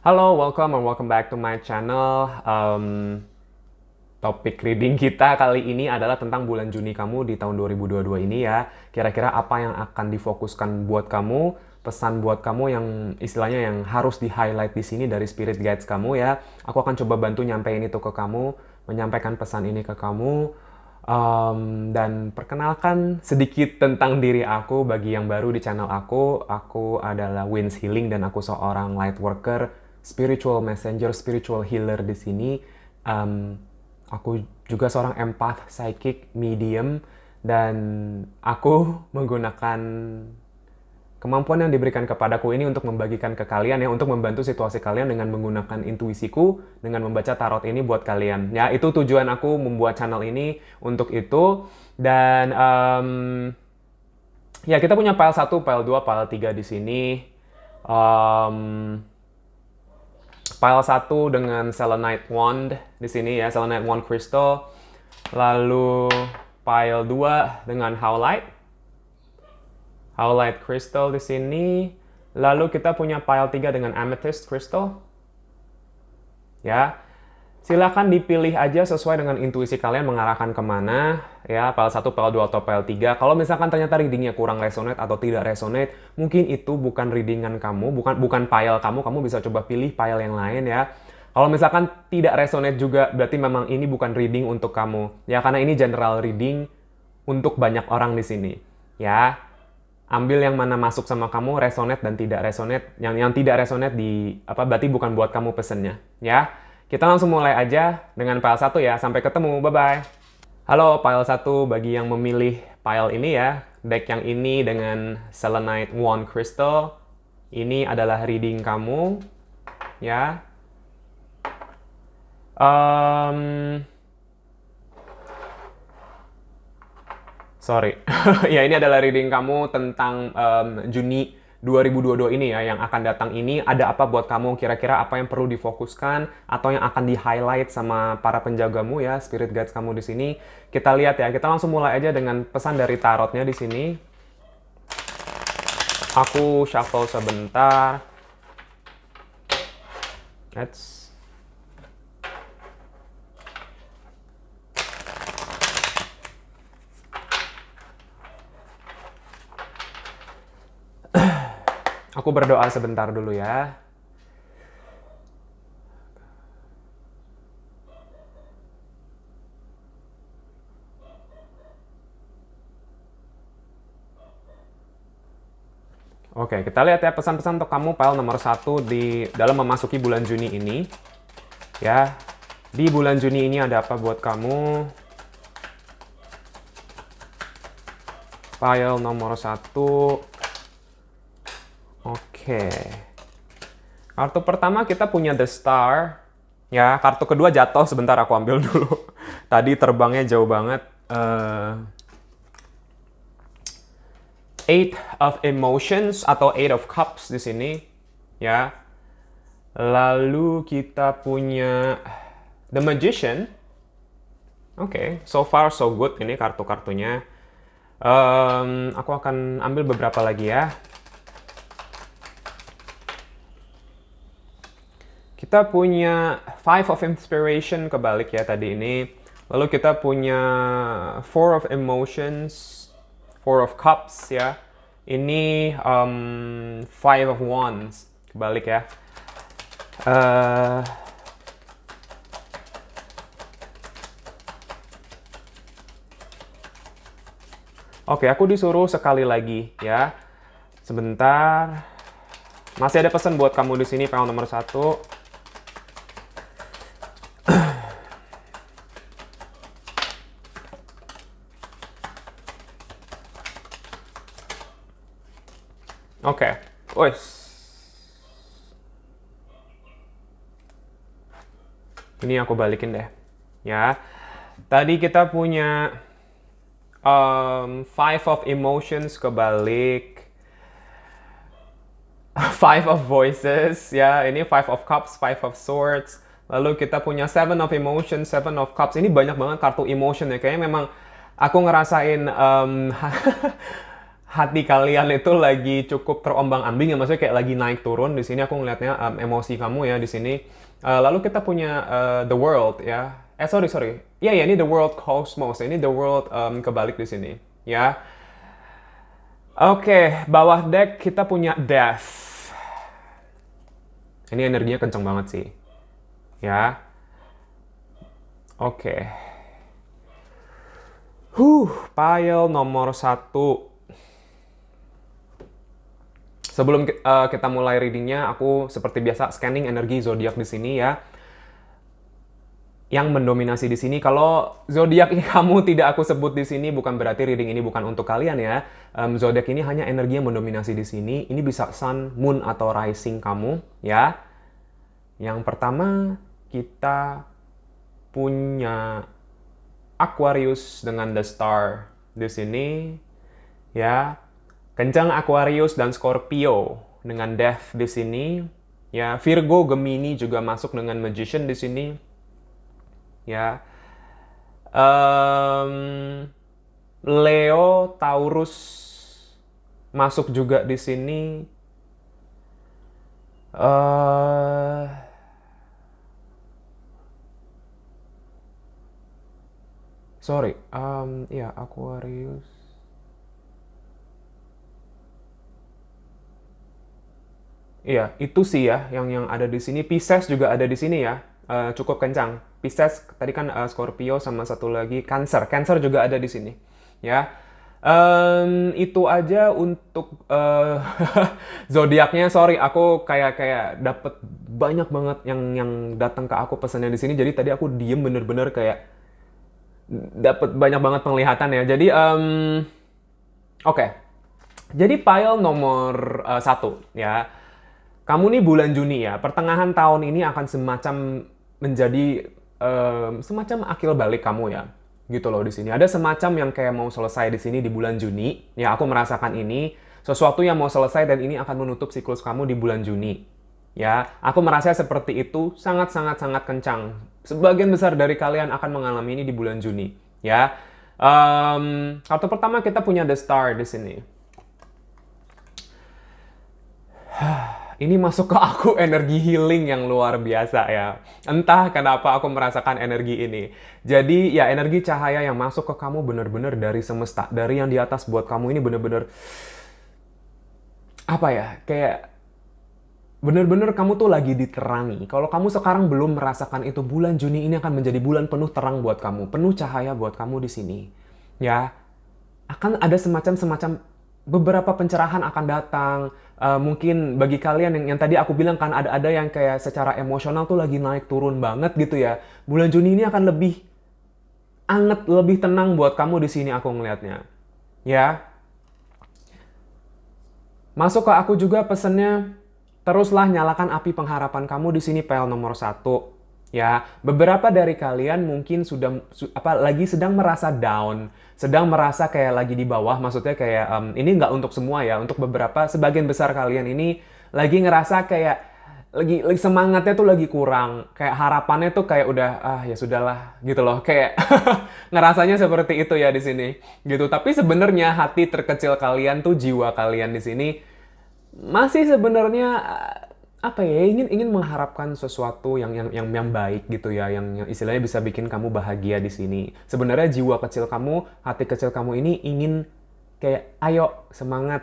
Halo, welcome and welcome back to my channel. Topik reading kita kali ini adalah tentang bulan Juni kamu di tahun 2022 ini ya. Kira-kira apa yang akan difokuskan buat kamu, pesan buat kamu yang istilahnya yang harus di-highlight di sini dari spirit guides kamu ya. Aku akan coba bantu nyampein itu ke kamu, menyampaikan pesan ini ke kamu. Dan perkenalkan sedikit tentang diri aku bagi yang baru di channel aku. Aku adalah Wins Healing dan aku seorang light worker, spiritual messenger, spiritual healer di sini. Aku juga seorang empath, psychic, medium, dan aku menggunakan kemampuan yang diberikan kepadaku ini untuk membagikan ke kalian ya, untuk membantu situasi kalian dengan menggunakan intuisiku, dengan membaca tarot ini buat kalian. Ya, itu tujuan aku membuat channel ini untuk itu. Dan ya kita punya file 1, file 2, file 3 di sini. File 1 dengan Selenite Wand di sini ya, Selenite Wand Crystal. Lalu file 2 dengan Howlite Crystal di sini. Lalu kita punya file 3 dengan Amethyst Crystal. Ya. Silakan dipilih aja sesuai dengan intuisi kalian mengarahkan kemana. Ya, file 1, file 2, atau file 3. Kalau misalkan ternyata readingnya kurang resonate atau tidak resonate, mungkin itu bukan readingan kamu, bukan file kamu bisa coba pilih file yang lain ya. Kalau misalkan tidak resonate juga, berarti memang ini bukan reading untuk kamu. Ya, karena ini general reading untuk banyak orang di sini. Ya, ambil yang mana masuk sama kamu, resonate dan tidak resonate. Yang tidak resonate berarti bukan buat kamu pesennya. Ya, kita langsung mulai aja dengan file 1 ya. Sampai ketemu, bye-bye. Halo, file 1 bagi yang memilih file ini ya. Deck yang ini dengan Selenite Wand Crystal. Ini adalah reading kamu. Ya. Sorry. Ya, ini adalah reading kamu tentang Juni 2022 ini ya, yang akan datang ini. Ada apa buat kamu? Kira-kira apa yang perlu difokuskan atau yang akan di-highlight sama para penjagamu ya, spirit guides kamu di sini. Kita lihat ya. Kita langsung mulai aja dengan pesan dari tarotnya di sini. Aku shuffle sebentar. Aku berdoa sebentar dulu ya. Oke, kita lihat ya pesan-pesan untuk kamu file nomor 1 di dalam memasuki bulan Juni ini. Ya, di bulan Juni ini ada apa buat kamu? File nomor 1. Oke. Kartu pertama kita punya The Star. Ya, kartu kedua jatuh, sebentar aku ambil dulu. Tadi terbangnya jauh banget. Eight of Emotions atau Eight of Cups di sini. Ya. Lalu kita punya The Magician. Oke, so far so good ini kartu-kartunya. Aku akan ambil beberapa lagi ya. Kita punya Five of Inspiration kebalik ya tadi ini. Lalu kita punya Four of Emotions, Four of Cups ya. Ini Five of Wands kebalik ya. Oke, aku disuruh sekali lagi ya. Sebentar. Masih ada pesan buat kamu di sini, file nomor 1. Oke, wes. Ini aku balikin deh, ya. Tadi kita punya Five of Emotions kebalik, Five of Voices, ya. Ini Five of Cups, Five of Swords. Lalu kita punya Seven of Emotions, Seven of Cups. Ini banyak banget kartu emotion ya. Kayaknya memang aku ngerasain hati kalian itu lagi cukup terombang-ambing ya, maksudnya kayak lagi naik turun. Di sini aku ngelihatnya emosi kamu ya di sini. Lalu kita punya the world ya. Sorry. Iya ya, ini the world cosmos. Ini the world kebalik di sini ya. Oke, bawah deck kita punya death. Ini energinya kenceng banget sih. Ya. Oke. Pile nomor 1. Sebelum kita mulai readingnya, aku seperti biasa scanning energi zodiak di sini ya. Yang mendominasi di sini, kalau zodiak ini kamu tidak aku sebut di sini, bukan berarti reading ini bukan untuk kalian ya. Zodiak ini hanya energi yang mendominasi di sini. Ini bisa sun, moon atau rising kamu ya. Yang pertama kita punya Aquarius dengan the star di sini ya. Kencang Aquarius dan Scorpio dengan Death di sini. Ya, Virgo, Gemini juga masuk dengan Magician di sini. Ya. Leo, Taurus masuk juga di sini. Sorry, ya Aquarius. Iya, itu sih ya yang ada di sini. Pisces juga ada di sini ya, cukup kencang. Pisces tadi kan Scorpio sama satu lagi Cancer. Cancer juga ada di sini, ya. Itu aja untuk zodiaknya. Sorry, aku kayak dapet banyak banget yang datang ke aku pesannya di sini. Jadi tadi aku diem bener-bener kayak dapet banyak banget penglihatan ya. Jadi oke. Jadi pile nomor 1 ya. Kamu nih bulan Juni ya, pertengahan tahun ini akan semacam menjadi semacam akil balik kamu ya, gitu loh di sini. Ada semacam yang kayak mau selesai di sini di bulan Juni. Ya, aku merasakan ini sesuatu yang mau selesai dan ini akan menutup siklus kamu di bulan Juni. Ya, aku merasa seperti itu sangat kencang. Sebagian besar dari kalian akan mengalami ini di bulan Juni. Ya, kartu pertama kita punya The Star di sini. Ini masuk ke aku energi healing yang luar biasa ya. Entah kenapa aku merasakan energi ini. Jadi ya energi cahaya yang masuk ke kamu bener-bener dari semesta. Dari yang di atas buat kamu ini bener-bener apa ya, kayak bener-bener kamu tuh lagi diterangi. Kalau kamu sekarang belum merasakan itu, bulan Juni ini akan menjadi bulan penuh terang buat kamu. Penuh cahaya buat kamu di sini. Ya, akan ada semacam beberapa pencerahan akan datang. Mungkin bagi kalian yang tadi aku bilang kan ada yang kayak secara emosional tuh lagi naik turun banget gitu ya. Bulan Juni ini akan lebih anget, lebih tenang buat kamu di sini aku ngelihatnya. Ya. Masuk ke aku juga pesennya, teruslah nyalakan api pengharapan kamu di sini PL nomor 1. Ya, beberapa dari kalian mungkin lagi sedang merasa down, sedang merasa kayak lagi di bawah, maksudnya kayak ini nggak untuk semua ya, untuk beberapa, sebagian besar kalian ini lagi ngerasa kayak lagi semangatnya tuh lagi kurang, kayak harapannya tuh kayak udah ya sudahlah gitu loh, kayak ngerasanya seperti itu ya di sini, gitu. Tapi sebenarnya hati terkecil kalian tuh, jiwa kalian di sini masih sebenarnya apa ya, ingin mengharapkan sesuatu yang baik gitu ya, yang istilahnya bisa bikin kamu bahagia di sini. Sebenarnya jiwa kecil kamu, hati kecil kamu ini ingin kayak ayo semangat,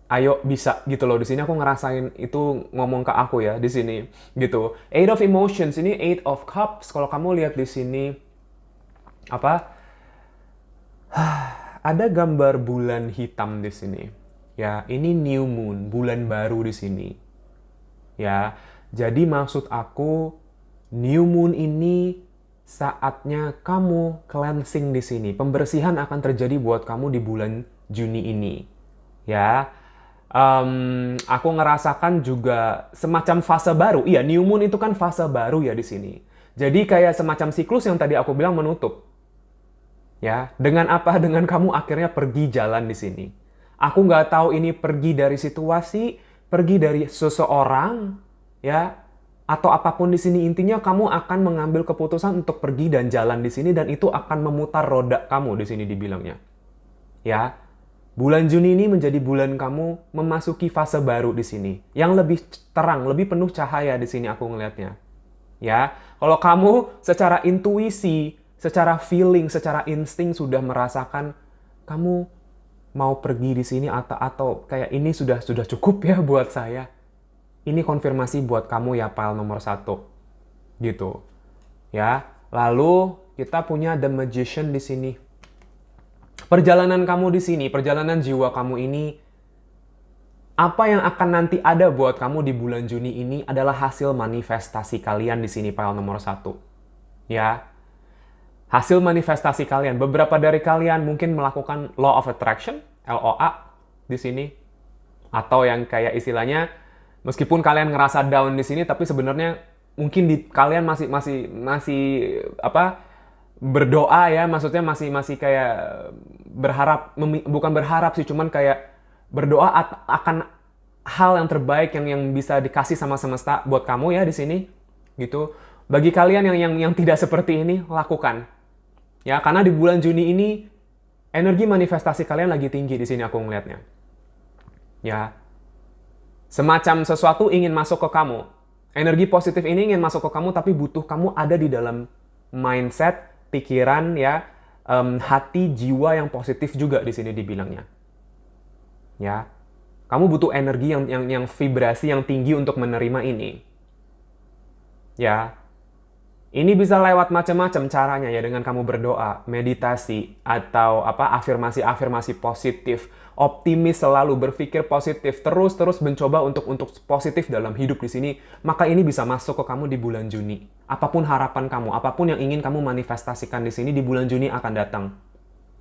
ayo bisa gitu loh. Di sini aku ngerasain itu ngomong ke aku ya di sini gitu. Eight of Emotions ini Eight of Cups. Kalau kamu lihat di sini apa? Ada gambar bulan hitam di sini. Ya, ini new moon, bulan baru di sini. Ya, jadi maksud aku new moon ini saatnya kamu cleansing di sini. Pembersihan akan terjadi buat kamu di bulan Juni ini. Ya, aku ngerasakan juga semacam fase baru. Iya, new moon itu kan fase baru ya di sini. Jadi kayak semacam siklus yang tadi aku bilang menutup. Ya, dengan apa? Dengan kamu akhirnya pergi jalan di sini. Aku nggak tahu ini pergi dari situasi, pergi dari seseorang, ya, atau apapun di sini. Intinya kamu akan mengambil keputusan untuk pergi dan jalan di sini, dan itu akan memutar roda kamu di sini dibilangnya. Ya, Bulan Juni ini menjadi bulan kamu memasuki fase baru di sini, yang lebih terang, lebih penuh cahaya di sini aku ngelihatnya. Ya, kalau kamu secara intuisi, secara feeling, secara insting sudah merasakan kamu mau pergi di sini atau kayak ini sudah cukup ya buat saya. Ini konfirmasi buat kamu ya pile nomor 1. Gitu. Ya. Lalu kita punya The Magician di sini. Perjalanan kamu di sini, perjalanan jiwa kamu ini, apa yang akan nanti ada buat kamu di bulan Juni ini adalah hasil manifestasi kalian di sini pile nomor 1. Ya. Hasil manifestasi kalian. Beberapa dari kalian mungkin melakukan Law of Attraction, LOA di sini. Atau yang kayak istilahnya, meskipun kalian ngerasa down di sini, tapi sebenarnya mungkin kalian masih apa berdoa ya, maksudnya masih kayak berharap, bukan berharap sih, cuman kayak berdoa akan hal yang terbaik yang bisa dikasih sama semesta buat kamu ya di sini gitu. Bagi kalian yang tidak seperti ini, lakukan ya, karena di bulan Juni ini energi manifestasi kalian lagi tinggi di sini aku ngelihatnya ya. Semacam sesuatu ingin masuk ke kamu. Energi positif ini ingin masuk ke kamu, tapi butuh kamu ada di dalam mindset, pikiran, ya, hati, jiwa yang positif juga di sini dibilangnya. Ya, kamu butuh energi yang vibrasi yang tinggi untuk menerima ini. Ya, ini bisa lewat macam-macam caranya ya, dengan kamu berdoa, meditasi, atau afirmasi-afirmasi positif, optimis selalu, berpikir positif, terus mencoba untuk positif dalam hidup di sini, maka ini bisa masuk ke kamu di bulan Juni. Apapun harapan kamu, apapun yang ingin kamu manifestasikan di sini di bulan Juni akan datang.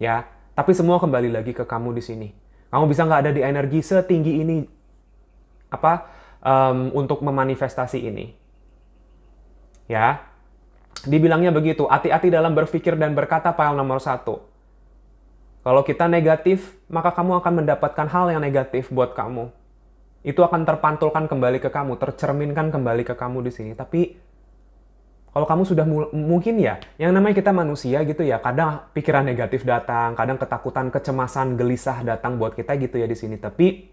Ya, tapi semua kembali lagi ke kamu di sini. Kamu bisa nggak ada di energi setinggi ini untuk memanifestasi ini. Ya. Dibilangnya begitu, hati-hati dalam berpikir dan berkata pile nomor 1. Kalau kita negatif, maka kamu akan mendapatkan hal yang negatif buat kamu. Itu akan terpantulkan kembali ke kamu, tercerminkan kembali ke kamu di sini. Tapi kalau kamu sudah mungkin ya, yang namanya kita manusia gitu ya, kadang pikiran negatif datang, kadang ketakutan, kecemasan, gelisah datang buat kita gitu ya di sini. Tapi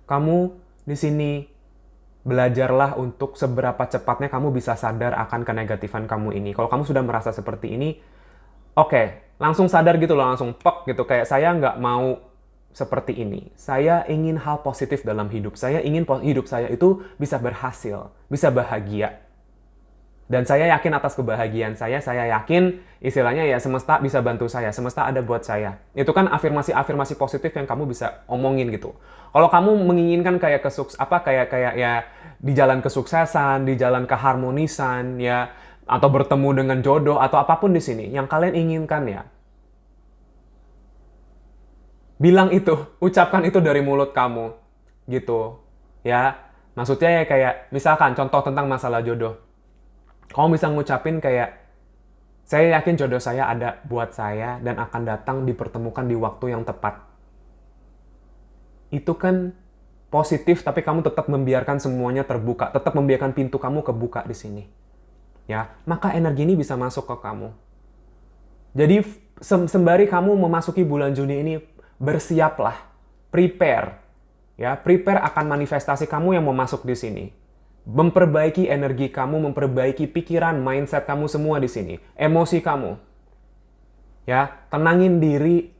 kamu di sini belajarlah untuk seberapa cepatnya kamu bisa sadar akan kenegatifan kamu ini. Kalau kamu sudah merasa seperti ini, oke, langsung sadar gitu loh, langsung pok gitu. Kayak saya nggak mau seperti ini. Saya ingin hal positif dalam hidup. Saya ingin hidup saya itu bisa berhasil, bisa bahagia. Dan saya yakin atas kebahagiaan saya yakin istilahnya ya semesta bisa bantu saya, semesta ada buat saya. Itu kan afirmasi-afirmasi positif yang kamu bisa omongin gitu. Kalau kamu menginginkan kayak kayak ya di jalan kesuksesan, di jalan keharmonisan ya, atau bertemu dengan jodoh atau apapun di sini yang kalian inginkan ya. Bilang itu, ucapkan itu dari mulut kamu gitu. Ya, maksudnya ya kayak misalkan contoh tentang masalah jodoh. Kamu bisa ngucapin kayak, saya yakin jodoh saya ada buat saya dan akan datang dipertemukan di waktu yang tepat. Itu kan positif, tapi kamu tetap membiarkan semuanya terbuka, tetap membiarkan pintu kamu kebuka di sini. Ya, maka energi ini bisa masuk ke kamu. Jadi sembari kamu memasuki bulan Juni ini, bersiaplah, prepare. Ya, prepare akan manifestasi kamu yang mau masuk di sini. Memperbaiki energi kamu, memperbaiki pikiran, mindset kamu semua di sini. Emosi kamu. Ya, tenangin diri,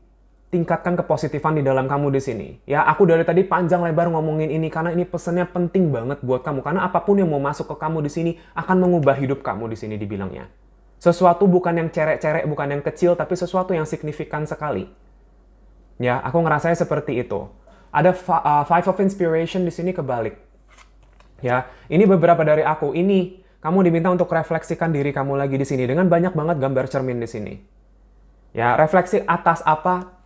tingkatkan kepositifan di dalam kamu di sini. Ya, aku dari tadi panjang lebar ngomongin ini karena ini pesannya penting banget buat kamu. Karena apapun yang mau masuk ke kamu di sini akan mengubah hidup kamu di sini dibilangnya. Sesuatu bukan yang cerek-cerek, bukan yang kecil, tapi sesuatu yang signifikan sekali. Ya, aku ngerasanya seperti itu. Ada Five of Inspiration di sini kebalik. Ya, ini beberapa dari aku. Ini kamu diminta untuk refleksikan diri kamu lagi di sini dengan banyak banget gambar cermin di sini. Ya, refleksi atas apa?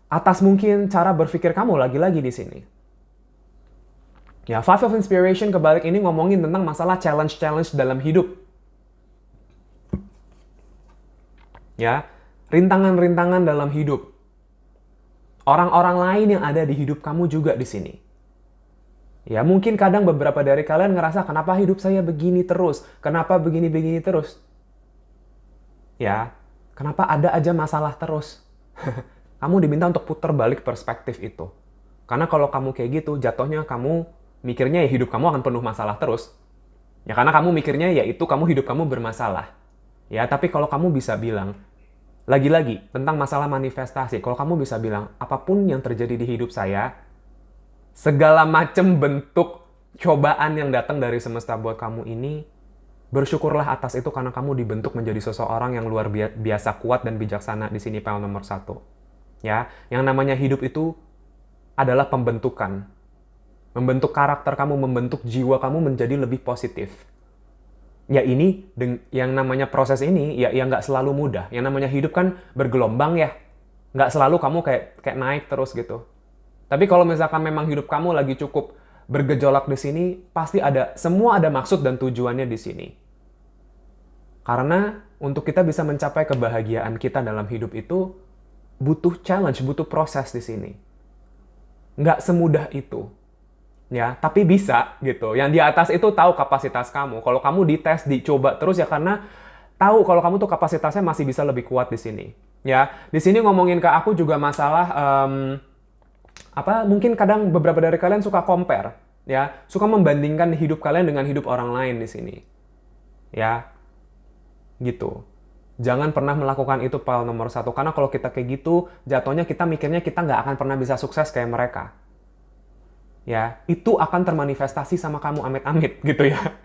Atas mungkin cara berpikir kamu lagi-lagi di sini. Ya, Five of Inspiration kebalik ini ngomongin tentang masalah challenge-challenge dalam hidup. Ya, rintangan-rintangan dalam hidup. Orang-orang lain yang ada di hidup kamu juga di sini. Ya, mungkin kadang beberapa dari kalian ngerasa, kenapa hidup saya begini terus? Kenapa begini-begini terus? Ya, kenapa ada aja masalah terus? kamu diminta untuk putar balik perspektif itu. Karena kalau kamu kayak gitu, jatuhnya kamu mikirnya ya hidup kamu akan penuh masalah terus. Ya karena kamu mikirnya ya itu hidup kamu bermasalah. Ya, tapi kalau kamu bisa bilang, lagi-lagi tentang masalah manifestasi, kalau kamu bisa bilang, apapun yang terjadi di hidup saya, segala macam bentuk cobaan yang datang dari semesta buat kamu ini, bersyukurlah atas itu karena kamu dibentuk menjadi seseorang yang luar biasa kuat dan bijaksana di sini poin nomor 1. Ya, yang namanya hidup itu adalah pembentukan. Membentuk karakter kamu, membentuk jiwa kamu menjadi lebih positif. Ya ini, yang namanya proses ini, ya nggak selalu mudah. Yang namanya hidup kan bergelombang ya. Nggak selalu kamu kayak naik terus gitu. Tapi kalau misalkan memang hidup kamu lagi cukup bergejolak di sini, pasti semua ada maksud dan tujuannya di sini. Karena untuk kita bisa mencapai kebahagiaan kita dalam hidup itu, butuh challenge, butuh proses di sini. Nggak semudah itu. Ya, tapi bisa gitu. Yang di atas itu tahu kapasitas kamu. Kalau kamu dites, dicoba terus ya karena tahu kalau kamu tuh kapasitasnya masih bisa lebih kuat di sini. Ya, di sini ngomongin ke aku juga masalah mungkin kadang beberapa dari kalian suka compare, ya, suka membandingkan hidup kalian dengan hidup orang lain di sini. Ya, gitu. Jangan pernah melakukan itu poin nomor 1 karena kalau kita kayak gitu, jatuhnya kita mikirnya kita nggak akan pernah bisa sukses kayak mereka. Ya, itu akan termanifestasi sama kamu amit-amit gitu ya.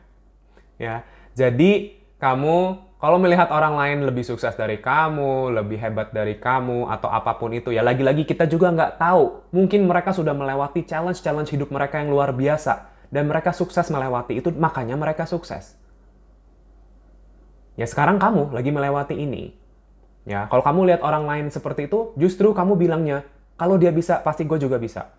Ya, jadi kamu kalau melihat orang lain lebih sukses dari kamu, lebih hebat dari kamu atau apapun itu ya lagi-lagi kita juga nggak tahu. Mungkin mereka sudah melewati challenge hidup mereka yang luar biasa dan mereka sukses melewati itu, makanya mereka sukses. Ya sekarang kamu lagi melewati ini. Ya, kalau kamu lihat orang lain seperti itu, justru kamu bilangnya, kalau dia bisa, pasti gue juga bisa.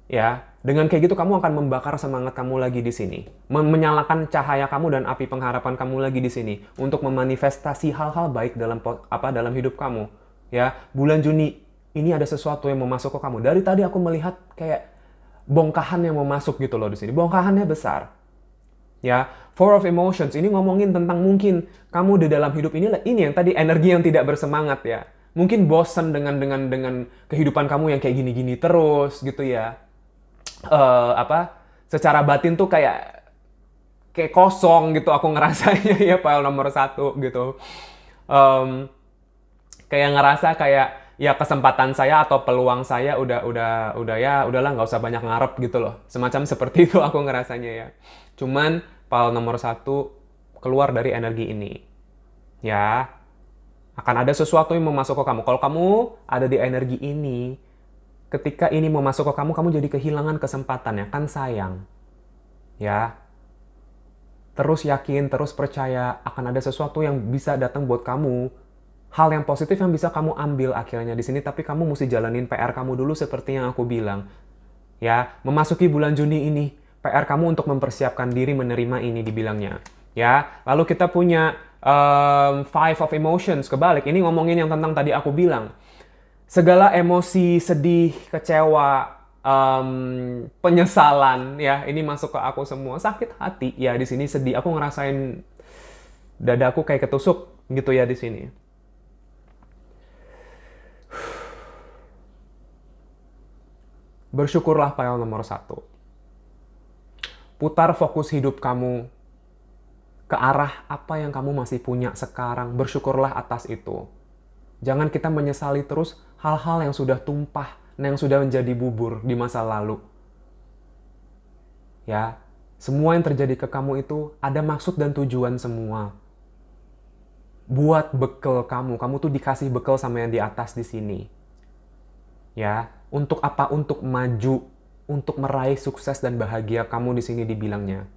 Ya, dengan kayak gitu kamu akan membakar semangat kamu lagi di sini, menyalakan cahaya kamu dan api pengharapan kamu lagi di sini untuk memanifestasi hal-hal baik dalam hidup kamu. Ya, bulan Juni ini ada sesuatu yang mau masuk ke kamu. Dari tadi aku melihat kayak bongkahan yang mau masuk gitu loh di sini. Bongkahannya besar. Ya, Four of Emotions ini ngomongin tentang mungkin kamu di dalam hidup ini yang tadi energi yang tidak bersemangat ya. Mungkin bosan dengan kehidupan kamu yang kayak gini-gini terus gitu ya. Secara batin tuh kayak kosong gitu aku ngerasanya ya file nomor 1 gitu. Kayak ngerasa kayak ya kesempatan saya atau peluang saya udahlah nggak usah banyak ngarep gitu loh. Semacam seperti itu aku ngerasanya ya. Cuman file nomor 1 keluar dari energi ini. Ya, akan ada sesuatu yang mau masuk ke kamu. Kalau kamu ada di energi ini, ketika ini mau masuk ke kamu jadi kehilangan kesempatan ya, kan sayang. Ya. Terus yakin, terus percaya akan ada sesuatu yang bisa datang buat kamu. Hal yang positif yang bisa kamu ambil akhirnya di sini, tapi kamu mesti jalanin PR kamu dulu seperti yang aku bilang. Ya, memasuki bulan Juni ini, PR kamu untuk mempersiapkan diri menerima ini dibilangnya. Ya, lalu kita punya Five of Emotions, kebalik. Ini ngomongin yang tentang tadi aku bilang. Segala emosi, sedih, kecewa, penyesalan, ya ini masuk ke aku semua. Sakit hati, ya di sini sedih. Aku ngerasain dadaku kayak ketusuk gitu ya di sini. Bersyukurlah file nomor 1. Putar fokus hidup kamu ke arah apa yang kamu masih punya sekarang. Bersyukurlah atas itu. Jangan kita menyesali terus hal-hal yang sudah tumpah, yang sudah menjadi bubur di masa lalu. Ya, semua yang terjadi ke kamu itu ada maksud dan tujuan semua. Buat bekal kamu tuh dikasih bekal sama yang di atas di sini. Ya, untuk apa? Untuk maju, untuk meraih sukses dan bahagia kamu di sini dibilangnya.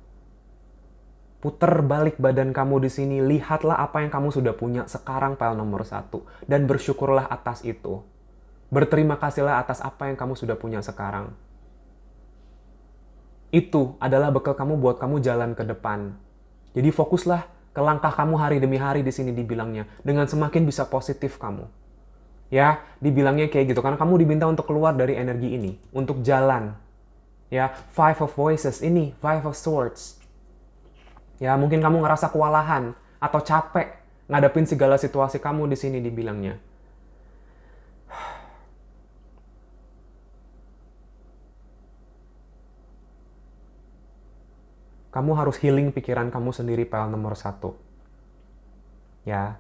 Putar balik badan kamu di sini, lihatlah apa yang kamu sudah punya sekarang file nomor 1 dan bersyukurlah atas itu. Berterima kasihlah atas apa yang kamu sudah punya sekarang. Itu adalah bekal kamu buat kamu jalan ke depan. Jadi fokuslah ke langkah kamu hari demi hari di sini dibilangnya dengan semakin bisa positif kamu. Ya, dibilangnya kayak gitu karena kamu diminta untuk keluar dari energi ini, untuk jalan. Ya, Five of Voices ini, Five of Swords. Ya, mungkin kamu ngerasa kewalahan atau capek ngadepin segala situasi kamu di sini dibilangnya. kamu harus healing pikiran kamu sendiri, pile nomor 1. Ya,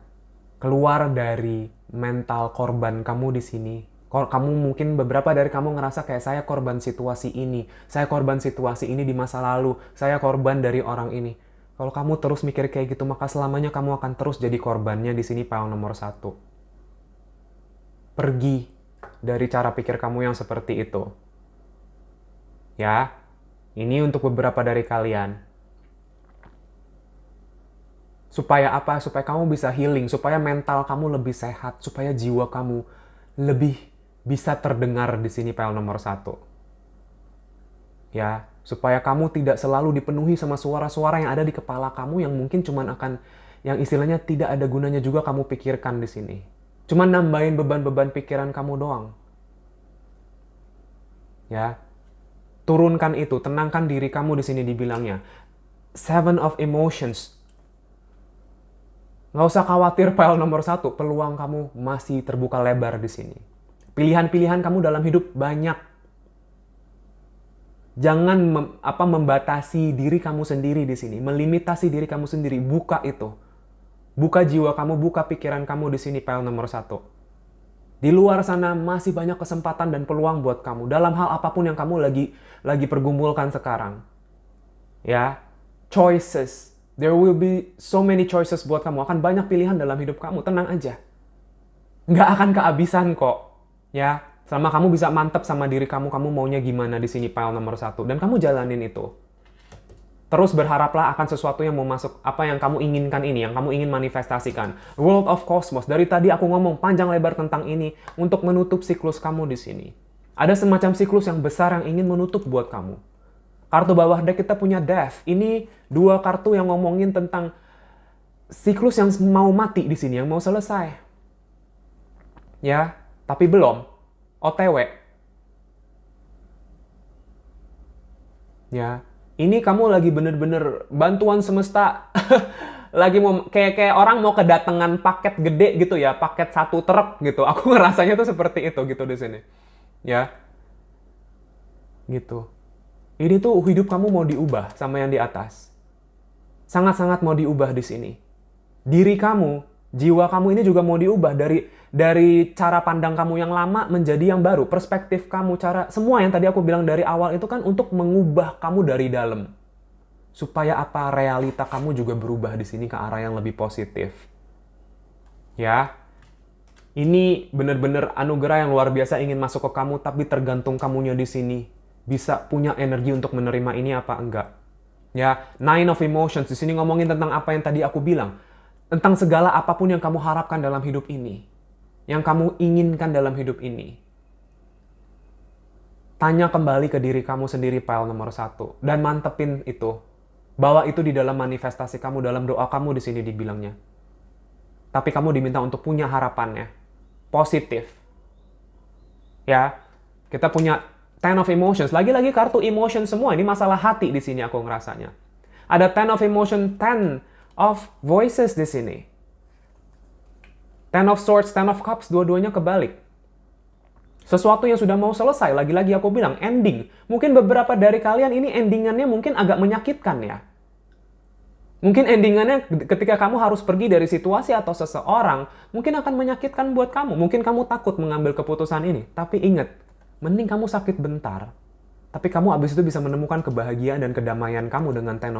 keluar dari mental korban kamu di sini. Kamu mungkin beberapa dari kamu ngerasa kayak saya korban situasi ini. Saya korban situasi ini di masa lalu. Saya korban dari orang ini. Kalau kamu terus mikir kayak gitu, maka selamanya kamu akan terus jadi korbannya di sini, pile nomor 1. Pergi dari cara pikir kamu yang seperti itu. Ya, ini untuk beberapa dari kalian. Supaya apa? Supaya kamu bisa healing, supaya mental kamu lebih sehat, supaya jiwa kamu lebih bisa terdengar di sini, pile nomor 1. Ya, supaya kamu tidak selalu dipenuhi sama suara-suara yang ada di kepala kamu yang mungkin cuman akan, yang istilahnya tidak ada gunanya juga kamu pikirkan di sini. Cuman nambahin beban-beban pikiran kamu doang. Ya, turunkan itu, tenangkan diri kamu di sini dibilangnya. 7 of emotions. Nggak usah khawatir, pile nomor 1, peluang kamu masih terbuka lebar di sini. Pilihan-pilihan kamu dalam hidup banyak. Jangan membatasi diri kamu sendiri di sini, melimitasi diri kamu sendiri. Buka itu. Buka jiwa kamu, buka pikiran kamu di sini, pile nomor 1. Di luar sana masih banyak kesempatan dan peluang buat kamu dalam hal apapun yang kamu lagi pergumulkan sekarang. Ya, choices. There will be so many choices buat kamu. Akan banyak pilihan dalam hidup kamu. Tenang aja. Nggak akan kehabisan kok. Ya, selama kamu bisa mantep sama diri kamu maunya gimana di sini, pile nomor 1. Dan kamu jalanin itu. Terus berharaplah akan sesuatu yang mau masuk, apa yang kamu inginkan ini, yang kamu ingin manifestasikan. World of Cosmos. Dari tadi aku ngomong panjang lebar tentang ini untuk menutup siklus kamu di sini. Ada semacam siklus yang besar yang ingin menutup buat kamu. Kartu bawah deck kita punya Death. Ini 2 kartu yang ngomongin tentang siklus yang mau mati di sini, yang mau selesai. Ya, tapi belum. OTW. Ya, ini kamu lagi bener-bener bantuan semesta. Lagi mau kayak orang mau kedatangan paket gede gitu ya, paket 1 truk gitu. Aku ngerasanya tuh seperti itu gitu di sini. Ya. Gitu. Ini tuh hidup kamu mau diubah sama yang di atas. Sangat-sangat mau diubah di sini. Diri kamu, jiwa kamu ini juga mau diubah dari cara pandang kamu yang lama menjadi yang baru. Perspektif kamu, semua yang tadi aku bilang dari awal itu kan untuk mengubah kamu dari dalam. Supaya apa? Realita kamu juga berubah di sini ke arah yang lebih positif. Ya. Ini benar-benar anugerah yang luar biasa ingin masuk ke kamu, tapi tergantung kamunya di sini. Bisa punya energi untuk menerima ini apa enggak. Ya, 9 of emotions. Di sini ngomongin tentang apa yang tadi aku bilang. Tentang segala apapun yang kamu harapkan dalam hidup ini. Yang kamu inginkan dalam hidup ini. Tanya kembali ke diri kamu sendiri, pile nomor 1. Dan mantepin itu. Bawa itu di dalam manifestasi kamu, dalam doa kamu di sini dibilangnya. Tapi kamu diminta untuk punya harapannya. Positif. Ya, kita punya 10 of emotions. Lagi-lagi kartu emotion semua. Ini masalah hati di sini aku ngerasanya. Ada 10 of emotion, 10 of voices di sini. 10 of swords, 10 of cups, dua-duanya kebalik. Sesuatu yang sudah mau selesai, lagi-lagi aku bilang, ending. Mungkin beberapa dari kalian ini endingannya mungkin agak menyakitkan ya. Mungkin endingannya ketika kamu harus pergi dari situasi atau seseorang, mungkin akan menyakitkan buat kamu. Mungkin kamu takut mengambil keputusan ini. Tapi ingat, mending kamu sakit bentar, tapi kamu abis itu bisa menemukan kebahagiaan dan kedamaian kamu dengan 10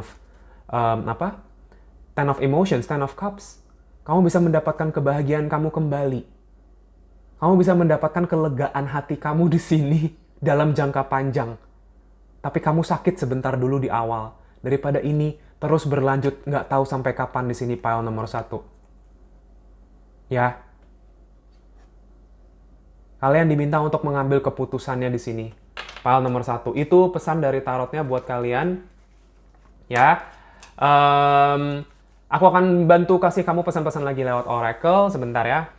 of emotions, 10 of cups. Kamu bisa mendapatkan kebahagiaan kamu kembali. Kamu bisa mendapatkan kelegaan hati kamu di sini dalam jangka panjang. Tapi kamu sakit sebentar dulu di awal. Daripada ini terus berlanjut, nggak tahu sampai kapan di sini, pile nomor 1. Ya. Kalian diminta untuk mengambil keputusannya di sini. Pile nomor 1. Itu pesan dari tarotnya buat kalian. Ya. Aku akan bantu kasih kamu pesan-pesan lagi lewat Oracle. Sebentar ya.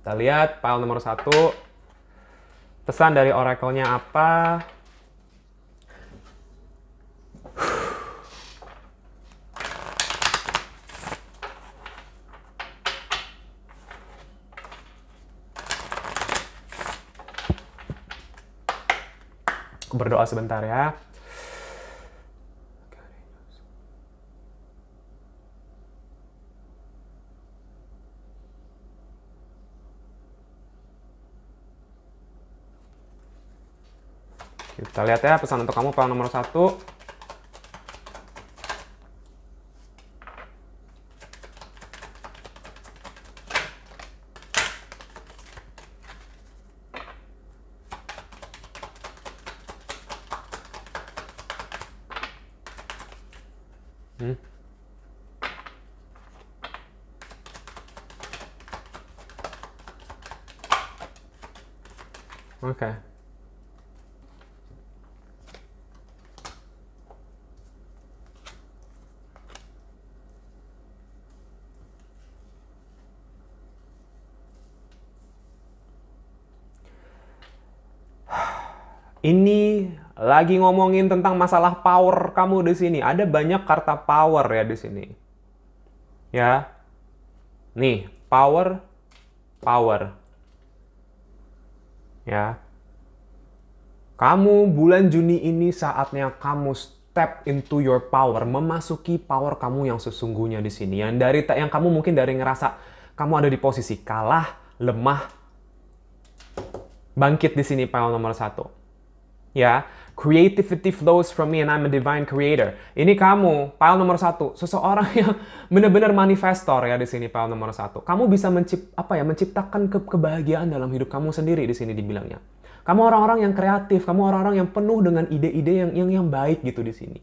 Kita lihat pile nomor 1. Pesan dari Oracle-nya apa? Berdoa sebentar ya. Kita lihat ya pesan untuk kamu, file nomor 1. Oke. Ini lagi ngomongin tentang masalah power kamu di sini. Ada banyak karta power ya di sini. Ya. Nih, power, power. Ya. Kamu bulan Juni ini saatnya kamu step into your power, memasuki power kamu yang sesungguhnya di sini. Yang kamu mungkin dari ngerasa kamu ada di posisi kalah, lemah, bangkit di sini file nomor 1. Ya, creativity flows from me and I'm a divine creator. Ini kamu, file nomor 1, seseorang yang benar-benar manifestor ya di sini file nomor 1. Kamu bisa menciptakan kebahagiaan dalam hidup kamu sendiri di sini dibilangnya. Kamu orang-orang yang kreatif, kamu orang-orang yang penuh dengan ide-ide yang baik gitu di sini.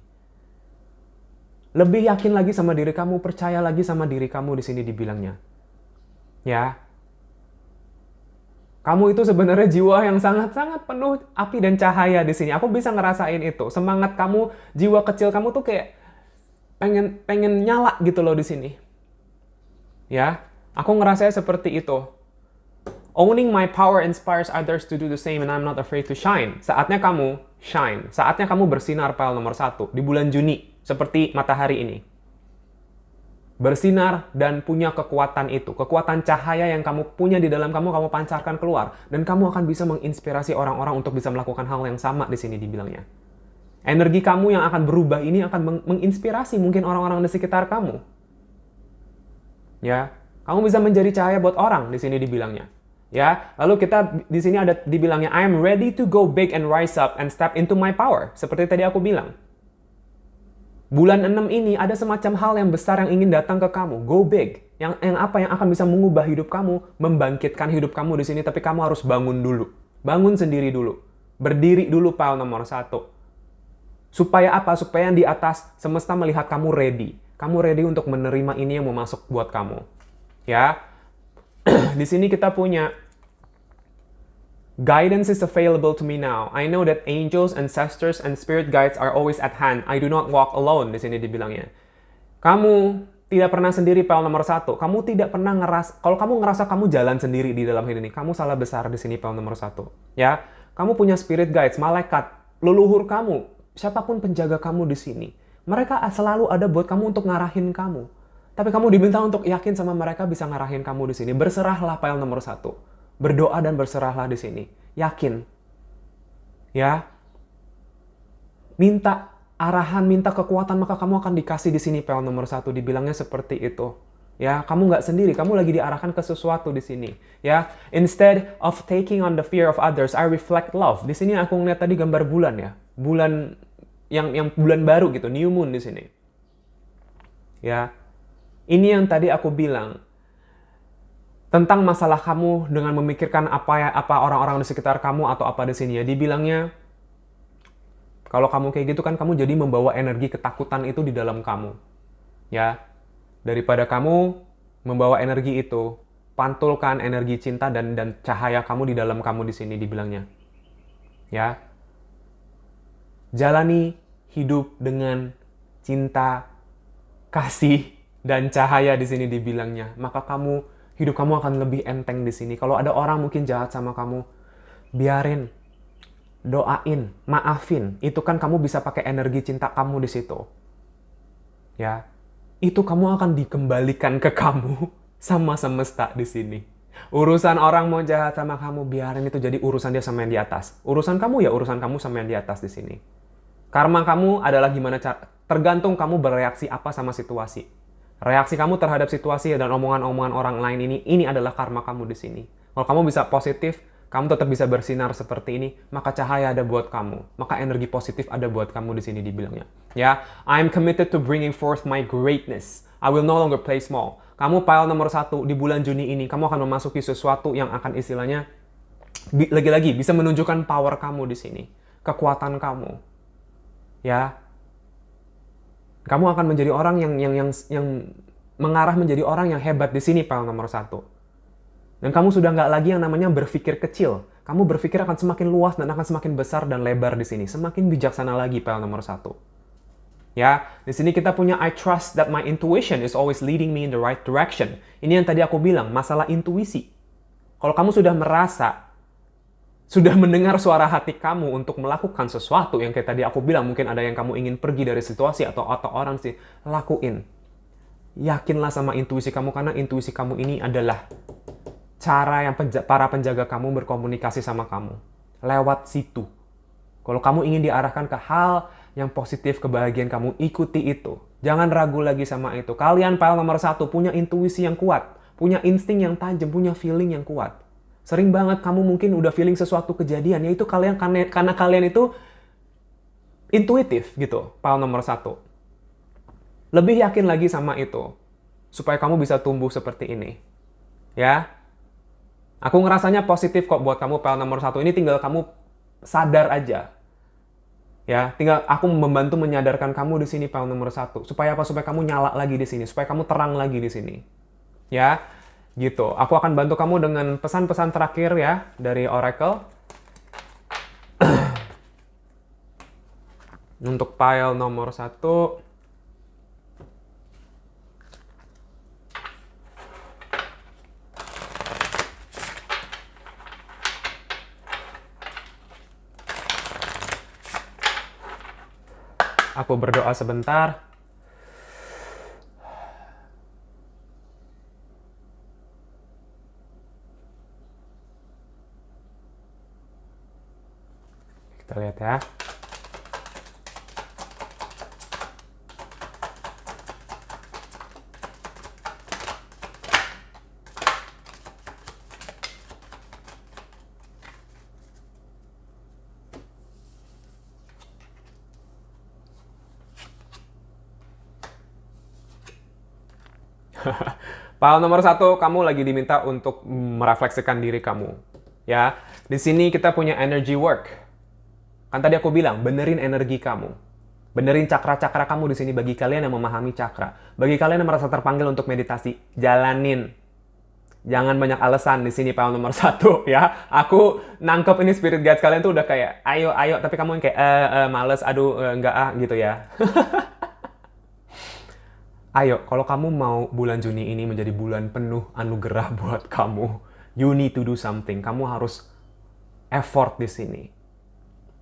Lebih yakin lagi sama diri kamu, percaya lagi sama diri kamu di sini dibilangnya. Ya. Kamu itu sebenarnya jiwa yang sangat-sangat penuh api dan cahaya di sini. Aku bisa ngerasain itu. Semangat kamu, jiwa kecil kamu tuh kayak pengen nyala gitu loh di sini. Ya, aku ngerasain seperti itu. Owning my power inspires others to do the same and I'm not afraid to shine. Saatnya kamu shine. Saatnya kamu bersinar file nomor 1 di bulan Juni. Seperti matahari ini. Bersinar dan punya kekuatan itu. Kekuatan cahaya yang kamu punya di dalam kamu pancarkan keluar. Dan kamu akan bisa menginspirasi orang-orang untuk bisa melakukan hal yang sama di sini dibilangnya. Energi kamu yang akan berubah ini akan menginspirasi mungkin orang-orang di sekitar kamu. Ya, kamu bisa menjadi cahaya buat orang di sini dibilangnya. Ya, lalu kita di sini ada dibilangnya I am ready to go big and rise up and step into my power. Seperti tadi aku bilang. Bulan 6 ini ada semacam hal yang besar yang ingin datang ke kamu. Go big. Yang akan bisa mengubah hidup kamu, membangkitkan hidup kamu di sini, tapi kamu harus bangun dulu. Bangun sendiri dulu. Berdiri dulu file nomor 1. Supaya apa? Supaya yang di atas semesta melihat kamu ready. Kamu ready untuk menerima ini yang mau masuk buat kamu. Ya. Di sini kita punya guidance is available to me now. I know that angels, ancestors, and spirit guides are always at hand. I do not walk alone. Di sini dibilangnya. Kamu tidak pernah sendiri file nomor 1. Kamu tidak pernah kalau kamu ngerasa kamu jalan sendiri di dalam hidup ini, kamu salah besar di sini file nomor 1. Ya, kamu punya spirit guides, malaikat, leluhur kamu, siapapun penjaga kamu di sini. Mereka selalu ada buat kamu untuk ngarahin kamu. Tapi kamu diminta untuk yakin sama mereka bisa ngarahin kamu di sini. Berserahlah file nomor 1. Berdoa dan berserahlah di sini. Yakin. Ya. Minta arahan, minta kekuatan, maka kamu akan dikasih di sini file nomor 1. Dibilangnya seperti itu. Ya, kamu nggak sendiri, kamu lagi diarahkan ke sesuatu di sini. Ya, instead of taking on the fear of others, I reflect love. Di sini aku ngeliat tadi gambar bulan ya. Bulan yang bulan baru gitu, new moon di sini. Ya. Ini yang tadi aku bilang. Tentang masalah kamu dengan memikirkan apa orang-orang di sekitar kamu atau apa di sini ya. Dibilangnya kalau kamu kayak gitu kan kamu jadi membawa energi ketakutan itu di dalam kamu. Ya. Daripada kamu membawa energi itu, pantulkan energi cinta dan cahaya kamu di dalam kamu di sini dibilangnya. Ya. Jalani hidup dengan cinta, kasih dan cahaya di sini dibilangnya. Maka hidup kamu akan lebih enteng di sini. Kalau ada orang mungkin jahat sama kamu, biarin, doain, maafin. Itu kan kamu bisa pakai energi cinta kamu di situ. Ya, itu kamu akan dikembalikan ke kamu sama semesta di sini. Urusan orang mau jahat sama kamu, biarin itu jadi urusan dia sama yang di atas. Urusan kamu ya urusan kamu sama yang di atas di sini. Karma kamu adalah gimana cara, tergantung kamu bereaksi apa sama situasi. Reaksi kamu terhadap situasi dan omongan-omongan orang lain ini adalah karma kamu di sini. Kalau kamu bisa positif, kamu tetap bisa bersinar seperti ini, maka cahaya ada buat kamu. Maka energi positif ada buat kamu di sini dibilangnya. Ya, I'm committed to bringing forth my greatness. I will no longer play small. Kamu pile nomor 1 di bulan Juni ini, kamu akan memasuki sesuatu yang akan istilahnya, lagi-lagi bisa menunjukkan power kamu di sini. Kekuatan kamu. Ya, kamu akan menjadi orang yang mengarah menjadi orang yang hebat di sini, pile nomor 1. Dan kamu sudah nggak lagi yang namanya berpikir kecil. Kamu berpikir akan semakin luas dan akan semakin besar dan lebar di sini. Semakin bijaksana lagi, pile nomor 1. Ya, di sini kita punya I trust that my intuition is always leading me in the right direction. Ini yang tadi aku bilang, masalah intuisi. Kalau kamu sudah merasa, sudah mendengar suara hati kamu untuk melakukan sesuatu yang kayak tadi aku bilang, mungkin ada yang kamu ingin pergi dari situasi atau orang sih, lakuin. Yakinlah sama intuisi kamu, karena intuisi kamu ini adalah cara yang para penjaga kamu berkomunikasi sama kamu. Lewat situ. Kalau kamu ingin diarahkan ke hal yang positif, kebahagiaan kamu, ikuti itu. Jangan ragu lagi sama itu. Kalian pile nomor 1 punya intuisi yang kuat. Punya insting yang tajam, punya feeling yang kuat. Sering banget kamu mungkin udah feeling sesuatu kejadian, yaitu kalian karena kalian itu intuitif gitu, pile nomor 1. Lebih yakin lagi sama itu, supaya kamu bisa tumbuh seperti ini. Ya, aku ngerasanya positif kok buat kamu pile nomor 1 ini, tinggal kamu sadar aja. Ya, tinggal aku membantu menyadarkan kamu di sini pile nomor 1. Supaya apa? Supaya kamu nyala lagi di sini, supaya kamu terang lagi di sini. Ya, gitu. Aku akan bantu kamu dengan pesan-pesan terakhir ya dari Oracle. Untuk pile nomor 1. Aku berdoa sebentar. Kita lihat ya. Pile nomor 1, kamu lagi diminta untuk merefleksikan diri kamu. Ya, di sini kita punya energy work. Kan tadi aku bilang, benerin energi kamu. Benerin cakra-cakra kamu di sini bagi kalian yang memahami cakra. Bagi kalian yang merasa terpanggil untuk meditasi, jalanin. Jangan banyak alasan di sini pile nomor 1 ya. Aku nangkep ini spirit guides kalian tuh udah kayak ayo, tapi kamu yang kayak males, aduh enggak gitu ya. Ayo, kalau kamu mau bulan Juni ini menjadi bulan penuh anugerah buat kamu, you need to do something. Kamu harus effort di sini.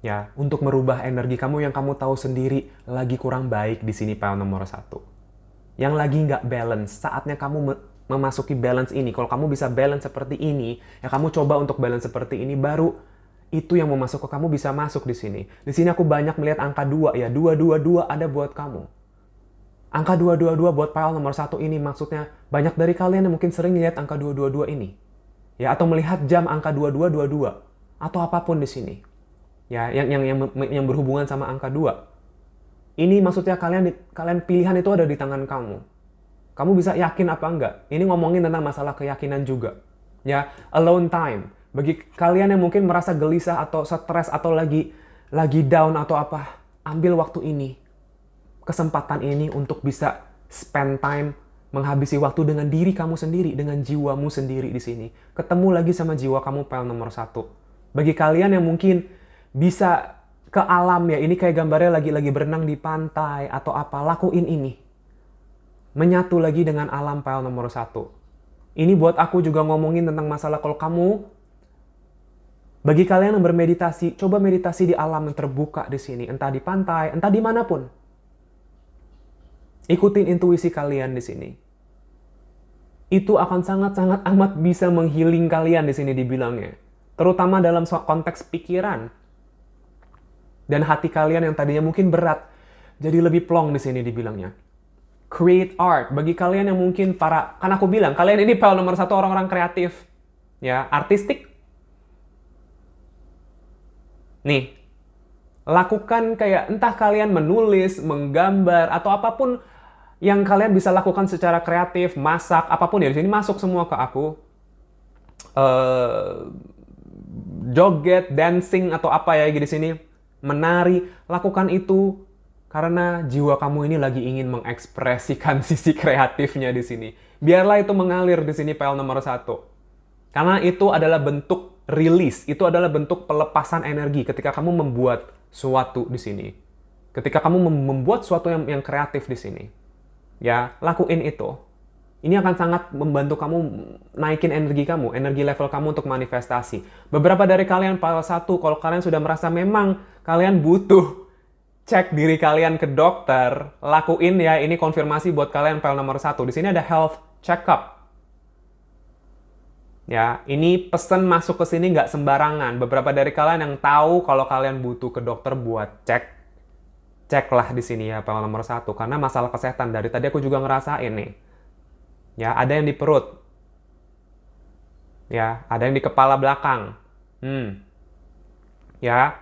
Ya, untuk merubah energi kamu yang kamu tahu sendiri lagi kurang baik di sini pile nomor 1. Yang lagi nggak balance, saatnya kamu memasuki balance ini. Kalau kamu bisa balance seperti ini, ya kamu coba untuk balance seperti ini, baru itu yang mau masuk ke kamu bisa masuk di sini. Di sini aku banyak melihat angka 2 ya, 222 ada buat kamu. Angka 222 buat pile nomor 1 ini maksudnya banyak dari kalian yang mungkin sering lihat angka 222 ini. Ya, atau melihat jam angka 2222 atau apapun di sini. Ya, yang berhubungan sama angka 2. Ini maksudnya kalian pilihan itu ada di tangan kamu. Kamu bisa yakin apa enggak? Ini ngomongin tentang masalah keyakinan juga. Ya, alone time. Bagi kalian yang mungkin merasa gelisah atau stres atau lagi down atau apa, ambil waktu ini. Kesempatan ini untuk bisa spend time, menghabisi waktu dengan diri kamu sendiri, dengan jiwamu sendiri di sini. Ketemu lagi sama jiwa kamu pile nomor 1. Bagi kalian yang mungkin bisa ke alam ya, ini kayak gambarnya lagi berenang di pantai atau apa, lakuin ini. Menyatu lagi dengan alam pile nomor 1. Ini buat aku juga ngomongin tentang masalah kalau kamu, bagi kalian yang bermeditasi, coba meditasi di alam yang terbuka di sini, entah di pantai, entah dimanapun. Ikutin intuisi kalian di sini. itu akan sangat-sangat amat bisa menghealing kalian di sini dibilangnya. Terutama dalam konteks pikiran dan hati kalian yang tadinya mungkin berat, jadi lebih plong di sini dibilangnya. Create art. Bagi kalian yang mungkin kan aku bilang, kalian ini pile nomor 1 orang-orang kreatif. Ya, artistik. Nih, lakukan kayak entah kalian menulis, menggambar, atau apapun yang kalian bisa lakukan secara kreatif, masak, apapun ya. Di sini masuk semua ke aku. Joget, dancing, atau apa ya di sini. Menari, lakukan itu karena jiwa kamu ini lagi ingin mengekspresikan sisi kreatifnya di sini. Biarlah itu mengalir di sini pile nomor 1. Karena itu adalah bentuk rilis, itu adalah bentuk pelepasan energi ketika kamu membuat suatu di sini. Ketika kamu membuat suatu yang kreatif di sini. Ya, lakuin itu. Ini akan sangat membantu kamu naikin energi level kamu untuk manifestasi. Beberapa dari kalian pile 1, kalau kalian sudah merasa memang kalian butuh cek diri kalian ke dokter, lakuin ya, ini konfirmasi buat kalian pile nomor 1. Di sini ada health check-up. Ya, ini pesan masuk ke sini nggak sembarangan. Beberapa dari kalian yang tahu kalau kalian butuh ke dokter buat ceklah di sini ya pile nomor 1. Karena masalah kesehatan, dari tadi aku juga ngerasain nih. Ya, ada yang di perut. Ya, ada yang di kepala belakang. Ya,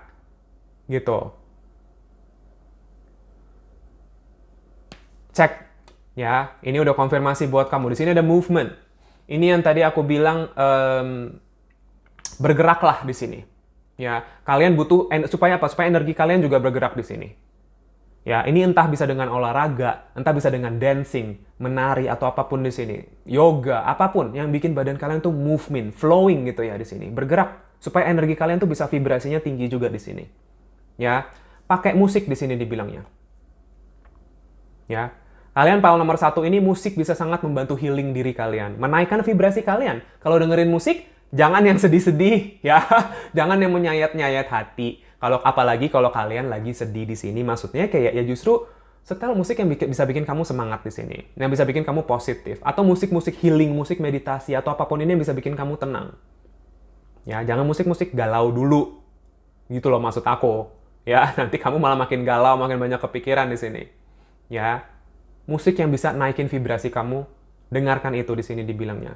gitu. Cek. Ya, ini udah konfirmasi buat kamu. Di sini ada movement. Ini yang tadi aku bilang bergeraklah di sini. Ya, kalian butuh supaya apa? Supaya energi kalian juga bergerak di sini. Ya, ini entah bisa dengan olahraga, entah bisa dengan dancing, menari atau apapun di sini. Yoga, apapun yang bikin badan kalian tuh movement, flowing gitu ya di sini. Bergerak supaya energi kalian tuh bisa vibrasinya tinggi juga di sini. Ya, pakai musik di sini dibilangnya. Ya. Kalian pile nomor 1 ini musik bisa sangat membantu healing diri kalian, menaikkan vibrasi kalian. Kalau dengerin musik, jangan yang sedih-sedih ya. Jangan yang menyayat-nyayat hati. Apalagi kalau kalian lagi sedih di sini, maksudnya kayak ya justru setel musik yang bisa bikin kamu semangat di sini, yang bisa bikin kamu positif, atau musik-musik healing, musik meditasi atau apapun ini yang bisa bikin kamu tenang. Ya, jangan musik-musik galau dulu. Gitu loh maksud aku. Ya, nanti kamu malah makin galau, makin banyak kepikiran di sini. Ya, musik yang bisa naikin vibrasi kamu, dengarkan itu di sini dibilangnya.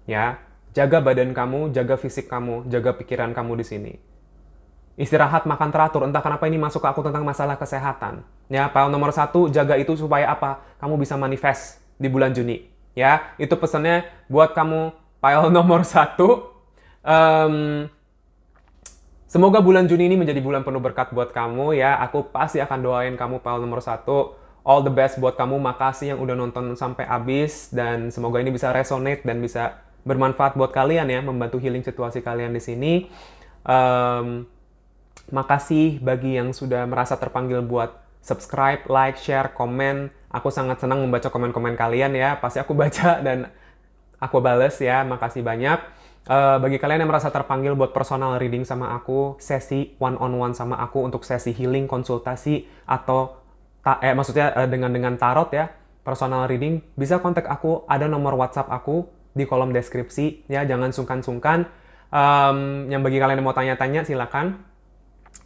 Ya, jaga badan kamu, jaga fisik kamu, jaga pikiran kamu di sini. Istirahat, makan teratur. Entah kenapa ini masuk ke aku tentang masalah kesehatan. Ya, pile nomor 1, jaga itu supaya apa? Kamu bisa manifest di bulan Juni. Ya, itu pesannya buat kamu pile nomor 1. Semoga bulan Juni ini menjadi bulan penuh berkat buat kamu ya. Aku pasti akan doain kamu pile nomor 1. All the best buat kamu. Makasih yang udah nonton sampai habis. Dan semoga ini bisa resonate dan bisa bermanfaat buat kalian ya. Membantu healing situasi kalian di sini. Makasih bagi yang sudah merasa terpanggil buat subscribe, like, share, komen. Aku sangat senang membaca komen-komen kalian ya. Pasti aku baca dan aku bales ya. Makasih banyak. Bagi kalian yang merasa terpanggil buat personal reading sama aku, sesi one-on-one sama aku untuk sesi healing, konsultasi, atau maksudnya dengan tarot ya, personal reading, bisa kontak aku. Ada nomor WhatsApp aku di kolom deskripsi ya. Jangan sungkan-sungkan. Yang bagi kalian yang mau tanya-tanya, silakan.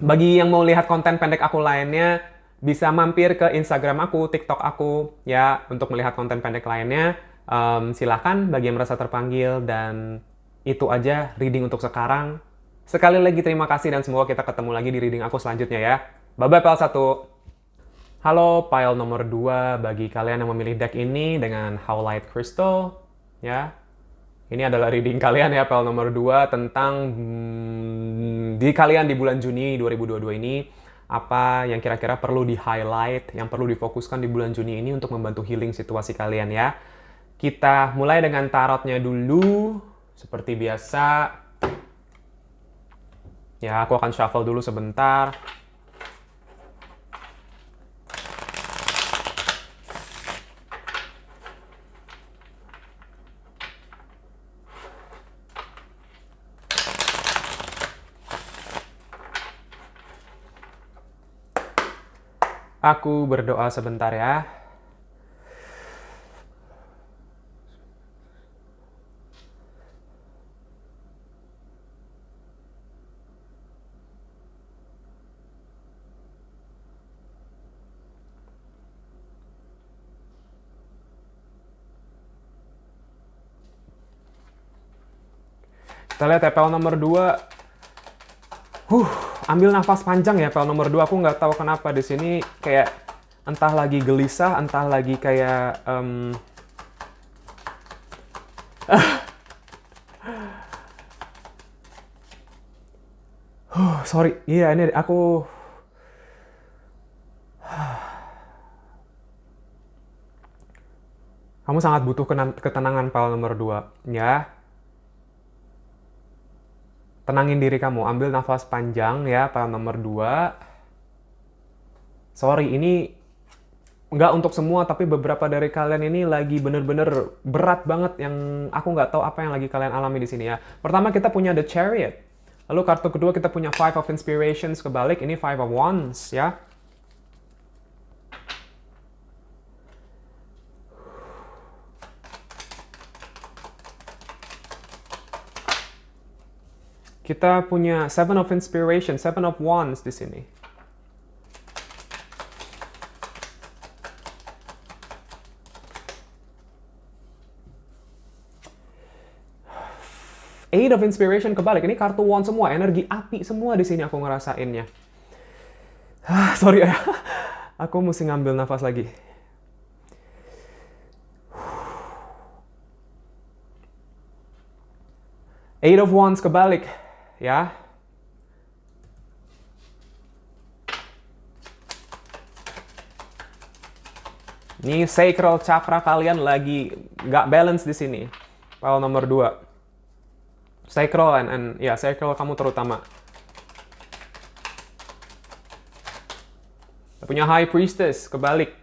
Bagi yang mau lihat konten pendek aku lainnya, bisa mampir ke Instagram aku, TikTok aku, ya, untuk melihat konten pendek lainnya. Silakan bagi yang merasa terpanggil, dan itu aja reading untuk sekarang. Sekali lagi terima kasih dan semoga kita ketemu lagi di reading aku selanjutnya ya. Bye-bye pile 1. Halo pile nomor 2, bagi kalian yang memilih deck ini dengan Howlite Crystal, ya. Ini adalah reading kalian ya, pile nomor 2, tentang di kalian di bulan Juni 2022 ini. Apa yang kira-kira perlu di-highlight, yang perlu difokuskan di bulan Juni ini untuk membantu healing situasi kalian ya. Kita mulai dengan tarotnya dulu, seperti biasa. Ya, aku akan shuffle dulu sebentar. Aku berdoa sebentar ya. Kita lihat ya, PL nomor 2. Ambil nafas panjang ya, PL nomor 2. Aku nggak tahu kenapa di sini kayak entah lagi gelisah, entah lagi kayak sorry. Iya, ini aku kamu sangat butuh ketenangan, PL nomor 2, ya. Tenangin diri kamu, ambil nafas panjang ya, PL nomor 2. Sorry, ini nggak untuk semua, tapi beberapa dari kalian ini lagi bener-bener berat banget yang aku nggak tahu apa yang lagi kalian alami di sini ya. Pertama kita punya The Chariot. Lalu kartu kedua kita punya Five of Inspirations kebalik, ini Five of Wands ya. Kita punya Seven of Inspiration, Seven of Wands di sini. Eight of Inspiration kebalik. Ini kartu Wand semua, energi api semua di sini aku ngerasainnya. Sorry ya, aku mesti ngambil nafas lagi. Eight of Wands kebalik, ya. Ini sacral chakra kalian lagi nggak balance di sini. File nomor 2. Sacral and ya, sacral kamu terutama. Kita punya High Priestess kebalik.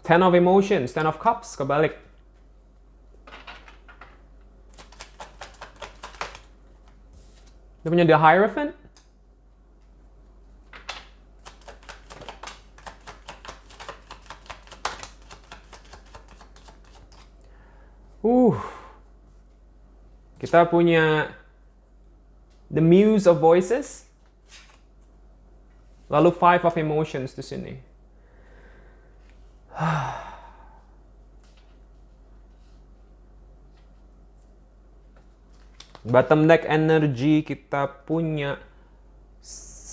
Ten of Emotions, Ten of Cups kebalik. Kita punya The Hierophant. Kita punya The Muse of Voices. Lalu Five of Emotions di sini. Bottom deck energy kita punya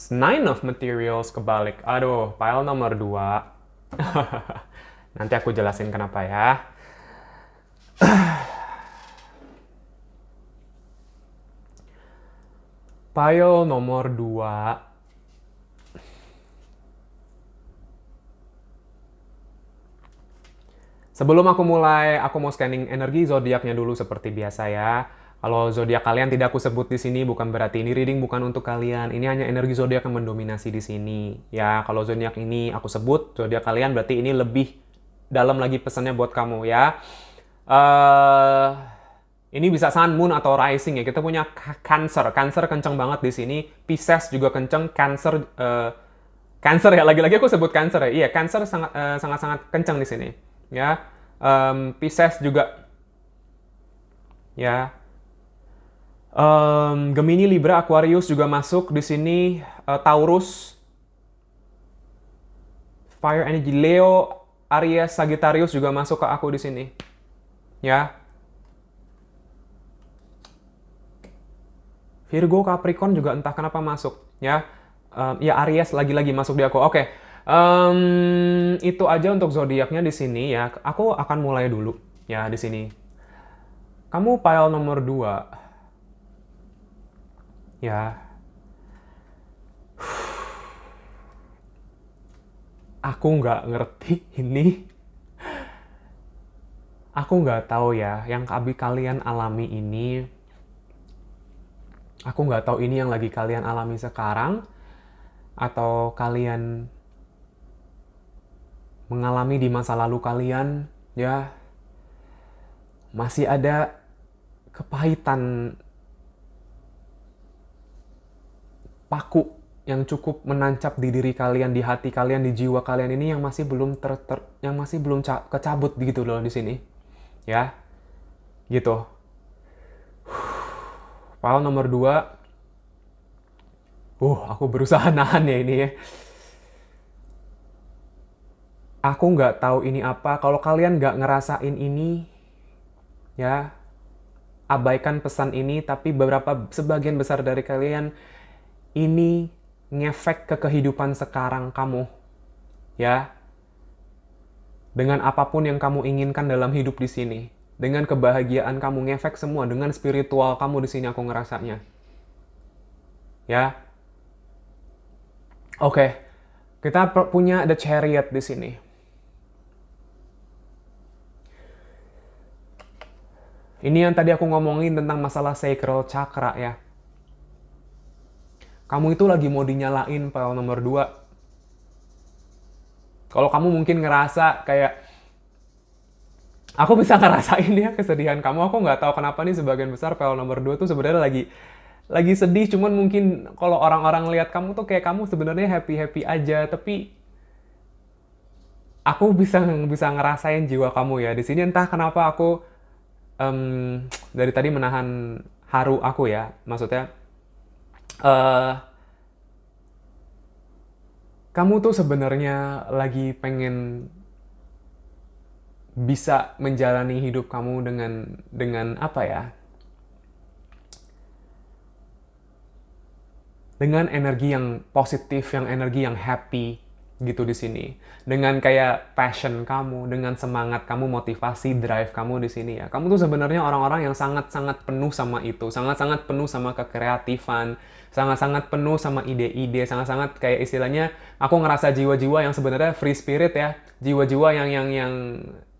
Nine of Materials kebalik. Aduh, pile nomor 2. Nanti aku jelasin kenapa ya. Pile nomor 2. Sebelum aku mulai, aku mau scanning energi zodiaknya dulu seperti biasa ya. Kalau zodiak kalian tidak aku sebut di sini, bukan berarti ini reading bukan untuk kalian. Ini hanya energi zodiak yang mendominasi di sini. Ya, kalau zodiak ini aku sebut, zodiak kalian berarti ini lebih dalam lagi pesannya buat kamu ya. Ini bisa Sun, Moon, atau Rising ya. Kita punya Cancer. Cancer kenceng banget di sini. Pisces juga kenceng. Cancer, Cancer ya. Lagi-lagi aku sebut Cancer ya. Iya, Cancer sangat-sangat kenceng di sini. Ya, Pisces juga. Ya. Gemini, Libra, Aquarius juga masuk di sini. Taurus, Fire Energy, Leo, Aries, Sagittarius juga masuk ke aku di sini. Ya. Virgo, Capricorn juga entah kenapa masuk, ya. Ya, Aries lagi-lagi masuk di aku. Oke. Itu aja untuk zodiaknya di sini ya. Aku akan mulai dulu ya di sini. Kamu pile nomor 2. Ya. Aku nggak ngerti ini. Aku nggak tahu ya, yang kalian alami ini. Aku nggak tahu ini yang lagi kalian alami sekarang, atau kalian mengalami di masa lalu kalian, ya. Masih ada kepahitan paku yang cukup menancap di diri kalian, di hati kalian, di jiwa kalian ini yang masih belum kecabut gitu loh di sini. Ya. Gitu. File nomor 2. Aku berusaha nahan ya ini ya. Aku nggak tahu ini apa. Kalau kalian nggak ngerasain ini, ya abaikan pesan ini. Tapi sebagian besar dari kalian ini ngefek ke kehidupan sekarang kamu, ya. Dengan apapun yang kamu inginkan dalam hidup di sini, dengan kebahagiaan kamu ngefek semua, dengan spiritual kamu di sini aku ngerasanya, ya. Oke, kita punya The Chariot di sini. Ini yang tadi aku ngomongin tentang masalah sacral chakra ya. Kamu itu lagi mau dinyalain file nomor 2. Kalau kamu mungkin ngerasa kayak, aku bisa ngerasain ya kesedihan kamu. Aku nggak tahu kenapa nih sebagian besar file nomor 2 tuh sebenarnya lagi sedih. Cuman mungkin kalau orang-orang lihat kamu tuh kayak kamu sebenarnya happy-happy aja. Tapi aku bisa ngerasain jiwa kamu ya. Di sini entah kenapa aku dari tadi menahan haru aku ya, maksudnya kamu tuh sebenarnya lagi pengen bisa menjalani hidup kamu dengan apa ya, dengan energi yang positif, yang energi yang happy gitu di sini, dengan kayak passion kamu, dengan semangat kamu, motivasi, drive kamu di sini ya. Kamu tuh sebenarnya orang-orang yang sangat-sangat penuh sama itu, sangat-sangat penuh sama kekreatifan, sangat-sangat penuh sama ide-ide, sangat-sangat kayak istilahnya aku ngerasa jiwa-jiwa yang sebenarnya free spirit ya, jiwa-jiwa yang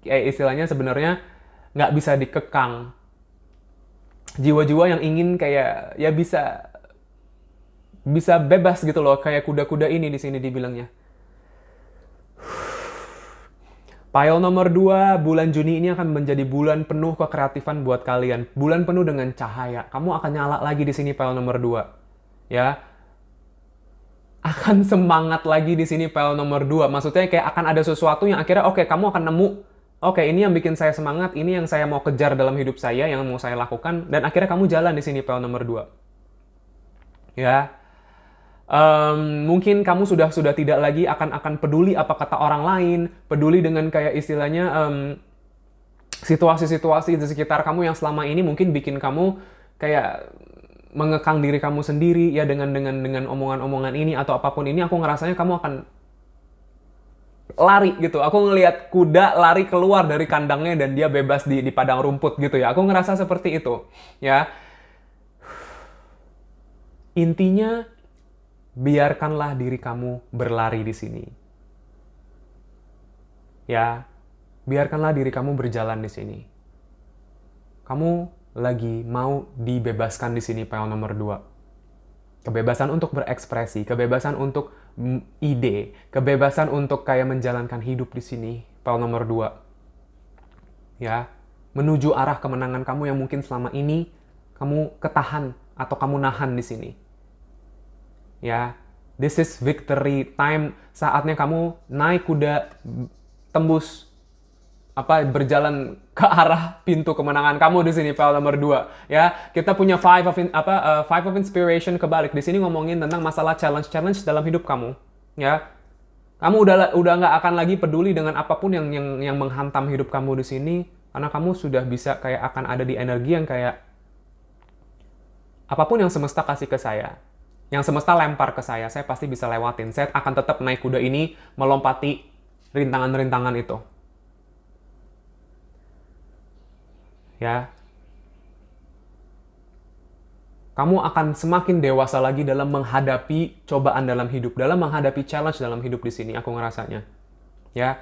kayak istilahnya sebenarnya nggak bisa dikekang, jiwa-jiwa yang ingin kayak ya bisa bebas gitu loh, kayak kuda-kuda ini di sini dibilangnya. Pile nomor 2, bulan Juni ini akan menjadi bulan penuh kekreatifan buat kalian. Bulan penuh dengan cahaya. Kamu akan nyala lagi di sini pile nomor 2. Ya. Akan semangat lagi di sini pile nomor 2. Maksudnya kayak akan ada sesuatu yang akhirnya oke, kamu akan nemu. Oke, ini yang bikin saya semangat, ini yang saya mau kejar dalam hidup saya, yang mau saya lakukan, dan akhirnya kamu jalan di sini pile nomor 2. Ya. Mungkin kamu sudah tidak lagi akan peduli apa kata orang lain, peduli dengan kayak istilahnya situasi-situasi di sekitar kamu yang selama ini mungkin bikin kamu kayak mengekang diri kamu sendiri ya, dengan omongan-omongan ini atau apapun ini. Aku ngerasanya kamu akan lari gitu. Aku ngelihat kuda lari keluar dari kandangnya dan dia bebas di padang rumput gitu ya. Aku ngerasa seperti itu ya. Intinya, biarkanlah diri kamu berlari di sini. Ya, biarkanlah diri kamu berjalan di sini. Kamu lagi mau dibebaskan di sini pile nomor 2. Kebebasan untuk berekspresi, kebebasan untuk ide, kebebasan untuk kayak menjalankan hidup di sini pile nomor 2. Ya, menuju arah kemenangan kamu yang mungkin selama ini kamu ketahan atau kamu nahan di sini. Ya, this is victory time. Saatnya kamu naik kuda, tembus berjalan ke arah pintu kemenangan kamu di sini pile nomor 2. Ya, kita punya five of inspiration kebalik. Di sini ngomongin tentang masalah challenge dalam hidup kamu. Ya, kamu udah nggak akan lagi peduli dengan apapun yang menghantam hidup kamu di sini, karena kamu sudah bisa kayak akan ada di energi yang kayak apapun yang semesta kasih ke saya, yang semesta lempar ke saya pasti bisa lewatin. Saya akan tetap naik kuda ini, melompati rintangan-rintangan itu. Ya. Kamu akan semakin dewasa lagi dalam menghadapi cobaan dalam hidup, dalam menghadapi challenge dalam hidup di sini, aku ngerasanya. Ya.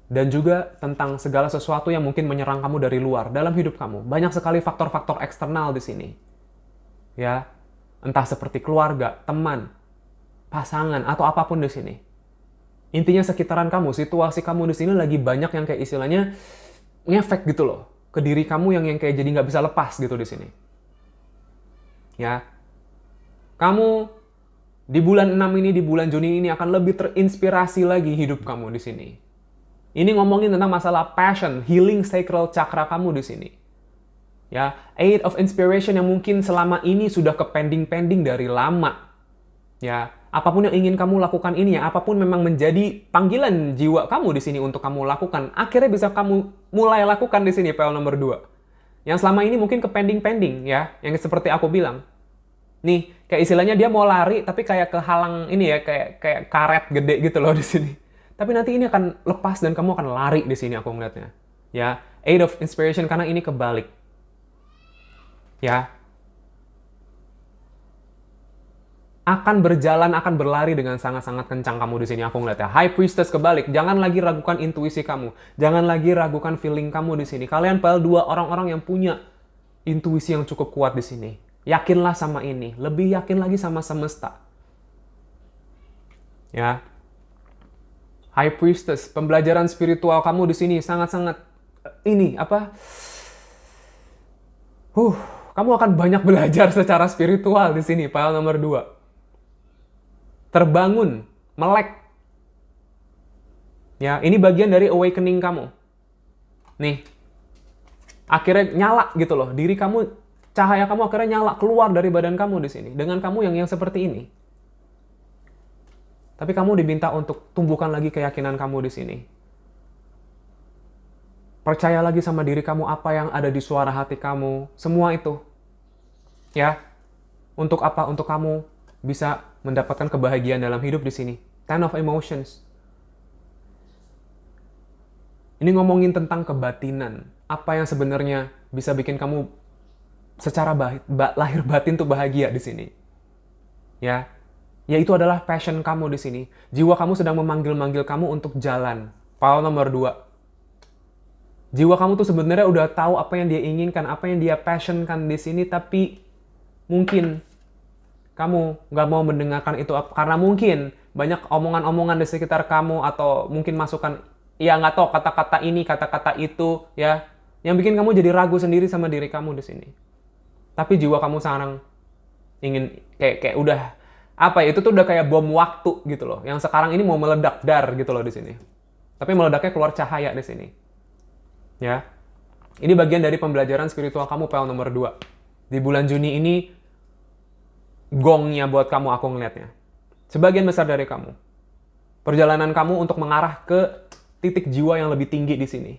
Dan juga tentang segala sesuatu yang mungkin menyerang kamu dari luar dalam hidup kamu. Banyak sekali faktor-faktor eksternal di sini. Ya. Entah seperti keluarga, teman, pasangan, atau apapun di sini. Intinya sekitaran kamu, situasi kamu di sini lagi banyak yang kayak istilahnya ngefek gitu loh ke diri kamu yang kayak jadi nggak bisa lepas gitu di sini. Ya, kamu di bulan 6 ini, di bulan Juni ini akan lebih terinspirasi lagi hidup kamu di sini. Ini ngomongin tentang masalah passion, healing sacral chakra kamu di sini. Ya, Eight of Inspiration yang mungkin selama ini sudah ke pending dari lama. Ya, Apapun yang ingin kamu lakukan ini ya, apapun memang menjadi panggilan jiwa kamu di sini untuk kamu lakukan, akhirnya bisa kamu mulai lakukan di sini PL nomor 2. Yang selama ini mungkin ke pending-pending ya, yang seperti aku bilang. Nih, kayak istilahnya dia mau lari tapi kayak kehalang ini ya, kayak karet gede gitu loh di sini. Tapi nanti ini akan lepas dan kamu akan lari di sini aku ngeliatnya. Ya, Eight of Inspiration karena ini kebalik. Ya, akan berjalan, akan berlari dengan sangat-sangat kencang kamu di sini. Aku ngeliat ya. High Priestess kebalik. Jangan lagi ragukan intuisi kamu. Jangan lagi ragukan feeling kamu di sini. Kalian PL2 orang-orang yang punya intuisi yang cukup kuat di sini. Yakinlah sama ini. Lebih yakin lagi sama semesta. Ya. High Priestess, pembelajaran spiritual kamu di sini sangat-sangat ini apa? Kamu akan banyak belajar secara spiritual di sini. PL nomor 2. Terbangun, melek. Ya, ini bagian dari awakening kamu. Nih, akhirnya nyala gitu loh. Diri kamu, cahaya kamu akhirnya nyala keluar dari badan kamu di sini. Dengan kamu yang seperti ini. Tapi kamu diminta untuk tumbuhkan lagi keyakinan kamu di sini. Percaya lagi sama diri kamu apa yang ada di suara hati kamu. Semua itu. Ya, untuk apa? Untuk kamu bisa mendapatkan kebahagiaan dalam hidup di sini. Ten of Emotions. Ini ngomongin tentang kebatinan. Apa yang sebenarnya bisa bikin kamu secara lahir batin tuh bahagia di sini. Ya, yaitu adalah passion kamu di sini. Jiwa kamu sedang memanggil-manggil kamu untuk jalan. PL nomor 2. Jiwa kamu tuh sebenarnya udah tahu apa yang dia inginkan, apa yang dia passionkan di sini, tapi mungkin kamu nggak mau mendengarkan itu karena mungkin banyak omongan-omongan di sekitar kamu atau mungkin masukan, ya nggak tahu kata-kata ini, kata-kata itu, ya, yang bikin kamu jadi ragu sendiri sama diri kamu di sini. Tapi jiwa kamu sekarang ingin kayak udah apa ya, itu tuh udah kayak bom waktu gitu loh, yang sekarang ini mau meledak gitu loh di sini. Tapi meledaknya keluar cahaya di sini. Ya, ini bagian dari pembelajaran spiritual kamu PL nomor 2. Di bulan Juni ini gongnya buat kamu aku ngelihatnya. Sebagian besar dari kamu. Perjalanan kamu untuk mengarah ke titik jiwa yang lebih tinggi di sini.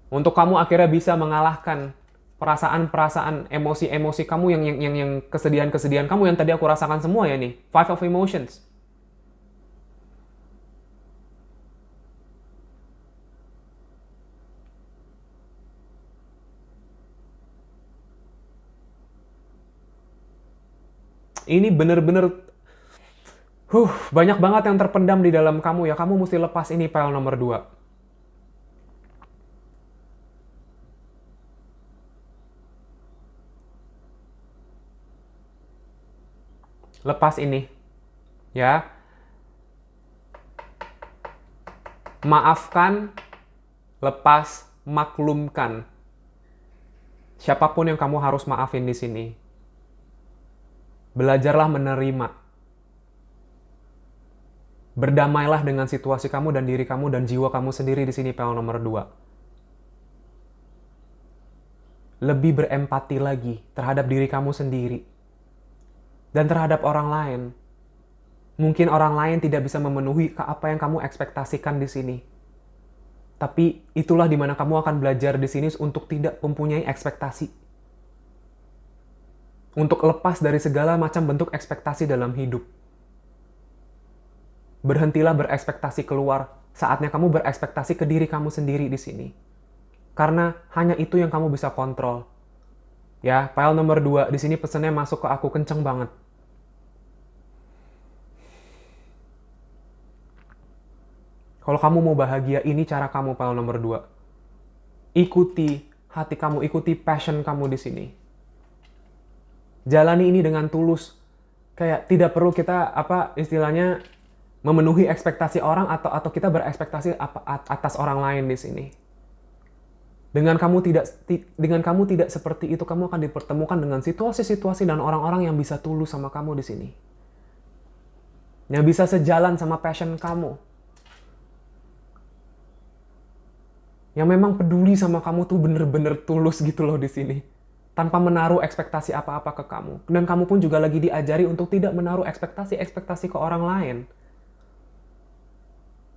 Untuk kamu akhirnya bisa mengalahkan perasaan-perasaan, emosi-emosi kamu yang kesedihan-kesedihan kamu yang tadi aku rasakan semua ya nih. Five of Emotions. Ini bener-bener banyak banget yang terpendam di dalam kamu ya. Kamu mesti lepas ini PL nomor 2. Lepas ini. Ya. Maafkan, lepas, maklumkan. Siapapun yang kamu harus maafin di sini. Belajarlah menerima. Berdamailah dengan situasi kamu dan diri kamu dan jiwa kamu sendiri di sini PL nomor 2. Lebih berempati lagi terhadap diri kamu sendiri. Dan terhadap orang lain. Mungkin orang lain tidak bisa memenuhi apa yang kamu ekspektasikan di sini. Tapi itulah dimana kamu akan belajar di sini untuk tidak mempunyai ekspektasi. Untuk lepas dari segala macam bentuk ekspektasi dalam hidup. Berhentilah berekspektasi keluar. Saatnya kamu berekspektasi ke diri kamu sendiri di sini. Karena hanya itu yang kamu bisa kontrol. Ya, PL nomor 2 di sini pesannya masuk ke aku kenceng banget. Kalau kamu mau bahagia, ini cara kamu PL nomor 2. Ikuti hati kamu, ikuti passion kamu di sini. Jalani ini dengan tulus. Kayak tidak perlu kita istilahnya memenuhi ekspektasi orang atau kita berekspektasi atas orang lain di sini. Dengan kamu tidak seperti itu, kamu akan dipertemukan dengan situasi-situasi dan orang-orang yang bisa tulus sama kamu di sini. Yang bisa sejalan sama passion kamu. Yang memang peduli sama kamu tuh bener-bener tulus gitu loh di sini. tanpa menaruh ekspektasi apa-apa ke kamu. Dan kamu pun juga lagi diajari untuk tidak menaruh ekspektasi ke orang lain.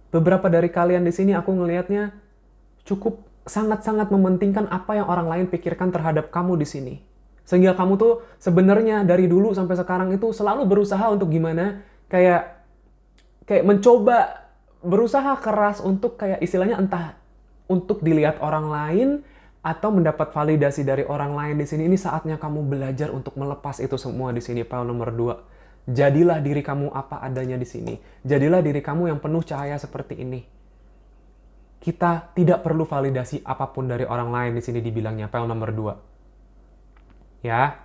Beberapa dari kalian di sini aku ngelihatnya cukup sangat-sangat mementingkan apa yang orang lain pikirkan terhadap kamu di sini. Sehingga kamu tuh sebenarnya dari dulu sampai sekarang itu selalu berusaha untuk gimana kayak mencoba berusaha keras untuk kayak istilahnya entah untuk dilihat orang lain atau mendapat validasi dari orang lain di sini. Ini saatnya kamu belajar untuk melepas itu semua di sini. Poin nomor 2. Jadilah diri kamu apa adanya di sini. Jadilah diri kamu yang penuh cahaya seperti ini. Kita tidak perlu validasi apapun dari orang lain di sini dibilangnya. Poin nomor 2. Ya.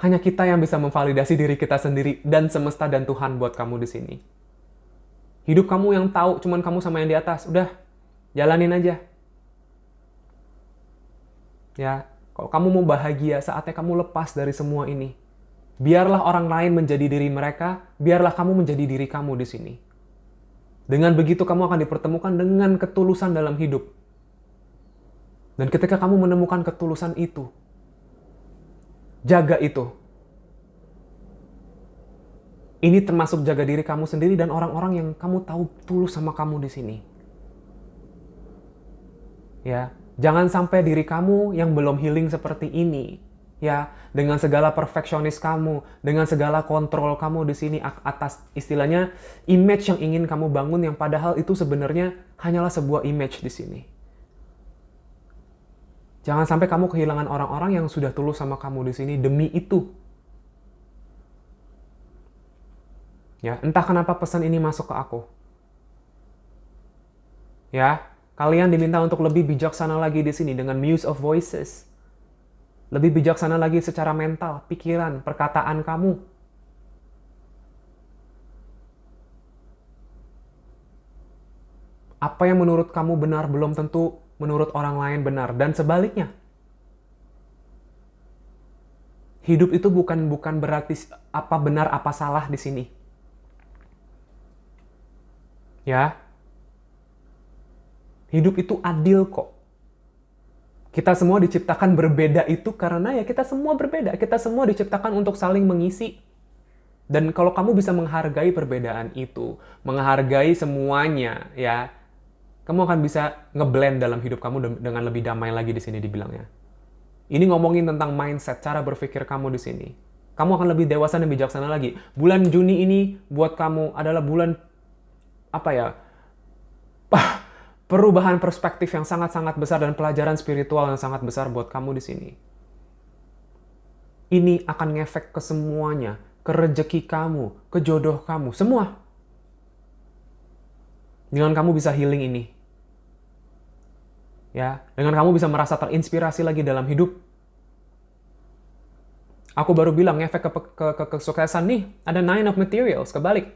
Hanya kita yang bisa memvalidasi diri kita sendiri dan semesta dan Tuhan buat kamu di sini. Hidup kamu yang tahu cuman kamu sama yang di atas. Udah, jalanin aja. Ya, kalau kamu mau bahagia, saatnya kamu lepas dari semua ini. Biarlah orang lain menjadi diri mereka, biarlah kamu menjadi diri kamu di sini. Dengan begitu kamu akan dipertemukan dengan ketulusan dalam hidup. Dan ketika kamu menemukan ketulusan itu, jaga itu. Ini termasuk jaga diri kamu sendiri dan orang-orang yang kamu tahu tulus sama kamu di sini. Ya, jangan sampai diri kamu yang belum healing seperti ini, ya, dengan segala perfeksionis kamu, dengan segala kontrol kamu di sini atas istilahnya image yang ingin kamu bangun yang padahal itu sebenarnya hanyalah sebuah image di sini. Jangan sampai kamu kehilangan orang-orang yang sudah tulus sama kamu di sini demi itu. Ya, entah kenapa pesan ini masuk ke aku. Ya, kalian diminta untuk lebih bijaksana lagi di sini dengan Muse of Voices. Lebih bijaksana lagi secara mental, pikiran, perkataan kamu. Apa yang menurut kamu benar belum tentu menurut orang lain benar dan sebaliknya. Hidup itu bukan berarti apa benar apa salah di sini. Ya. Hidup itu adil kok. Kita semua diciptakan berbeda itu karena ya kita semua berbeda. Kita semua diciptakan untuk saling mengisi. Dan kalau kamu bisa menghargai perbedaan itu, menghargai semuanya, ya, kamu akan bisa ngeblend dalam hidup kamu dengan lebih damai lagi di sini dibilangnya. Ini ngomongin tentang mindset, cara berpikir kamu di sini. Kamu akan lebih dewasa dan bijaksana lagi. Bulan Juni ini buat kamu adalah bulan perubahan perspektif yang sangat-sangat besar dan pelajaran spiritual yang sangat besar buat kamu di sini. Ini akan ngefek ke semuanya, ke rezeki kamu, ke jodoh kamu, semua. Dengan kamu bisa healing ini. Ya, dengan kamu bisa merasa terinspirasi lagi dalam hidup. Aku baru bilang ngefek ke kesuksesan nih, ada 9 of Materials, kebalik.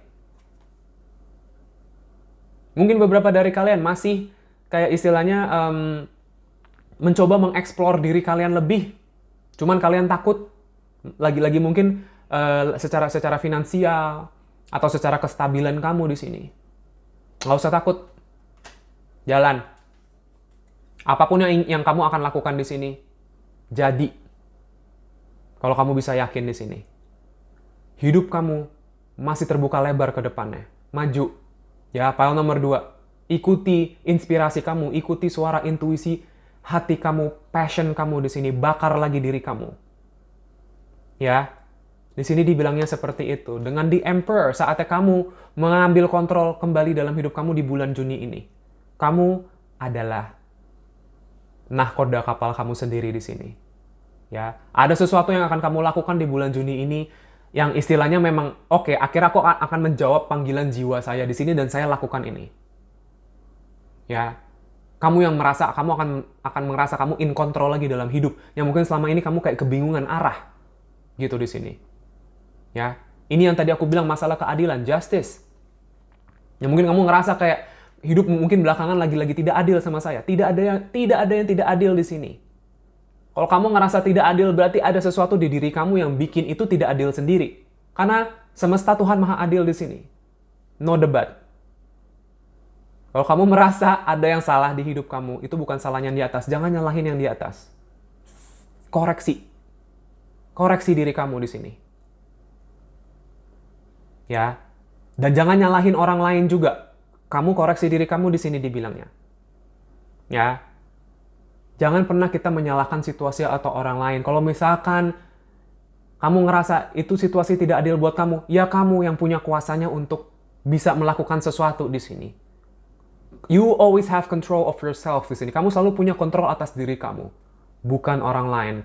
Mungkin beberapa dari kalian masih kayak istilahnya mencoba mengeksplor diri kalian lebih. Cuman kalian takut, lagi-lagi mungkin secara finansial atau secara kestabilan kamu di sini. Nggak usah takut. Jalan. Apapun yang kamu akan lakukan di sini, jadi. Kalau kamu bisa yakin di sini. Hidup kamu masih terbuka lebar ke depannya. Maju. Ya, file nomor 2. Ikuti inspirasi kamu, ikuti suara intuisi hati kamu, passion kamu di sini, bakar lagi diri kamu. Ya. Di sini dibilangnya seperti itu. Dengan The Emperor, saatnya kamu mengambil kontrol kembali dalam hidup kamu di bulan Juni ini. Kamu adalah nahkoda kapal kamu sendiri di sini. Ya, ada sesuatu yang akan kamu lakukan di bulan Juni ini yang istilahnya memang oke, akhirnya aku akan menjawab panggilan jiwa saya di sini dan saya lakukan ini. Ya, kamu yang merasa kamu akan merasa kamu in control lagi dalam hidup yang mungkin selama ini kamu kayak kebingungan arah gitu di sini. Ya, ini yang tadi aku bilang masalah keadilan, justice. Yang mungkin kamu ngerasa kayak hidup mungkin belakangan lagi-lagi tidak adil sama saya. Tidak ada yang tidak adil di sini. Kalau kamu ngerasa tidak adil, berarti ada sesuatu di diri kamu yang bikin itu tidak adil sendiri. Karena semesta Tuhan Maha Adil di sini. No debat. Kalau kamu merasa ada yang salah di hidup kamu, itu bukan salahnya yang di atas. Jangan nyalahin yang di atas. koreksi. Koreksi diri kamu di sini. Ya. Dan jangan nyalahin orang lain juga. Kamu koreksi diri kamu di sini dibilangnya. Ya. Jangan pernah kita menyalahkan situasi atau orang lain. Kalau misalkan kamu ngerasa itu situasi tidak adil buat kamu, ya kamu yang punya kuasanya untuk bisa melakukan sesuatu di sini. You always have control of yourself di sini. Kamu selalu punya kontrol atas diri kamu, bukan orang lain.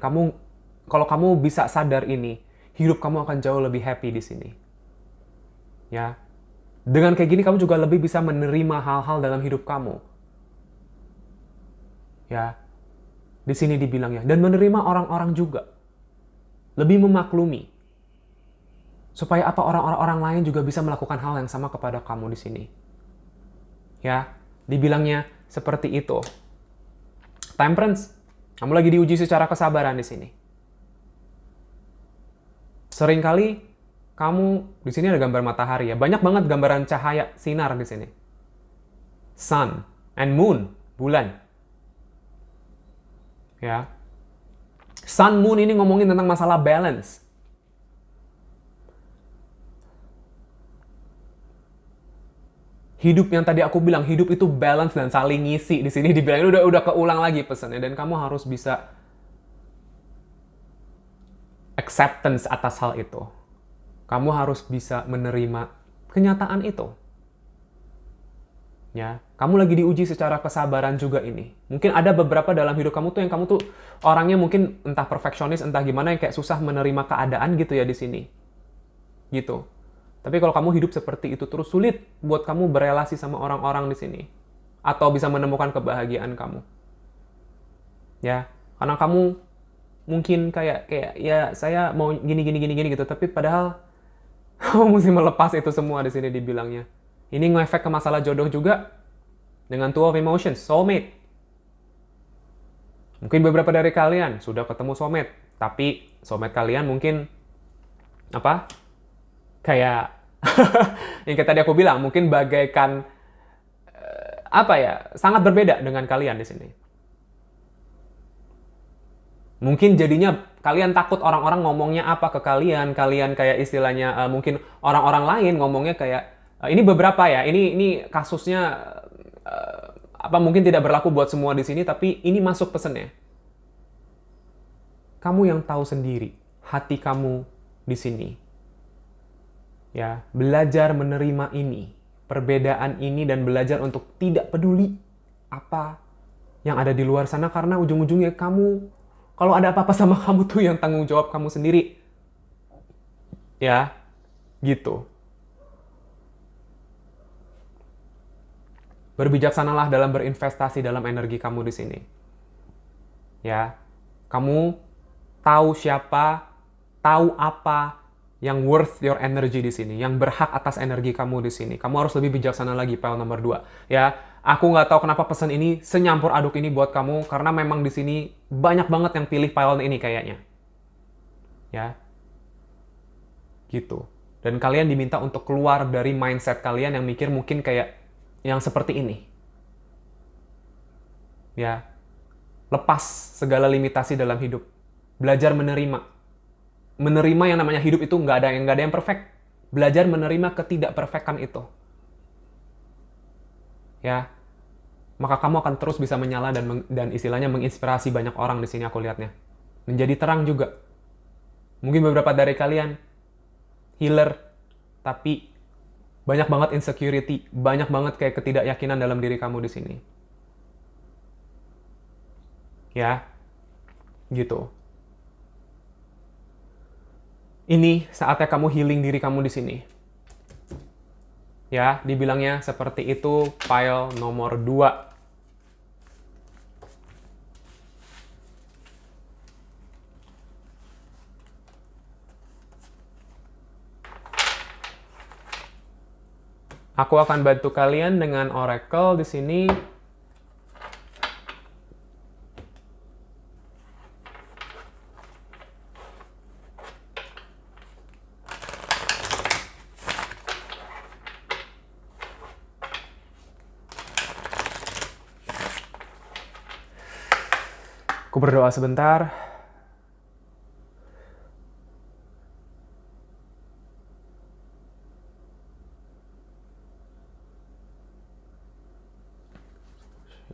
Kalau kamu bisa sadar ini, hidup kamu akan jauh lebih happy di sini. Ya. Dengan kayak gini kamu juga lebih bisa menerima hal-hal dalam hidup kamu. Ya. Di sini dibilangnya, dan menerima orang-orang juga. Lebih memaklumi. Supaya apa orang-orang lain juga bisa melakukan hal yang sama kepada kamu di sini. Ya, dibilangnya seperti itu. Temperance, kamu lagi diuji secara kesabaran di sini. Seringkali kamu di sini ada gambar matahari ya, banyak banget gambaran cahaya sinar di sini. Sun and moon, bulan. Ya. Sun Moon ini ngomongin tentang masalah balance. Hidup yang tadi aku bilang, hidup itu balance dan saling ngisi. Di sini dibilang udah keulang lagi pesannya, dan kamu harus bisa acceptance atas hal itu. Kamu harus bisa menerima kenyataan itu. Ya, kamu lagi diuji secara kesabaran juga ini. Mungkin ada beberapa dalam hidup kamu tuh yang kamu tuh orangnya mungkin entah perfeksionis, entah gimana yang kayak susah menerima keadaan gitu ya di sini. Gitu. Tapi kalau kamu hidup seperti itu terus sulit buat kamu berelasi sama orang-orang di sini atau bisa menemukan kebahagiaan kamu. Ya, karena kamu mungkin kayak ya saya mau gini gitu, tapi padahal kamu mesti melepas itu semua di sini dibilangnya. Ini ngefek ke masalah jodoh juga dengan Two of Emotions, soulmate. Mungkin beberapa dari kalian sudah ketemu soulmate, tapi soulmate kalian mungkin apa? Kayak yang kayak tadi aku bilang, mungkin bagaikan apa ya? Sangat berbeda dengan kalian di sini. Mungkin jadinya kalian takut orang-orang ngomongnya apa ke kalian kayak istilahnya mungkin orang-orang lain ngomongnya kayak ini beberapa ya, ini kasusnya apa mungkin tidak berlaku buat semua di sini, tapi ini masuk pesannya. Kamu yang tahu sendiri hati kamu di sini. Ya, belajar menerima ini, perbedaan ini, dan belajar untuk tidak peduli apa yang ada di luar sana, karena ujung-ujungnya kamu, kalau ada apa-apa sama kamu tuh yang tanggung jawab kamu sendiri. Ya, gitu. Berbijaksanalah dalam berinvestasi dalam energi kamu di sini. Ya, kamu tahu siapa, tahu apa yang worth your energy di sini, yang berhak atas energi kamu di sini. Kamu harus lebih bijaksana lagi, pile nomor 2. Ya, aku nggak tahu kenapa pesan ini senyampur aduk ini buat kamu, karena memang di sini banyak banget yang pilih pile ini kayaknya. Ya, gitu. Dan kalian diminta untuk keluar dari mindset kalian yang mikir mungkin kayak yang seperti ini. Ya, lepas segala limitasi dalam hidup. Belajar menerima. Menerima yang namanya hidup itu nggak ada yang perfect. Belajar menerima ketidakperfekan itu. Ya, maka kamu akan terus bisa menyala dan istilahnya menginspirasi banyak orang di sini aku lihatnya. Menjadi terang juga. Mungkin beberapa dari kalian healer, tapi banyak banget insecurity, banyak banget kayak ketidakyakinan dalam diri kamu di sini. Ya, gitu. Ini saatnya kamu healing diri kamu di sini. Ya, dibilangnya seperti itu, pile nomor 2. Aku akan bantu kalian dengan Oracle di sini. Aku berdoa sebentar.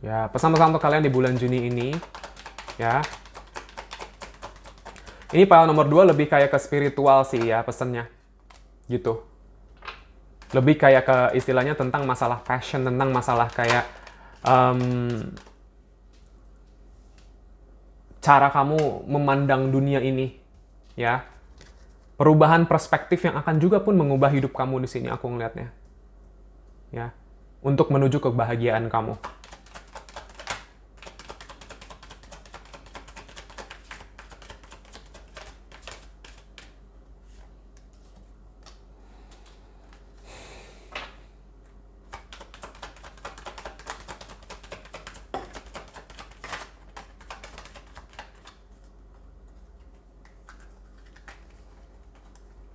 Ya, pesan-pesan untuk kalian di bulan Juni ini, ya. Ini pile nomor 2 lebih kayak ke spiritual sih ya pesannya. Gitu. Lebih kayak ke istilahnya tentang masalah passion, tentang masalah kayak cara kamu memandang dunia ini, ya. Perubahan perspektif yang akan juga pun mengubah hidup kamu di sini aku ngelihatnya. Ya. Untuk menuju kebahagiaan kamu.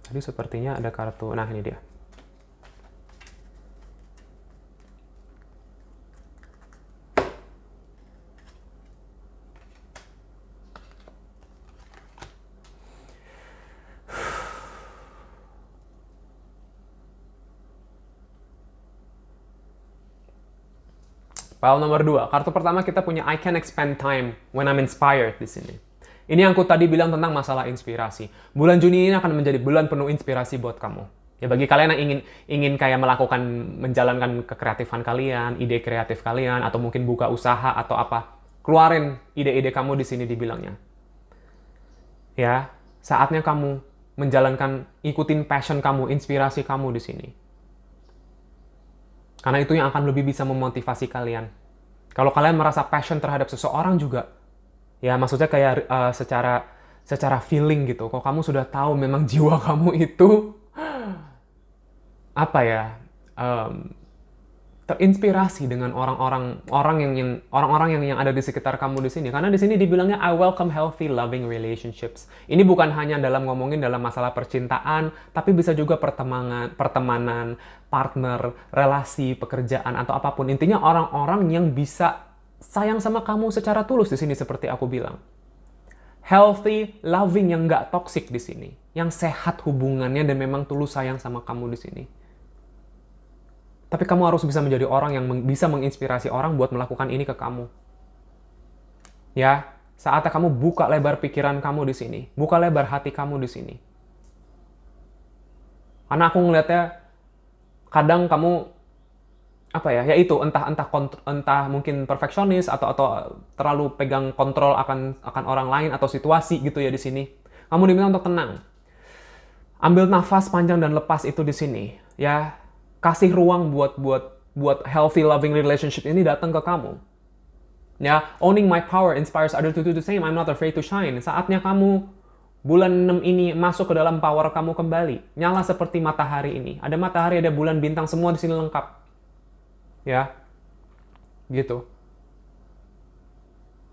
Tadi sepertinya ada kartu, nah ini dia. Pile nomor 2, kartu pertama kita punya I can expand time when I'm inspired di sini. Ini yang aku tadi bilang tentang masalah inspirasi. Bulan Juni ini akan menjadi bulan penuh inspirasi buat kamu. Ya bagi kalian yang ingin kayak menjalankan kekreatifan kalian, ide kreatif kalian, atau mungkin buka usaha atau apa, keluarin ide-ide kamu di sini dibilangnya. Ya, saatnya kamu menjalankan, ikutin passion kamu, inspirasi kamu di sini. Karena itu yang akan lebih bisa memotivasi kalian. Kalau kalian merasa passion terhadap seseorang juga, ya maksudnya kayak secara feeling gitu. Kalau kamu sudah tahu memang jiwa kamu itu apa ya, terinspirasi dengan orang-orang yang ada di sekitar kamu di sini. Karena di sini dibilangnya I welcome healthy loving relationships. Ini bukan hanya ngomongin dalam masalah percintaan, tapi bisa juga pertemanan, partner, relasi, pekerjaan atau apapun. Intinya orang-orang yang bisa sayang sama kamu secara tulus di sini seperti aku bilang. Healthy loving yang nggak toxic di sini, yang sehat hubungannya dan memang tulus sayang sama kamu di sini. Tapi kamu harus bisa menjadi orang yang bisa menginspirasi orang buat melakukan ini ke kamu. Ya, saatnya kamu buka lebar pikiran kamu di sini. Buka lebar hati kamu di sini. Karena aku ngelihatnya, kadang kamu, apa ya, yaitu entah mungkin perfeksionis atau terlalu pegang kontrol akan orang lain atau situasi gitu ya di sini. Kamu diminta untuk tenang. Ambil nafas panjang dan lepas itu di sini. Ya, kasih ruang buat healthy loving relationship ini datang ke kamu. Ya, owning my power inspires others to do the same. I'm not afraid to shine. Saatnya kamu bulan 6 ini masuk ke dalam power kamu kembali. Nyala seperti matahari ini. Ada matahari, ada bulan, bintang, semua di sini lengkap. Ya. Gitu.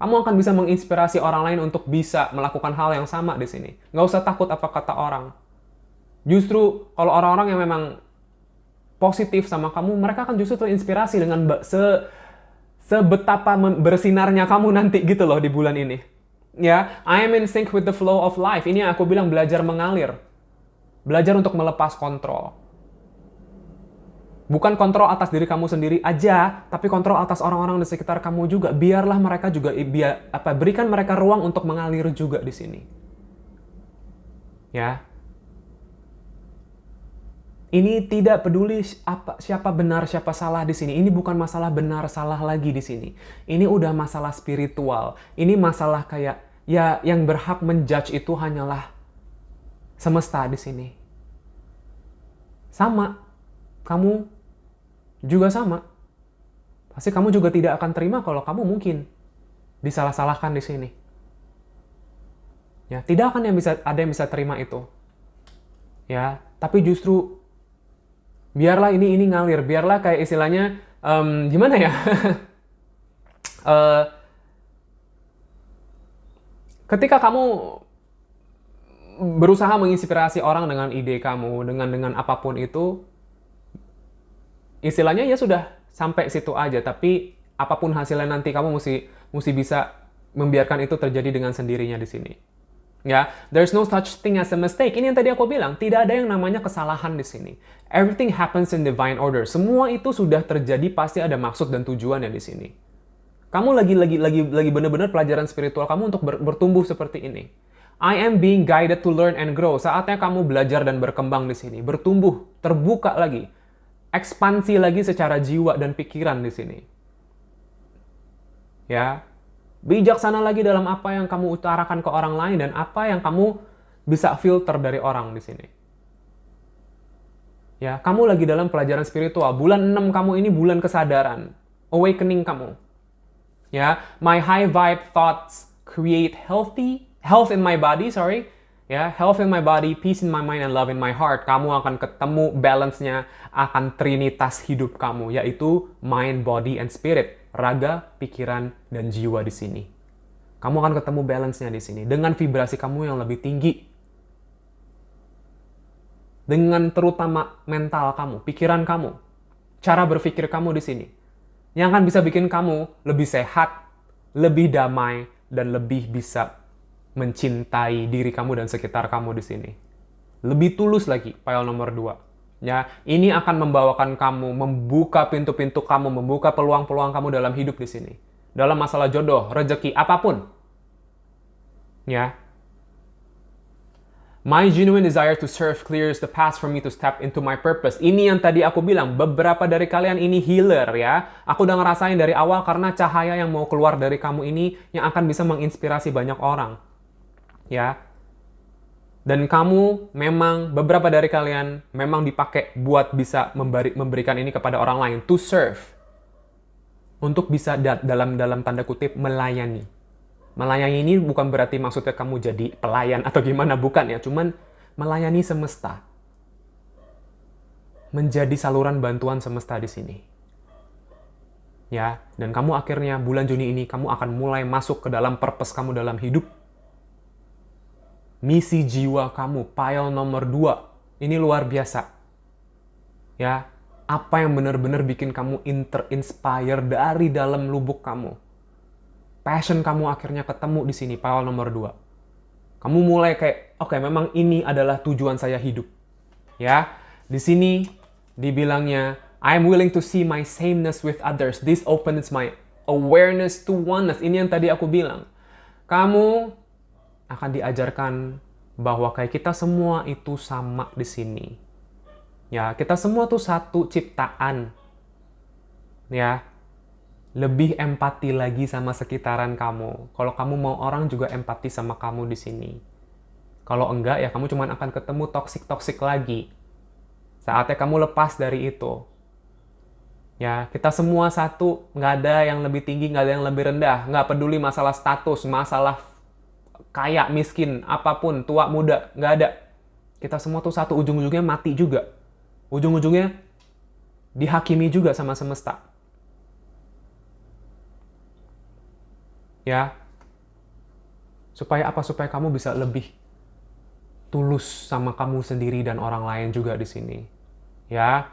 Kamu akan bisa menginspirasi orang lain untuk bisa melakukan hal yang sama di sini. Nggak usah takut apa kata orang. Justru kalau orang-orang yang memang positif sama kamu, mereka akan justru terinspirasi dengan sebetapa bersinarnya kamu nanti gitu loh di bulan ini. Ya, I am in sync with the flow of life. Ini yang aku bilang belajar mengalir. Belajar untuk melepas kontrol. Bukan kontrol atas diri kamu sendiri aja, tapi kontrol atas orang-orang di sekitar kamu juga. Biarlah mereka juga, berikan mereka ruang untuk mengalir juga di sini. Ya. Ini tidak peduli siapa benar, siapa salah di sini. Ini bukan masalah benar salah lagi di sini. Ini udah masalah spiritual. Ini masalah kayak ya yang berhak menjudge itu hanyalah semesta di sini. Sama. Kamu juga sama. Pasti kamu juga tidak akan terima kalau kamu mungkin disalah-salahkan di sini. Ya, tidak akan ada yang bisa terima itu. Ya, tapi justru biarlah ini ngalir, biarlah kayak istilahnya gimana ya? Ketika kamu berusaha menginspirasi orang dengan ide kamu, dengan apapun itu, istilahnya ya sudah sampai situ aja. Tapi apapun hasilnya nanti kamu mesti bisa membiarkan itu terjadi dengan sendirinya di sini. Ya, there's no such thing as a mistake. Ini yang tadi aku bilang, tidak ada yang namanya kesalahan di sini. Everything happens in divine order. Semua itu sudah terjadi, pasti ada maksud dan tujuannya di sini. Kamu lagi benar-benar pelajaran spiritual kamu untuk bertumbuh seperti ini. I am being guided to learn and grow. Saatnya kamu belajar dan berkembang di sini, bertumbuh, terbuka lagi, ekspansi lagi secara jiwa dan pikiran di sini. Ya, bijaksana lagi dalam apa yang kamu utarakan ke orang lain dan apa yang kamu bisa filter dari orang di sini. Ya, kamu lagi dalam pelajaran spiritual. Bulan 6 kamu ini bulan kesadaran, awakening kamu. Ya, my high vibe thoughts create health in my body, Ya, health in my body, peace in my mind, and love in my heart. Kamu akan ketemu balance-nya, akan trinitas hidup kamu, yaitu mind, body, and spirit. Raga, pikiran, dan jiwa di sini. Kamu akan ketemu balance-nya di sini. Dengan vibrasi kamu yang lebih tinggi. Dengan terutama mental kamu, pikiran kamu, cara berpikir kamu di sini. Yang akan bisa bikin kamu lebih sehat, lebih damai, dan lebih bisa mencintai diri kamu dan sekitar kamu di sini. Lebih tulus lagi, pile nomor 2. Ya, ini akan membawakan kamu, membuka pintu-pintu kamu, membuka peluang-peluang kamu dalam hidup di sini. Dalam masalah jodoh, rezeki, apapun. Ya. My genuine desire to serve clears the path for me to step into my purpose. Ini yang tadi aku bilang, beberapa dari kalian ini healer ya. Aku udah ngerasain dari awal karena cahaya yang mau keluar dari kamu ini yang akan bisa menginspirasi banyak orang. Ya. Dan kamu memang, beberapa dari kalian memang dipakai buat bisa memberikan ini kepada orang lain. To serve. Untuk bisa dalam tanda kutip melayani. Melayani ini bukan berarti maksudnya kamu jadi pelayan atau gimana, bukan ya. Cuman melayani semesta. Menjadi saluran bantuan semesta di sini. Ya, dan kamu akhirnya bulan Juni ini kamu akan mulai masuk ke dalam purpose kamu dalam hidup. Misi jiwa kamu, pile nomor 2. Ini luar biasa. Ya, apa yang benar-benar bikin kamu inspire dari dalam lubuk kamu. Passion kamu akhirnya ketemu di sini, pile nomor 2. Kamu mulai kayak, oke, memang ini adalah tujuan saya hidup. Ya, di sini dibilangnya, I'm willing to see my sameness with others. This opens my awareness to oneness. Ini yang tadi aku bilang. Kamu akan diajarkan bahwa kayak kita semua itu sama di sini. Ya, kita semua tuh satu ciptaan. Ya, lebih empati lagi sama sekitaran kamu. Kalau kamu mau orang juga empati sama kamu di sini. Kalau enggak, ya kamu cuma akan ketemu toksik-toksik lagi. Saatnya kamu lepas dari itu. Ya, kita semua satu, nggak ada yang lebih tinggi, nggak ada yang lebih rendah. Nggak peduli masalah status, masalah kaya, miskin, apapun, tua, muda, nggak ada. Kita semua tuh satu, ujung-ujungnya mati juga. Ujung-ujungnya dihakimi juga sama semesta. Ya, supaya apa? Supaya kamu bisa lebih tulus sama kamu sendiri dan orang lain juga di sini. Ya,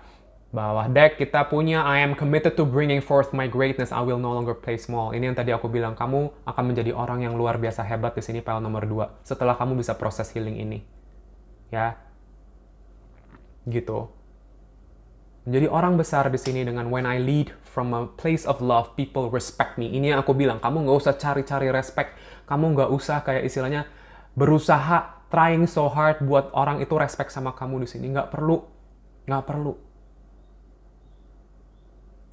bawah deck kita punya I am committed to bringing forth my greatness. I will no longer play small. Ini yang tadi aku bilang, kamu akan menjadi orang yang luar biasa hebat di sini, pile nomor 2. Setelah kamu bisa proses healing ini. Ya, gitu. Menjadi orang besar di sini dengan when I lead from a place of love, people respect me. Ini yang aku bilang, kamu nggak usah cari-cari respect. Kamu nggak usah kayak istilahnya berusaha trying so hard buat orang itu respect sama kamu di sini. Nggak perlu. Nggak perlu.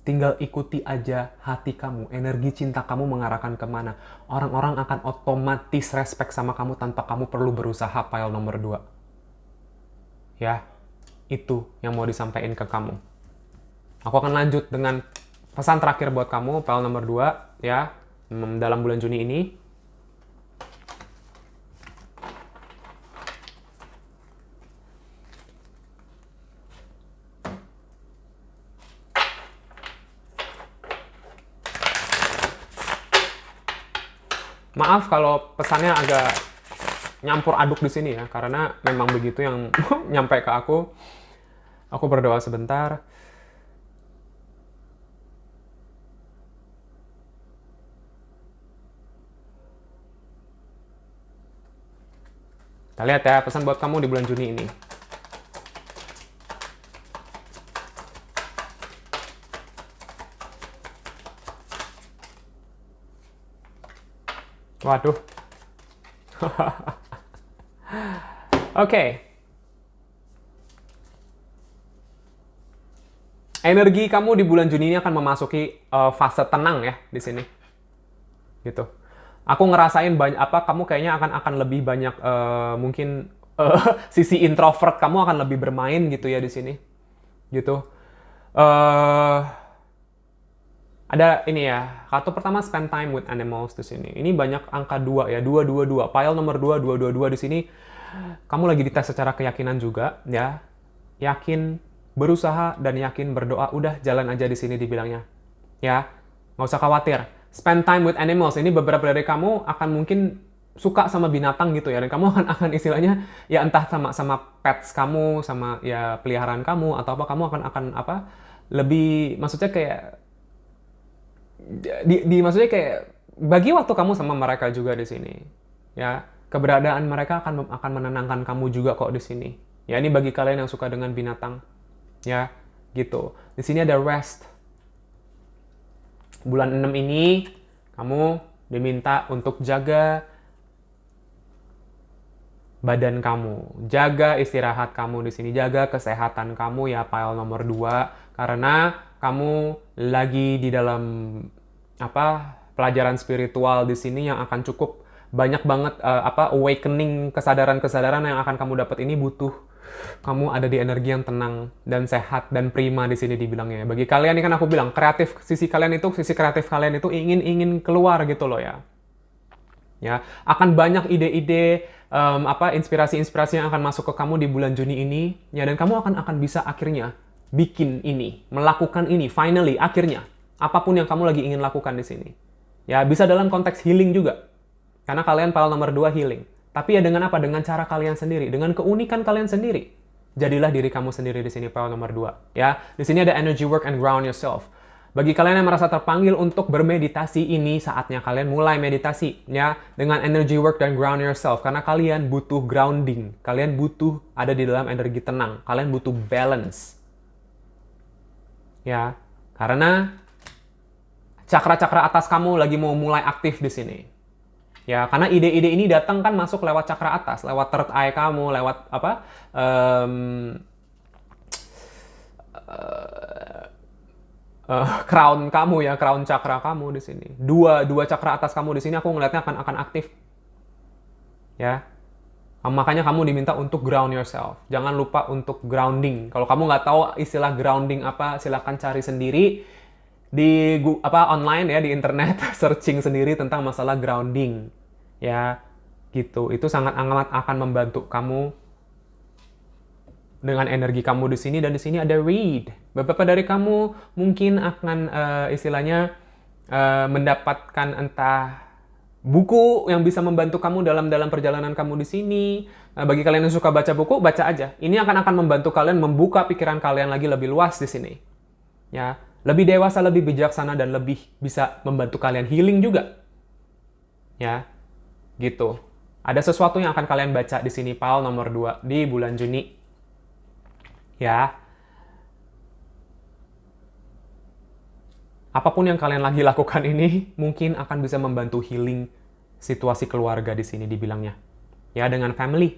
Tinggal ikuti aja hati kamu, energi cinta kamu mengarahkan kemana. Orang-orang akan otomatis respect sama kamu tanpa kamu perlu berusaha, pile nomor 2. Ya. Itu yang mau disampaikan ke kamu. Aku akan lanjut dengan pesan terakhir buat kamu, pile nomor 2, ya, dalam bulan Juni ini. Maaf kalau pesannya agak nyampur aduk di sini ya, karena memang begitu yang nyampe ke aku. Aku berdoa sebentar. Kita lihat ya, pesan buat kamu di bulan Juni ini. Waduh. Oke. Energi kamu di bulan Juni ini akan memasuki fase tenang ya di sini. Gitu. Aku ngerasain banyak kamu kayaknya akan lebih banyak mungkin sisi introvert kamu akan lebih bermain gitu ya di sini. Gitu. eh Ada ini ya, kartu pertama spend time with animals di sini. Ini banyak angka 2 ya, 222. Pile nomor 2, 222 di sini. Kamu lagi dites secara keyakinan juga ya. Yakin, berusaha dan yakin berdoa. Udah jalan aja di sini dibilangnya. Ya, nggak usah khawatir. Spend time with animals. Ini beberapa dari kamu akan mungkin suka sama binatang gitu ya, dan kamu akan istilahnya ya entah sama pets kamu, sama ya peliharaan kamu atau apa, kamu akan apa lebih, maksudnya kayak maksudnya kayak bagi waktu kamu sama mereka juga di sini. Ya, keberadaan mereka akan menenangkan kamu juga kok di sini. Ya, ini bagi kalian yang suka dengan binatang. Ya, gitu. Di sini ada rest. Bulan 6 ini kamu diminta untuk jaga badan kamu, jaga istirahat kamu di sini, jaga kesehatan kamu ya, pile nomor 2, karena kamu lagi di dalam pelajaran spiritual di sini yang akan cukup banyak banget awakening, kesadaran-kesadaran yang akan kamu dapat ini butuh kamu ada di energi yang tenang dan sehat dan prima di sini dibilangnya. Bagi kalian ini kan aku bilang sisi kreatif kalian itu ingin keluar gitu loh ya. Ya, akan banyak ide-ide inspirasi-inspirasi yang akan masuk ke kamu di bulan Juni ini ya, dan kamu akan bisa akhirnya bikin ini, melakukan ini, finally, akhirnya apapun yang kamu lagi ingin lakukan di sini. Ya, bisa dalam konteks healing juga. Karena kalian pile nomor 2 healing. Tapi ya dengan apa? Dengan cara kalian sendiri, dengan keunikan kalian sendiri. Jadilah diri kamu sendiri di sini, pile nomor 2. Ya, di sini ada energy work and ground yourself. Bagi kalian yang merasa terpanggil untuk bermeditasi, ini saatnya kalian mulai meditasi ya, dengan energy work dan ground yourself, karena kalian butuh grounding, kalian butuh ada di dalam energi tenang, kalian butuh balance. Ya, karena cakra-cakra atas kamu lagi mau mulai aktif di sini. Ya, karena ide-ide ini datang kan masuk lewat cakra atas, lewat third eye kamu, lewat crown kamu ya, crown cakra kamu di sini. Dua cakra atas kamu di sini aku ngelihatnya akan aktif. Ya. Makanya kamu diminta untuk ground yourself. Jangan lupa untuk grounding. Kalau kamu nggak tahu istilah grounding apa, silakan cari sendiri di online ya, di internet, searching sendiri tentang masalah grounding. Ya, gitu. Itu sangat amat akan membantu kamu dengan energi kamu di sini, dan di sini ada read. Beberapa dari kamu mungkin akan istilahnya mendapatkan entah buku yang bisa membantu kamu dalam perjalanan kamu di sini. Bagi kalian yang suka baca buku, baca aja. Ini akan membantu kalian membuka pikiran kalian lagi lebih luas di sini. Ya, lebih dewasa, lebih bijaksana, dan lebih bisa membantu kalian healing juga. Ya, gitu. Ada sesuatu yang akan kalian baca di sini, pile nomor 2 di bulan Juni. Ya. Apapun yang kalian lagi lakukan ini mungkin akan bisa membantu healing situasi keluarga di sini dibilangnya. Ya, dengan family.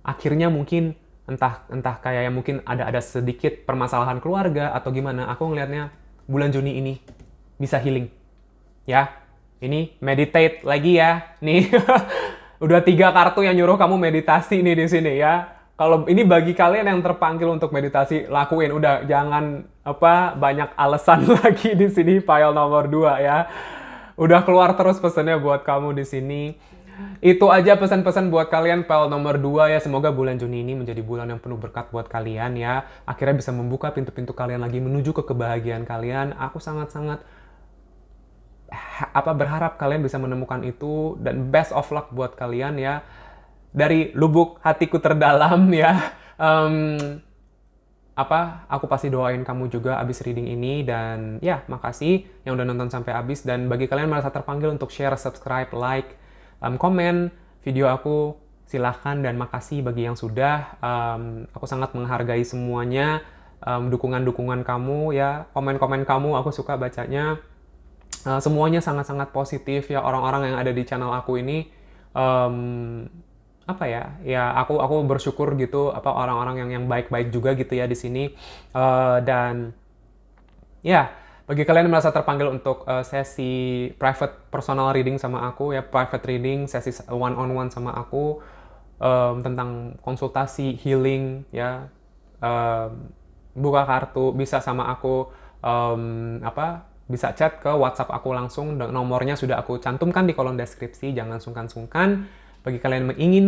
Akhirnya mungkin entah kayak mungkin ada sedikit permasalahan keluarga atau gimana. Aku ngelihatnya bulan Juni ini bisa healing. Ya. Ini meditate lagi ya. Nih. Udah 3 kartu yang nyuruh kamu meditasi nih di sini ya. Kalau ini bagi kalian yang terpanggil untuk meditasi, lakuin. Udah, jangan banyak alasan lagi di sini, pile nomor 2 ya. Udah keluar terus pesannya buat kamu di sini. Itu aja pesan-pesan buat kalian, pile nomor 2 ya. Semoga bulan Juni ini menjadi bulan yang penuh berkat buat kalian ya. Akhirnya bisa membuka pintu-pintu kalian lagi menuju ke kebahagiaan kalian. Aku sangat-sangat berharap kalian bisa menemukan itu, dan best of luck buat kalian ya. Dari lubuk hatiku terdalam ya, aku pasti doain kamu juga abis reading ini, dan ya makasih yang udah nonton sampai abis. Dan bagi kalian yang merasa terpanggil untuk share, subscribe, like, komen video aku, silahkan, dan makasih bagi yang sudah. Aku sangat menghargai semuanya, dukungan-dukungan kamu ya, komen-komen kamu, aku suka bacanya. semuanya sangat-sangat positif ya, orang-orang yang ada di channel aku ini em, apa ya, ya aku bersyukur gitu, apa orang-orang yang baik-baik juga gitu ya di sini. Dan ya, bagi kalian yang merasa terpanggil untuk sesi private personal reading sama aku ya, private reading, sesi one on one sama aku tentang konsultasi healing ya, buka kartu bisa sama aku, bisa chat ke WhatsApp aku langsung, nomornya sudah aku cantumkan di kolom deskripsi, jangan sungkan-sungkan. Bagi kalian yang ingin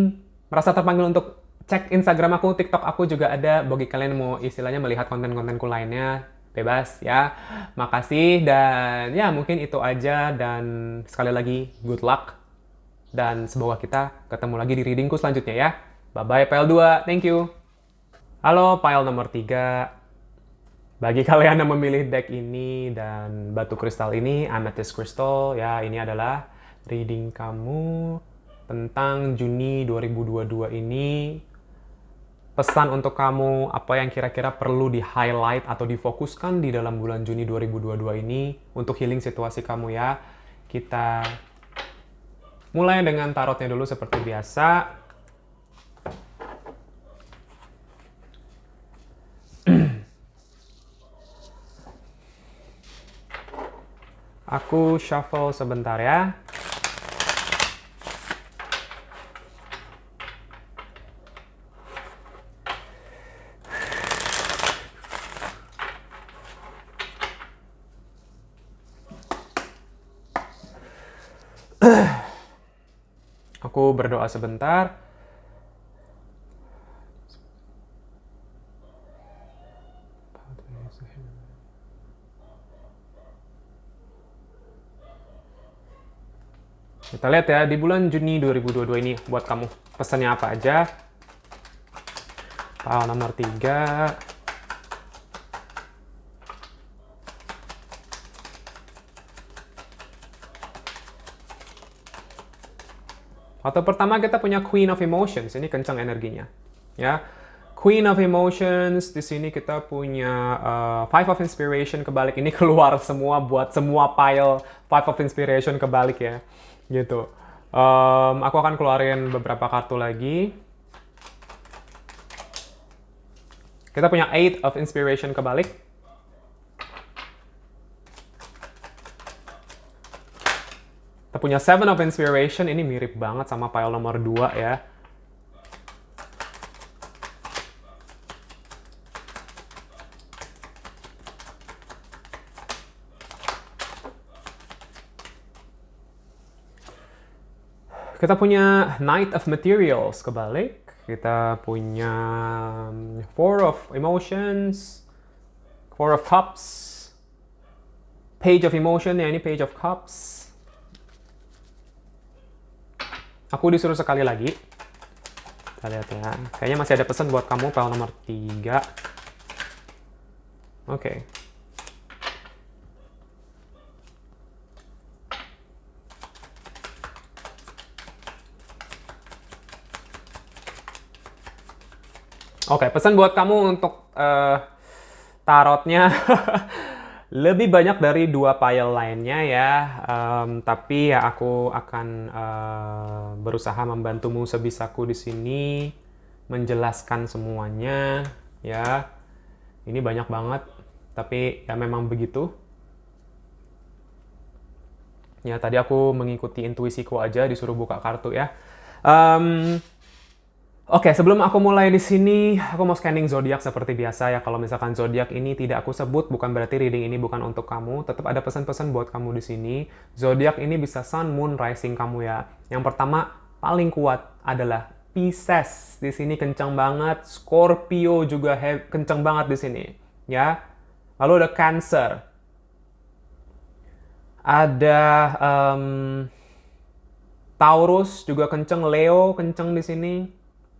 merasa terpanggil untuk cek Instagram aku, TikTok aku juga ada, bagi kalian yang mau istilahnya melihat konten-kontenku lainnya, bebas ya. Makasih, dan ya mungkin itu aja, dan sekali lagi good luck, dan semoga kita ketemu lagi di readingku selanjutnya ya. Bye-bye PL2, thank you. Halo pile nomor 3. Bagi kalian yang memilih deck ini dan batu kristal ini, Amethyst Crystal, ya ini adalah reading kamu tentang Juni 2022 ini. Pesan untuk kamu, apa yang kira-kira perlu di-highlight atau difokuskan di dalam bulan Juni 2022 ini untuk healing situasi kamu ya. Kita mulai dengan tarotnya dulu seperti biasa. Aku shuffle sebentar ya. Aku berdoa sebentar. Kita lihat ya, di bulan Juni 2022 ini buat kamu pesannya apa aja. Pile nomor 3. Atau pertama kita punya Queen of Emotions, ini kencang energinya. Ya. Queen of Emotions, di sini kita punya Five of Inspiration kebalik. Ini keluar semua buat semua pile Five of Inspiration kebalik ya. Gitu. Aku akan keluarin beberapa kartu lagi. Kita punya Eight of Inspiration kebalik. Kita punya Seven of Inspiration, ini mirip banget sama pile nomor 2 ya. Kita punya Knight of Materials kebalik. Kita punya Four of Emotions, Four of Cups, Page of Emotion, ya ini Page of Cups. Aku disuruh sekali lagi. Kita lihat ya. Kayaknya masih ada pesan buat kamu, pile nomor 3. Oke. Oke, pesan buat kamu untuk tarotnya lebih banyak dari 2 pile lainnya ya. Tapi ya aku akan berusaha membantumu sebisaku di sini, menjelaskan semuanya ya. Ini banyak banget, tapi ya memang begitu. Ya tadi aku mengikuti intuisiku aja, disuruh buka kartu ya. Oke, sebelum aku mulai di sini, aku mau scanning zodiak seperti biasa ya. Kalau misalkan zodiak ini tidak aku sebut, bukan berarti reading ini bukan untuk kamu. Tetap ada pesan-pesan buat kamu di sini. Zodiak ini bisa Sun, Moon, Rising kamu ya. Yang pertama paling kuat adalah Pisces. Di sini kencang banget. Scorpio juga kencang banget di sini, ya. Lalu ada Cancer. Ada Taurus juga kencang, Leo kencang di sini.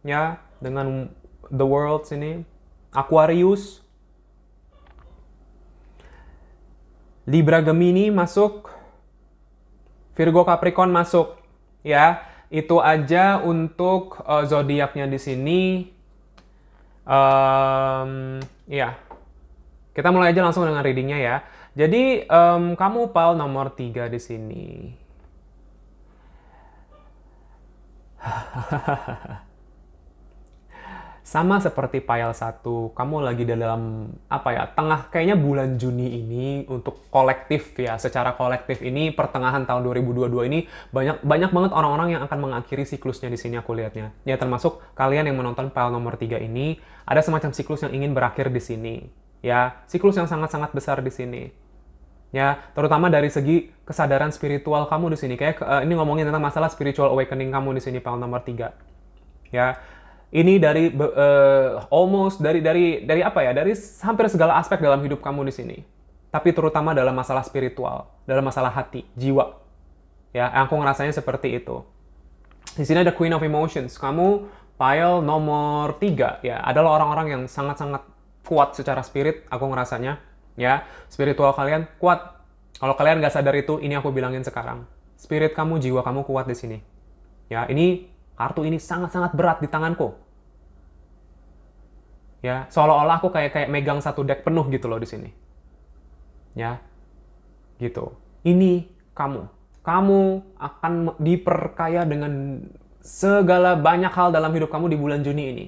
Ya, dengan The World sini. Aquarius. Libra Gemini masuk. Virgo Capricorn masuk. Ya, itu aja untuk zodiaknya di sini. Ya. Kita mulai aja langsung dengan readingnya ya. Jadi kamu pile nomor 3 di sini. Sama seperti pile 1, kamu lagi dalam kayaknya bulan Juni ini untuk kolektif ya, secara kolektif ini pertengahan tahun 2022 ini banyak banget orang-orang yang akan mengakhiri siklusnya di sini aku lihatnya. Ya termasuk kalian yang menonton pile nomor 3 ini, ada semacam siklus yang ingin berakhir di sini. Ya, siklus yang sangat-sangat besar di sini. Ya, terutama dari segi kesadaran spiritual kamu di sini. Ini ngomongin tentang masalah spiritual awakening kamu di sini pile nomor 3. Ya, ini dari almost dari hampir segala aspek dalam hidup kamu di sini. Tapi terutama dalam masalah spiritual, dalam masalah hati, jiwa. Ya, aku ngerasanya seperti itu. Di sini ada Queen of Emotions. Kamu pile nomor 3 ya, adalah orang-orang yang sangat-sangat kuat secara spirit, aku ngerasanya. Ya, spiritual kalian kuat. Kalau kalian nggak sadar itu, ini aku bilangin sekarang. Spirit kamu, jiwa kamu kuat di sini. Ya, kartu ini sangat-sangat berat di tanganku. Ya, seolah-olah aku kayak megang satu deck penuh gitu loh di sini. Ya, gitu. Ini kamu. Kamu akan diperkaya dengan segala banyak hal dalam hidup kamu di bulan Juni ini.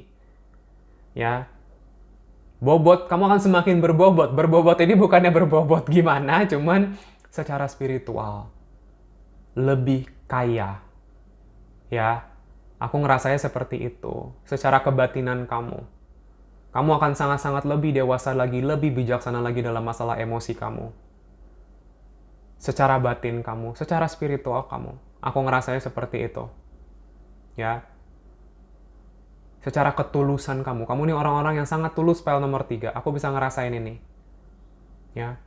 Ya, bobot, kamu akan semakin berbobot. Berbobot ini bukannya berbobot gimana, cuman secara spiritual. Lebih kaya. Ya, aku ngerasanya seperti itu. Secara kebatinan kamu. Kamu akan sangat-sangat lebih dewasa lagi, lebih bijaksana lagi dalam masalah emosi kamu. Secara batin kamu, secara spiritual kamu. Aku ngerasanya seperti itu. Ya. Secara ketulusan kamu. Kamu ini orang-orang yang sangat tulus pile nomor 3. Aku bisa ngerasain ini. Ya.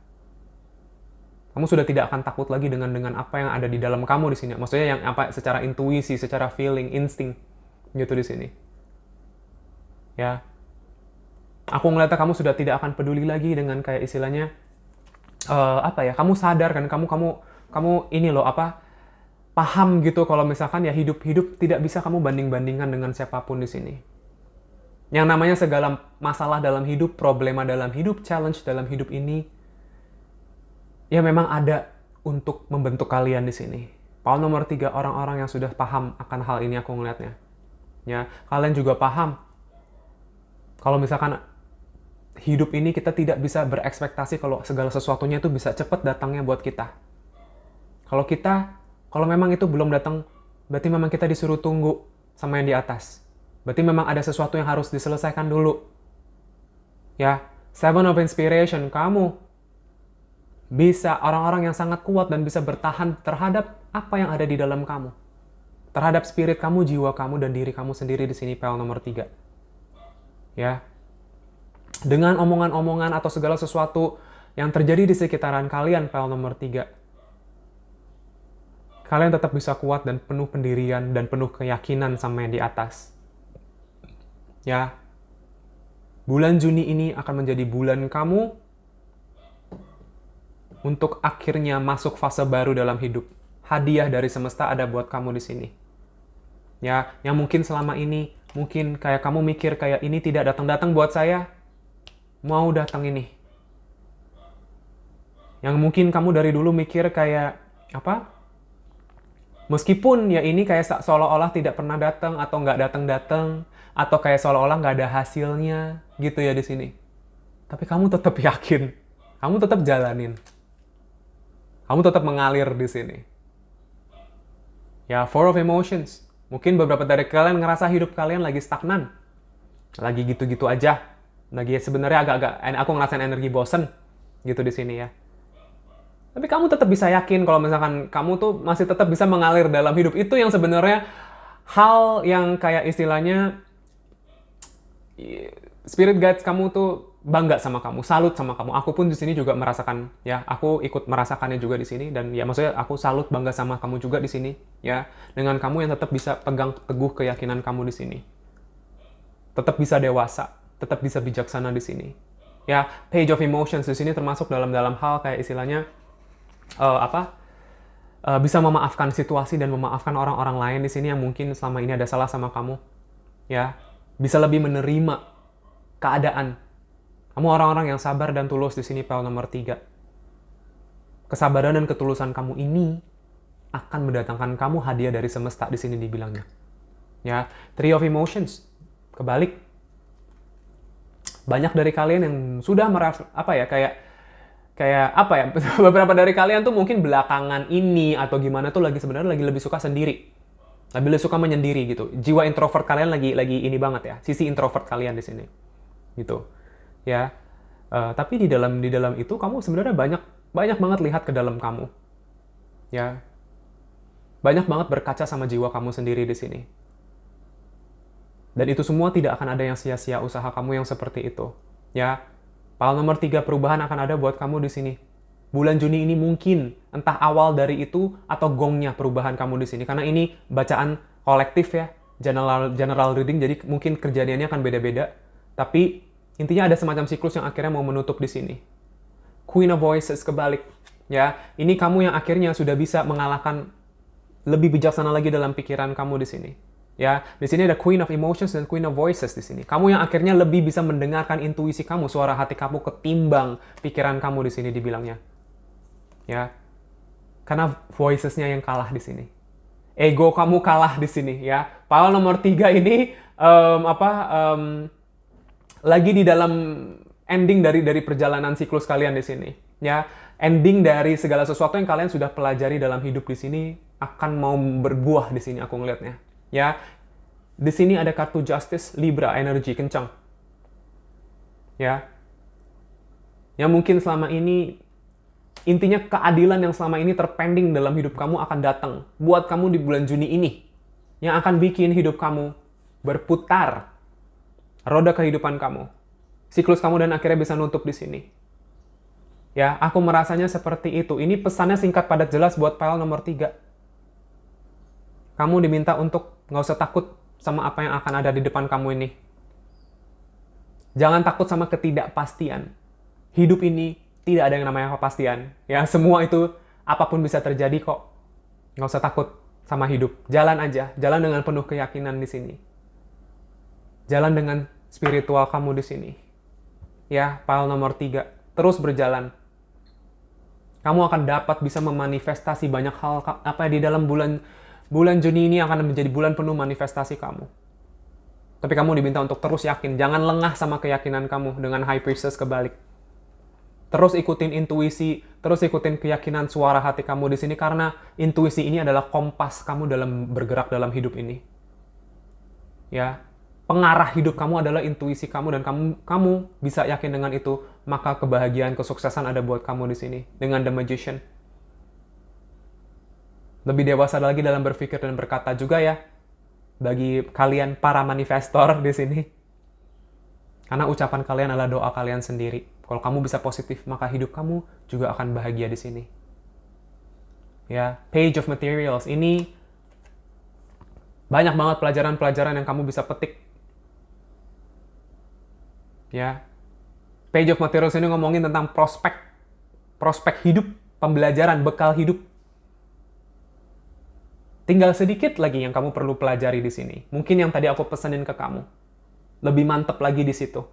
Kamu sudah tidak akan takut lagi dengan apa yang ada di dalam kamu di sini. Maksudnya yang secara intuisi, secara feeling, insting gitu di sini. Ya. Aku ngeliatnya kamu sudah tidak akan peduli lagi dengan kayak istilahnya kamu sadar kan, kamu ini loh paham gitu kalau misalkan ya hidup tidak bisa kamu banding-bandingkan dengan siapapun di sini. Yang namanya segala masalah dalam hidup, problema dalam hidup, challenge dalam hidup ini ya memang ada untuk membentuk kalian di sini. Pile nomor 3, orang-orang yang sudah paham akan hal ini aku ngeliatnya. Ya, kalian juga paham kalau misalkan hidup ini kita tidak bisa berekspektasi kalau segala sesuatunya itu bisa cepat datangnya buat kita. Kalau memang itu belum datang, berarti memang kita disuruh tunggu sama yang di atas. Berarti memang ada sesuatu yang harus diselesaikan dulu. Ya, 7 of Inspiration, kamu bisa orang-orang yang sangat kuat dan bisa bertahan terhadap apa yang ada di dalam kamu. Terhadap spirit kamu, jiwa kamu, dan diri kamu sendiri di sini pile nomor 3. Ya, dengan omongan-omongan atau segala sesuatu yang terjadi di sekitaran kalian, pile nomor 3. Kalian tetap bisa kuat dan penuh pendirian dan penuh keyakinan sama yang di atas. Ya, bulan Juni ini akan menjadi bulan kamu untuk akhirnya masuk fase baru dalam hidup. Hadiah dari semesta ada buat kamu di sini. Ya, yang mungkin selama ini, mungkin kayak kamu mikir kayak ini tidak datang-datang buat saya, mau datang ini. Yang mungkin kamu dari dulu mikir kayak meskipun ya ini kayak seolah-olah tidak pernah datang atau nggak datang-datang atau kayak seolah-olah nggak ada hasilnya gitu ya di sini. Tapi kamu tetap yakin, kamu tetap jalanin, kamu tetap mengalir di sini. Ya, 4 of Emotions. Mungkin beberapa dari kalian ngerasa hidup kalian lagi stagnan, lagi gitu-gitu aja. Lagi sebenarnya agak-agak, aku ngerasain energi bosen gitu di sini ya. Tapi kamu tetap bisa yakin kalau misalkan kamu tuh masih tetap bisa mengalir dalam hidup. Itu yang sebenarnya hal yang kayak istilahnya spirit guides kamu tuh bangga sama kamu, salut sama kamu. Aku pun di sini juga merasakan ya, aku ikut merasakannya juga di sini dan ya maksudnya aku salut bangga sama kamu juga di sini ya. Dengan kamu yang tetap bisa pegang teguh keyakinan kamu di sini. Tetap bisa dewasa, tetap bisa bijaksana di sini. Ya, Page of Emotions di sini termasuk dalam hal kayak istilahnya bisa memaafkan situasi dan memaafkan orang-orang lain di sini yang mungkin selama ini ada salah sama kamu. Ya, bisa lebih menerima keadaan. Kamu orang-orang yang sabar dan tulus di sini pile nomor 3. Kesabaran dan ketulusan kamu ini akan mendatangkan kamu hadiah dari semesta, di sini dibilangnya. Ya, Three of Emotions. Kebalik. Banyak dari kalian yang sudah beberapa dari kalian tuh mungkin belakangan ini atau gimana tuh sebenarnya lagi lebih suka sendiri. Lebih suka menyendiri gitu. Jiwa introvert kalian lagi ini banget ya. Sisi introvert kalian di sini. Gitu. Ya. Tapi di dalam itu kamu sebenarnya banyak banget lihat ke dalam kamu. Ya. Banyak banget berkaca sama jiwa kamu sendiri di sini. Dan itu semua tidak akan ada yang sia-sia usaha kamu yang seperti itu. Ya. Pile nomor 3, perubahan akan ada buat kamu di sini. Bulan Juni ini mungkin entah awal dari itu atau gongnya perubahan kamu di sini. Karena ini bacaan kolektif ya, general reading, jadi mungkin kejadiannya akan beda-beda. Tapi intinya ada semacam siklus yang akhirnya mau menutup di sini. Queen of Voices kebalik. Ya, ini kamu yang akhirnya sudah bisa mengalahkan, lebih bijaksana lagi dalam pikiran kamu di sini. Ya, di sini ada Queen of Emotions dan Queen of Voices di sini. Kamu yang akhirnya lebih bisa mendengarkan intuisi kamu, suara hati kamu ketimbang pikiran kamu di sini dibilangnya. Ya, karena voices-nya yang kalah di sini. Ego kamu kalah di sini ya. Pile nomor 3 ini lagi di dalam ending dari perjalanan siklus kalian di sini. Ya, ending dari segala sesuatu yang kalian sudah pelajari dalam hidup di sini akan mau berbuah di sini aku ngelihatnya. Ya, di sini ada kartu Justice, Libra, energi kencang. Ya, yang mungkin selama ini intinya keadilan yang selama ini terpending dalam hidup kamu akan datang buat kamu di bulan Juni ini. Yang akan bikin hidup kamu berputar. Roda kehidupan kamu. Siklus kamu dan akhirnya bisa nutup di sini. Ya, aku merasanya seperti itu. Ini pesannya singkat padat jelas buat pile nomor 3. Kamu diminta untuk nggak usah takut sama apa yang akan ada di depan kamu ini. Jangan takut sama ketidakpastian. Hidup ini tidak ada yang namanya kepastian. Ya, semua itu apapun bisa terjadi kok. Nggak usah takut sama hidup. Jalan aja, jalan dengan penuh keyakinan di sini. Jalan dengan spiritual kamu di sini. Ya, pile nomor 3. Terus berjalan. Kamu akan dapat bisa memanifestasi banyak hal di dalam bulan Juni ini akan menjadi bulan penuh manifestasi kamu. Tapi kamu diminta untuk terus yakin. Jangan lengah sama keyakinan kamu dengan High Priestess kebalik. Terus ikutin intuisi, terus ikutin keyakinan suara hati kamu di sini karena intuisi ini adalah kompas kamu dalam bergerak dalam hidup ini. Ya, pengarah hidup kamu adalah intuisi kamu dan kamu bisa yakin dengan itu, maka kebahagiaan, kesuksesan ada buat kamu di sini dengan The Magician. Lebih dewasa lagi dalam berpikir dan berkata juga ya bagi kalian para manifestor di sini. Karena ucapan kalian adalah doa kalian sendiri. Kalau kamu bisa positif, maka hidup kamu juga akan bahagia di sini. Ya, Page of Materials ini banyak banget pelajaran-pelajaran yang kamu bisa petik. Ya, Page of Materials ini ngomongin tentang prospek hidup, pembelajaran, bekal hidup. Tinggal sedikit lagi yang kamu perlu pelajari di sini. Mungkin yang tadi aku pesenin ke kamu. Lebih mantep lagi di situ.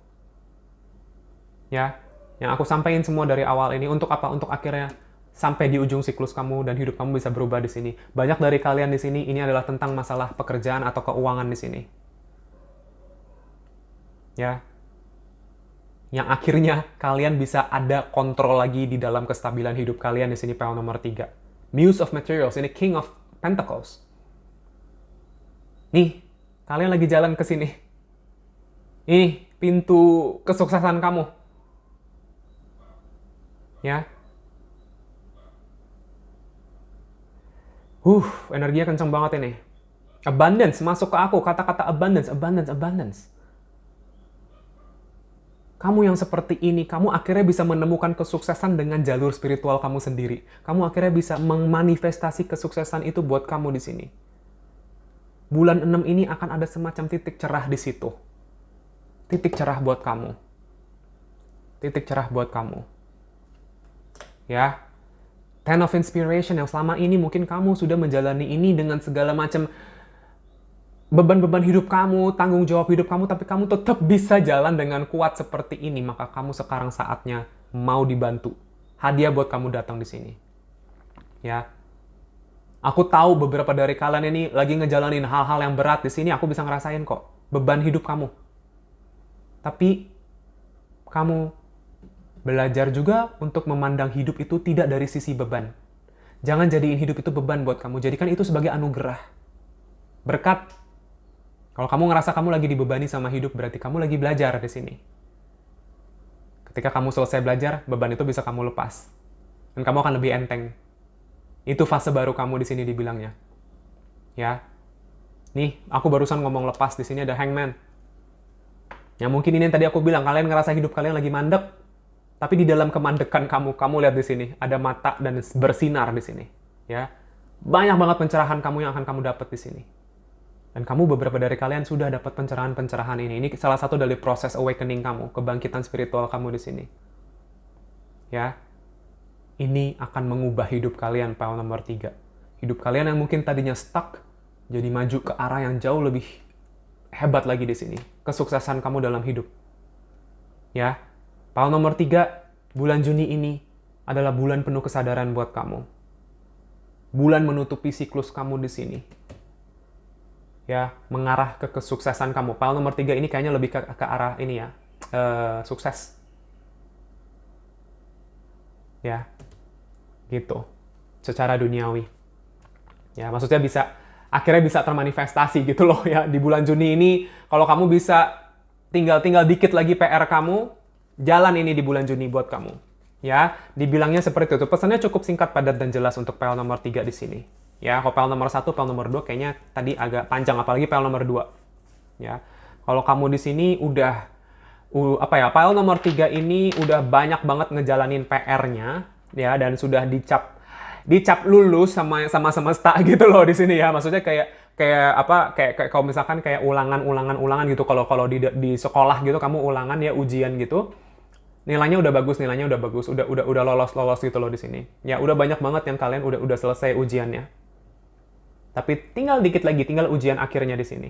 Ya, yang aku sampaikan semua dari awal ini untuk apa? Untuk akhirnya sampai di ujung siklus kamu dan hidup kamu bisa berubah di sini. Banyak dari kalian di sini ini adalah tentang masalah pekerjaan atau keuangan di sini. Ya. Yang akhirnya kalian bisa ada kontrol lagi di dalam kestabilan hidup kalian di sini pile nomor 3. Muse of Materials, ini King of Pentacles. Nih, kalian lagi jalan ke sini. Ini pintu kesuksesan kamu. Ya. Energinya kenceng banget ini. Abundance, masuk ke aku. Kata-kata abundance, abundance, abundance. Kamu yang seperti ini, kamu akhirnya bisa menemukan kesuksesan dengan jalur spiritual kamu sendiri. Kamu akhirnya bisa memanifestasi kesuksesan itu buat kamu di sini. Bulan 6 ini akan ada semacam titik cerah di situ. Titik cerah buat kamu. Titik cerah buat kamu. Ya. Ten of Inspiration yang selama ini mungkin kamu sudah menjalani ini dengan segala macam beban-beban hidup kamu, tanggung jawab hidup kamu, tapi kamu tetap bisa jalan dengan kuat seperti ini, maka kamu sekarang saatnya mau dibantu. Hadiah buat kamu datang di sini. Ya, aku tahu beberapa dari kalian ini lagi ngejalanin hal-hal yang berat di sini. Aku bisa ngerasain kok beban hidup kamu. Tapi kamu belajar juga untuk memandang hidup itu tidak dari sisi beban. Jangan jadiin hidup itu beban buat kamu. Jadikan itu sebagai anugerah. Berkat. Kalau kamu ngerasa kamu lagi dibebani sama hidup, berarti kamu lagi belajar di sini. Ketika kamu selesai belajar, beban itu bisa kamu lepas. Dan kamu akan lebih enteng. Itu fase baru kamu di sini dibilangnya. Ya. Nih, aku barusan ngomong lepas, di sini ada hangman. Ya mungkin ini yang tadi aku bilang, kalian ngerasa hidup kalian lagi mandek, tapi di dalam kemandekan kamu lihat di sini, ada mata dan bersinar di sini. Ya. Banyak banget pencerahan kamu yang akan kamu dapat di sini. Dan kamu beberapa dari kalian sudah dapat pencerahan-pencerahan ini. Ini salah satu dari proses awakening kamu, kebangkitan spiritual kamu di sini. Ya. Ini akan mengubah hidup kalian, file nomor 3. Hidup kalian yang mungkin tadinya stuck, jadi maju ke arah yang jauh lebih hebat lagi di sini. Kesuksesan kamu dalam hidup. Ya. File nomor 3, bulan Juni ini adalah bulan penuh kesadaran buat kamu. Bulan menutupi siklus kamu di sini. Ya, mengarah ke kesuksesan kamu. File nomor 3 ini kayaknya lebih ke arah ini ya, sukses. Ya, gitu. Secara duniawi. Ya, maksudnya akhirnya bisa termanifestasi gitu loh ya. Di bulan Juni ini, kalau kamu bisa tinggal dikit lagi PR kamu, jalan ini di bulan Juni buat kamu. Ya, dibilangnya seperti itu. Pesannya cukup singkat, padat, dan jelas untuk file nomor 3 di sini. Ya, kalau file nomor 1, file nomor 2 kayaknya tadi agak panjang, apalagi file nomor 2. Ya. Kalau kamu di sini udah file nomor 3 ini udah banyak banget ngejalanin PR-nya ya, dan sudah dicap lulus sama semesta gitu loh di sini ya. Maksudnya kayak kalau misalkan kayak ulangan gitu, kalau di sekolah gitu kamu ulangan ya, ujian gitu. Nilainya udah bagus, udah lolos gitu loh di sini. Ya, udah banyak banget yang kalian udah selesai ujiannya. Tapi tinggal dikit lagi, tinggal ujian akhirnya di sini.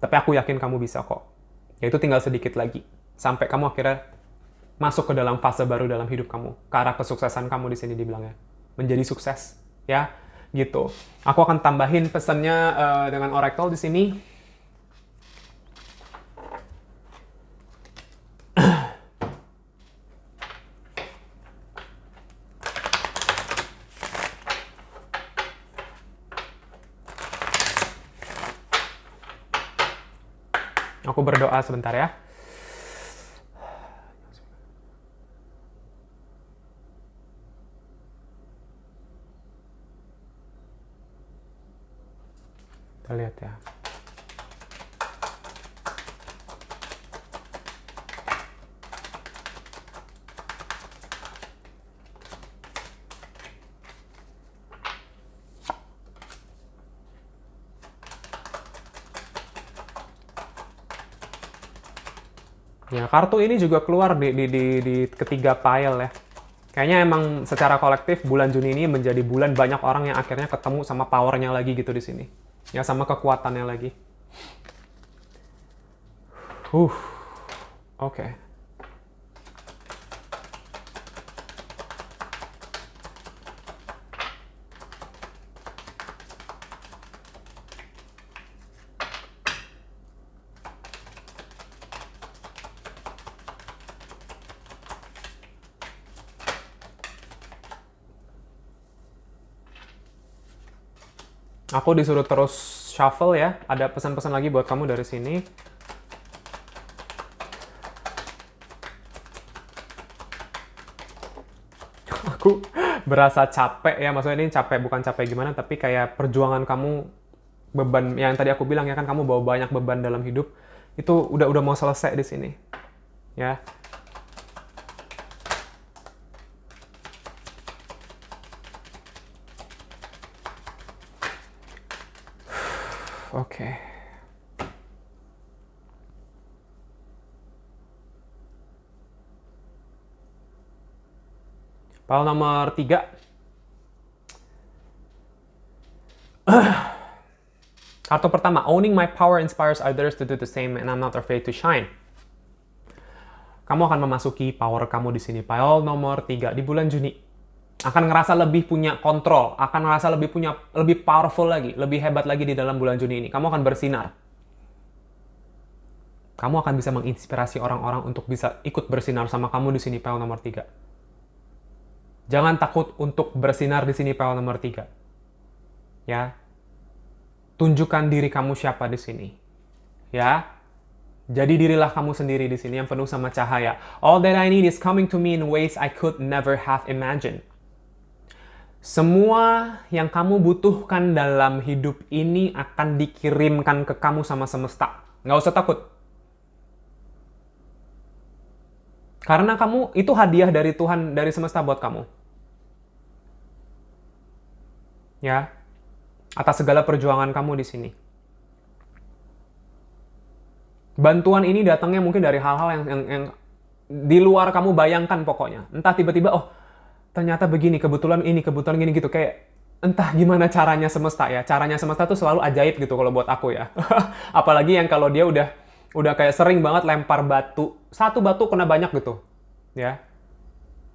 Tapi aku yakin kamu bisa kok. Yaitu tinggal sedikit lagi. Sampai kamu akhirnya masuk ke dalam fase baru dalam hidup kamu. Ke arah kesuksesan kamu di sini dibilangnya. Menjadi sukses. Ya, gitu. Aku akan tambahin pesannya dengan Oracle di sini. Aku berdoa sebentar ya. Kita lihat ya. Ya, kartu ini juga keluar di ketiga pile ya. Kayaknya emang secara kolektif bulan Juni ini menjadi bulan banyak orang yang akhirnya ketemu sama powernya lagi gitu di sini. Ya, sama kekuatannya lagi. Oke. Aku disuruh terus shuffle ya. Ada pesan-pesan lagi buat kamu dari sini. Aku berasa capek ya. Maksudnya ini capek, bukan capek gimana, tapi kayak perjuangan kamu, beban yang tadi aku bilang ya kan, kamu bawa banyak beban dalam hidup. Itu udah mau selesai di sini. Ya. Oke. File nomor 3. Kartu pertama, owning my power inspires others to do the same and I'm not afraid to shine. Kamu akan memasuki power kamu di sini. File nomor 3 di bulan Juni. Akan ngerasa lebih punya kontrol, akan ngerasa lebih powerful lagi, lebih hebat lagi di dalam bulan Juni ini. Kamu akan bersinar. Kamu akan bisa menginspirasi orang-orang untuk bisa ikut bersinar sama kamu di sini, PL nomor 3. Jangan takut untuk bersinar di sini, PL nomor 3. Ya. Tunjukkan diri kamu siapa di sini. Ya. Jadi dirilah kamu sendiri di sini yang penuh sama cahaya. All that I need is coming to me in ways I could never have imagined. Semua yang kamu butuhkan dalam hidup ini akan dikirimkan ke kamu sama semesta. Nggak usah takut. Karena kamu, itu hadiah dari Tuhan, dari semesta buat kamu. Ya. Atas segala perjuangan kamu di sini. Bantuan ini datangnya mungkin dari hal-hal yang di luar kamu bayangkan pokoknya. Entah tiba-tiba, oh ternyata begini, kebetulan gini gitu. Kayak entah gimana caranya semesta ya. Caranya semesta tuh selalu ajaib gitu kalau buat aku ya. Apalagi yang kalau dia udah kayak sering banget lempar batu. Satu batu kena banyak gitu. Ya.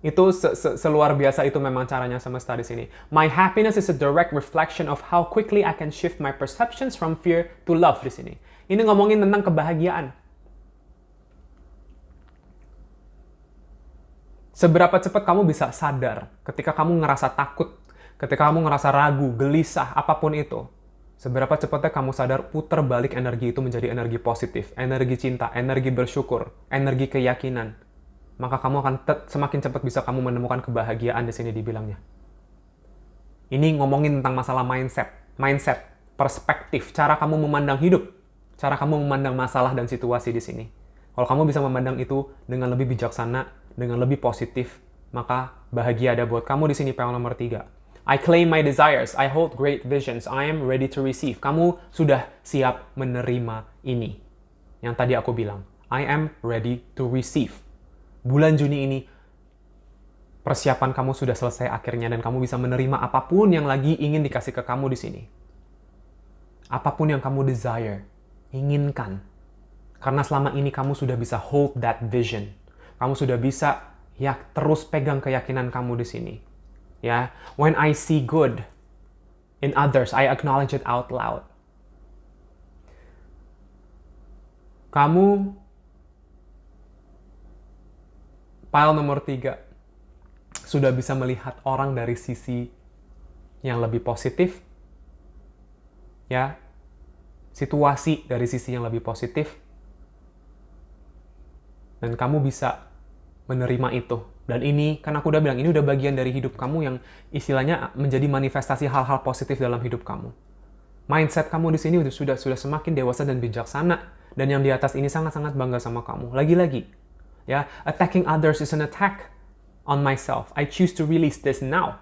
Itu seluar biasa itu memang caranya semesta di sini. My happiness is a direct reflection of how quickly I can shift my perceptions from fear to love di sini. Ini ngomongin tentang kebahagiaan. Seberapa cepat kamu bisa sadar ketika kamu ngerasa takut, ketika kamu ngerasa ragu, gelisah, apapun itu. Seberapa cepatnya kamu sadar putar balik energi itu menjadi energi positif, energi cinta, energi bersyukur, energi keyakinan. Maka kamu akan semakin cepat bisa kamu menemukan kebahagiaan di sini dibilangnya. Ini ngomongin tentang masalah mindset, perspektif, cara kamu memandang hidup, cara kamu memandang masalah dan situasi di sini. Kalau kamu bisa memandang itu dengan lebih bijaksana, dengan lebih positif, maka bahagia ada buat kamu di sini, PL nomor 3. I claim my desires, I hold great visions, I am ready to receive. Kamu sudah siap menerima ini. Yang tadi aku bilang, I am ready to receive. Bulan Juni ini, persiapan kamu sudah selesai akhirnya dan kamu bisa menerima apapun yang lagi ingin dikasih ke kamu di sini. Apapun yang kamu desire, inginkan. Karena selama ini kamu sudah bisa hold that vision. Kamu sudah bisa terus pegang keyakinan kamu di sini. Ya, when I see good in others, I acknowledge it out loud. Kamu file nomor 3 sudah bisa melihat orang dari sisi yang lebih positif, ya, situasi dari sisi yang lebih positif, dan kamu bisa menerima itu. Dan ini, kan aku udah bilang, ini udah bagian dari hidup kamu yang istilahnya menjadi manifestasi hal-hal positif dalam hidup kamu. Mindset kamu di sini sudah semakin dewasa dan bijaksana, dan yang di atas ini sangat-sangat bangga sama kamu. Lagi-lagi. Ya, attacking others is an attack on myself. I choose to release this now.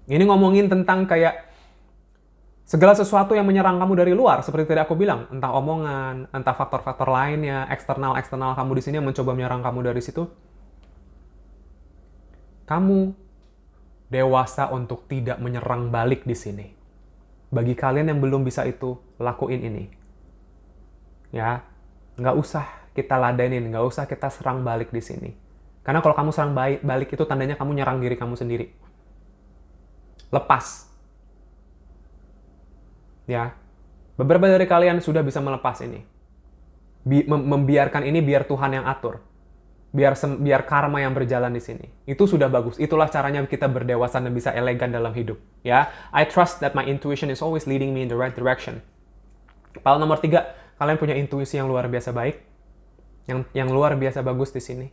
Ini ngomongin tentang kayak segala sesuatu yang menyerang kamu dari luar, seperti tadi aku bilang, entah omongan, entah faktor-faktor lainnya, eksternal kamu di sini yang mencoba menyerang kamu dari situ. Kamu dewasa untuk tidak menyerang balik di sini. Bagi kalian yang belum bisa itu, lakuin ini. Ya, nggak usah kita ladenin, nggak usah kita serang balik di sini. Karena kalau kamu serang balik itu tandanya kamu nyerang diri kamu sendiri. Lepas. Ya, beberapa dari kalian sudah bisa melepas ini. Membiarkan ini biar Tuhan yang atur. Biar karma yang berjalan di sini. Itu sudah bagus. Itulah caranya kita berdewasa dan bisa elegan dalam hidup. Ya, I trust that my intuition is always leading me in the right direction. File nomor 3. Kalian punya intuisi yang luar biasa baik, yang luar biasa bagus di sini.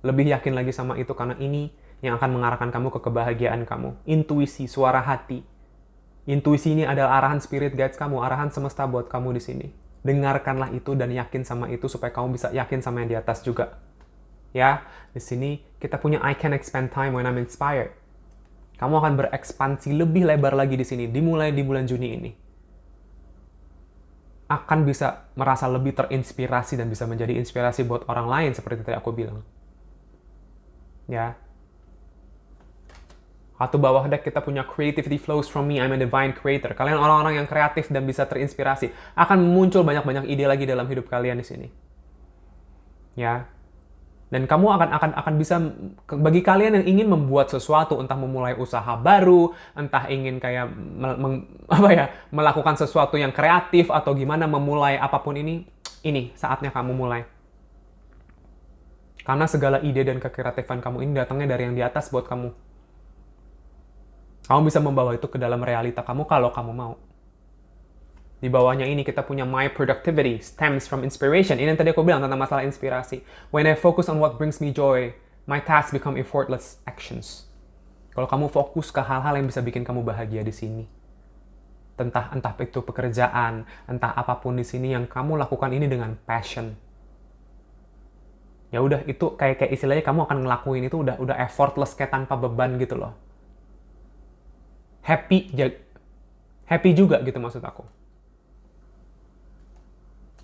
Lebih yakin lagi sama itu karena ini yang akan mengarahkan kamu ke kebahagiaan kamu. Intuisi, suara hati. Intuisi ini adalah arahan spirit guides kamu, arahan semesta buat kamu di sini. Dengarkanlah itu dan yakin sama itu supaya kamu bisa yakin sama yang di atas juga. Ya, di sini kita punya I can expand time when I'm inspired. Kamu akan berekspansi lebih lebar lagi di sini, dimulai di bulan Juni ini. Akan bisa merasa lebih terinspirasi dan bisa menjadi inspirasi buat orang lain seperti tadi aku bilang. Ya. Atau bawah deck kita punya creativity flows from me, I'm a divine creator. Kalian orang-orang yang kreatif dan bisa terinspirasi. Akan muncul banyak-banyak ide lagi dalam hidup kalian di sini. Ya. Dan kamu akan bisa, bagi kalian yang ingin membuat sesuatu, entah memulai usaha baru, entah ingin kayak melakukan sesuatu yang kreatif atau gimana memulai apapun ini saatnya kamu mulai. Karena segala ide dan kekreatifan kamu ini datangnya dari yang di atas buat kamu. Kamu bisa membawa itu ke dalam realita kamu kalau kamu mau. Di bawahnya ini kita punya my productivity stems from inspiration. Ini yang tadi aku bilang tentang masalah inspirasi. When I focus on what brings me joy, my tasks become effortless actions. Kalau kamu fokus ke hal-hal yang bisa bikin kamu bahagia di sini. Entah itu pekerjaan, entah apapun di sini yang kamu lakukan ini dengan passion. Ya udah, itu kayak istilahnya kamu akan ngelakuin itu udah effortless, kayak tanpa beban gitu loh. Happy juga gitu maksud aku.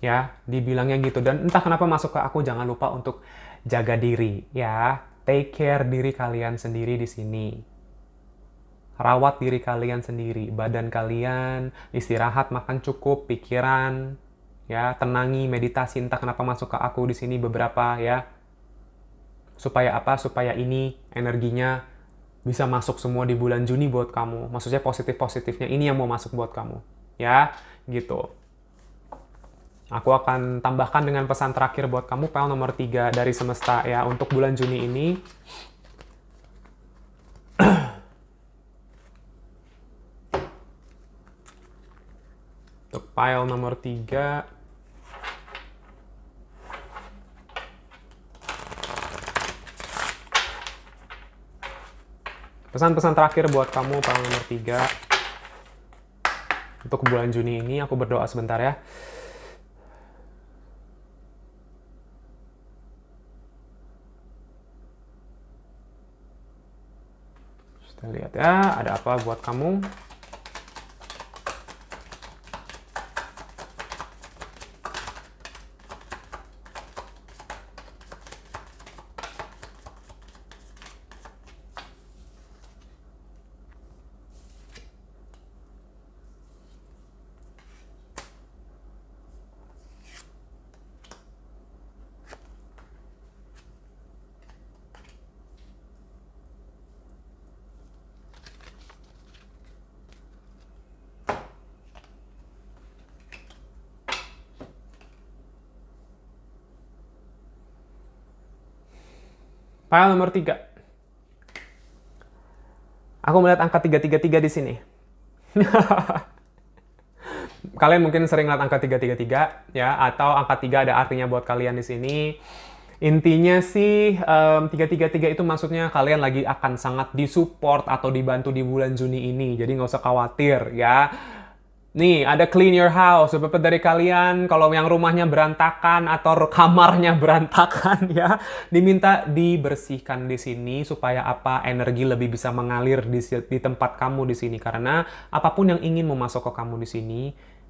Ya, dibilangnya gitu. Dan entah kenapa masuk ke aku, jangan lupa untuk jaga diri, ya. Take care diri kalian sendiri di sini. Rawat diri kalian sendiri, badan kalian, istirahat, makan cukup, pikiran, ya, tenangi, meditasi. Entah kenapa masuk ke aku di sini beberapa, ya. Supaya apa? Supaya ini energinya bisa masuk semua di bulan Juni buat kamu. Maksudnya positif-positifnya ini yang mau masuk buat kamu, ya, gitu. Aku akan tambahkan dengan pesan terakhir buat kamu, file nomor 3 dari semesta ya, untuk bulan Juni ini. Untuk file nomor 3. Pesan-pesan terakhir buat kamu, file nomor 3. Untuk bulan Juni ini, aku berdoa sebentar ya. Kita lihat ya, ada apa buat kamu. File nomor 3. Aku melihat angka 333 di sini. Kalian mungkin sering lihat angka 333 ya, atau angka 3 ada artinya buat kalian di sini. Intinya sih 333 itu maksudnya kalian lagi akan sangat disupport atau dibantu di bulan Juni ini. Jadi nggak usah khawatir ya. Nih, ada clean your house. Beberapa dari kalian, kalau yang rumahnya berantakan atau kamarnya berantakan ya, diminta dibersihkan di sini supaya apa? Energi lebih bisa mengalir di tempat kamu di sini. Karena apapun yang ingin memasuk ke kamu di sini,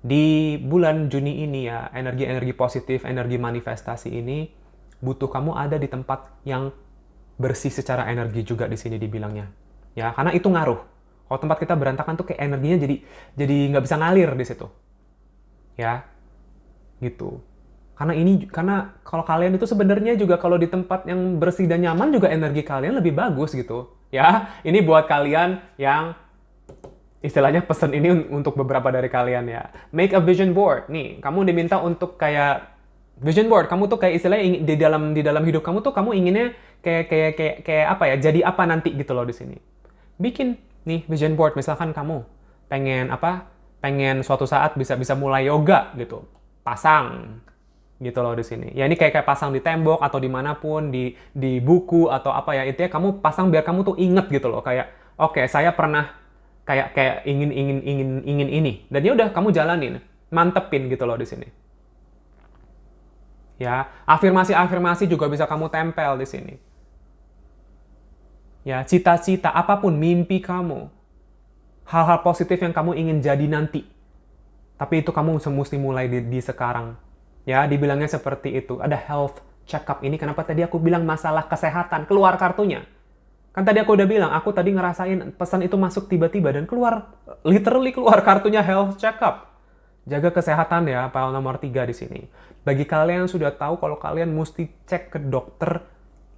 di bulan Juni ini ya, energi-energi positif, energi manifestasi ini, butuh kamu ada di tempat yang bersih secara energi juga di sini dibilangnya. Ya, karena itu ngaruh. Kalau tempat kita berantakan tuh kayak energinya jadi nggak bisa ngalir di situ, ya, gitu. Karena kalau kalian itu sebenarnya juga kalau di tempat yang bersih dan nyaman juga energi kalian lebih bagus gitu, ya. Ini buat kalian yang istilahnya pesan ini untuk beberapa dari kalian ya. Make a vision board. Nih, kamu diminta untuk kayak vision board. Kamu tuh kayak istilahnya di dalam hidup kamu tuh kamu inginnya kayak apa ya? Jadi apa nanti gitu loh di sini. Bikin nih vision board, misalkan kamu pengen suatu saat bisa mulai yoga gitu, pasang gitu loh di sini. Ya ini kayak pasang di tembok atau dimanapun, di buku atau apa ya, intinya kamu pasang biar kamu tuh inget gitu loh, kayak oke, saya pernah kayak ingin ini, dan ya udah kamu jalanin, mantepin gitu loh di sini. Ya, afirmasi juga bisa kamu tempel di sini. Ya, cita-cita, apapun mimpi kamu. Hal-hal positif yang kamu ingin jadi nanti. Tapi itu kamu mesti mulai di sekarang. Ya, dibilangnya seperti itu. Ada health check-up ini. Kenapa tadi aku bilang masalah kesehatan? Keluar kartunya. Kan tadi aku udah bilang, aku tadi ngerasain pesan itu masuk tiba-tiba dan literally keluar kartunya health check-up. Jaga kesehatan ya, file nomor 3 di sini. Bagi kalian yang sudah tahu kalau kalian mesti cek ke dokter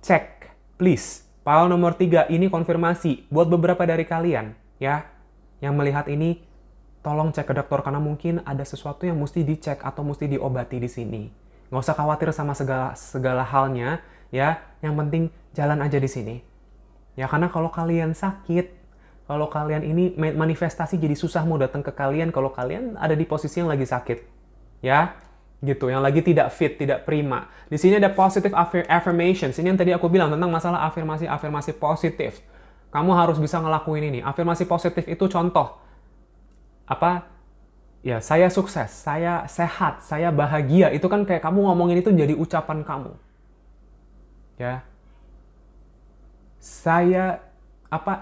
cek, please. File nomor 3 ini konfirmasi buat beberapa dari kalian, ya, yang melihat ini, tolong cek ke dokter karena mungkin ada sesuatu yang mesti dicek atau mesti diobati di sini. Nggak usah khawatir sama segala halnya, ya. Yang penting jalan aja di sini. Ya, karena kalau kalian sakit, kalau kalian ini manifestasi jadi susah mau datang ke kalian kalau kalian ada di posisi yang lagi sakit. Ya, gitu, yang lagi tidak fit, tidak prima. Di sini ada positive affirmations. Ini yang tadi aku bilang tentang masalah afirmasi positif. Kamu harus bisa ngelakuin ini. Afirmasi positif itu contoh. Apa? Ya, saya sukses, saya sehat, saya bahagia. Itu kan kayak kamu ngomongin itu jadi ucapan kamu. Ya. Saya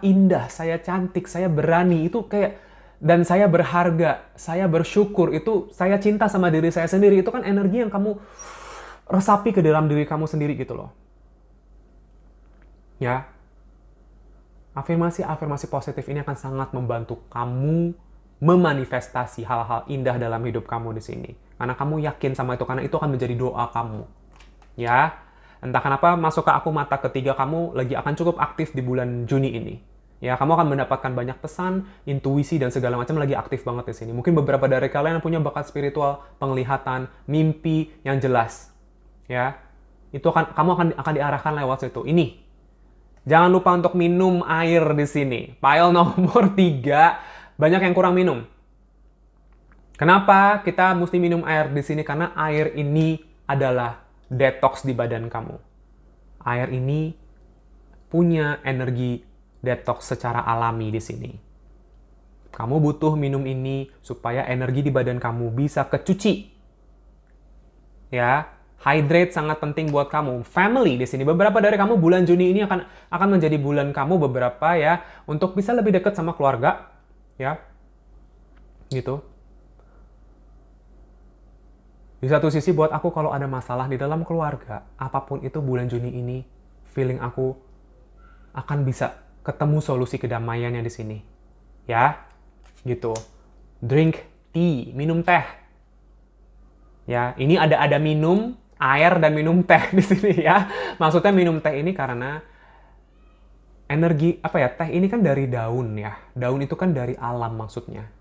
indah, saya cantik, saya berani. Itu kayak dan saya berharga, saya bersyukur, itu saya cinta sama diri saya sendiri. Itu kan energi yang kamu resapi ke dalam diri kamu sendiri gitu loh. Ya. Afirmasi positif ini akan sangat membantu kamu memanifestasi hal-hal indah dalam hidup kamu di sini. Karena kamu yakin sama itu, karena itu akan menjadi doa kamu. Ya. Entah kenapa masuk ke aku mata ketiga kamu lagi akan cukup aktif di bulan Juni ini. Ya, kamu akan mendapatkan banyak pesan, intuisi, dan segala macam lagi aktif banget di sini. Mungkin beberapa dari kalian yang punya bakat spiritual, penglihatan, mimpi yang jelas. Ya, itu kamu akan diarahkan lewat situ. Ini, jangan lupa untuk minum air di sini. File nomor 3, banyak yang kurang minum. Kenapa kita mesti minum air di sini? Karena air ini adalah detox di badan kamu. Air ini punya energi detox secara alami di sini. Kamu butuh minum ini supaya energi di badan kamu bisa kecuci. Ya, hydrate sangat penting buat kamu. Family di sini. Beberapa dari kamu bulan Juni ini akan menjadi bulan kamu beberapa ya untuk bisa lebih dekat sama keluarga, ya. Gitu. Di satu sisi buat aku kalau ada masalah di dalam keluarga, apapun itu bulan Juni ini, feeling aku akan bisa ketemu solusi kedamaiannya di sini. Ya, gitu. Drink tea, minum teh. Ya, ini ada minum air dan minum teh di sini ya. Maksudnya minum teh ini karena energi teh ini kan dari daun ya. Daun itu kan dari alam maksudnya.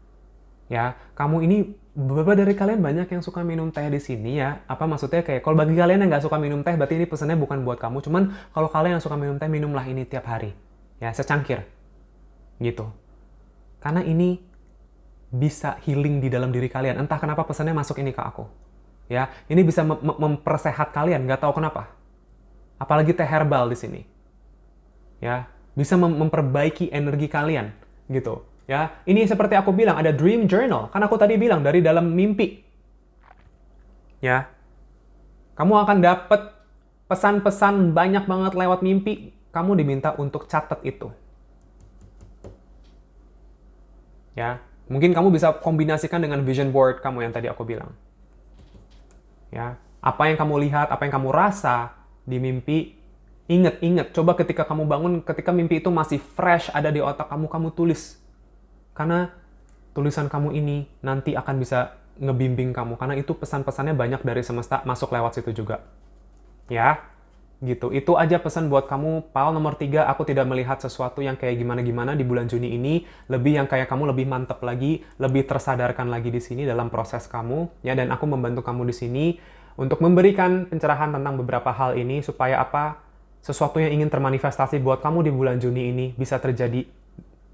Ya, kamu ini beberapa dari kalian banyak yang suka minum teh di sini ya. Maksudnya kayak kalau bagi kalian yang nggak suka minum teh berarti ini pesannya bukan buat kamu. Cuman kalau kalian yang suka minum teh, minumlah ini tiap hari. Ya, secangkir. Gitu. Karena ini bisa healing di dalam diri kalian. Entah kenapa pesannya masuk ini ke aku. Ya, ini bisa mempersehat kalian, nggak tahu kenapa. Apalagi teh herbal di sini. Ya, bisa memperbaiki energi kalian, gitu. Ya, ini seperti aku bilang ada dream journal. Kan aku tadi bilang dari dalam mimpi. Ya. Kamu akan dapat pesan-pesan banyak banget lewat mimpi. Kamu diminta untuk catat itu. Ya, mungkin kamu bisa kombinasikan dengan vision board kamu yang tadi aku bilang. Ya, apa yang kamu lihat, apa yang kamu rasa di mimpi, ingat, coba ketika kamu bangun, ketika mimpi itu masih fresh ada di otak kamu, kamu tulis. Karena tulisan kamu ini nanti akan bisa ngebimbing kamu, karena itu pesan-pesannya banyak dari semesta masuk lewat situ juga. Ya, gitu. Itu aja pesan buat kamu. File nomor 3, aku tidak melihat sesuatu yang kayak gimana-gimana di bulan Juni ini. Lebih yang kayak kamu lebih mantep lagi, lebih tersadarkan lagi di sini dalam proses kamu. Ya, dan aku membantu kamu di sini untuk memberikan pencerahan tentang beberapa hal ini supaya sesuatu yang ingin termanifestasi buat kamu di bulan Juni ini bisa terjadi.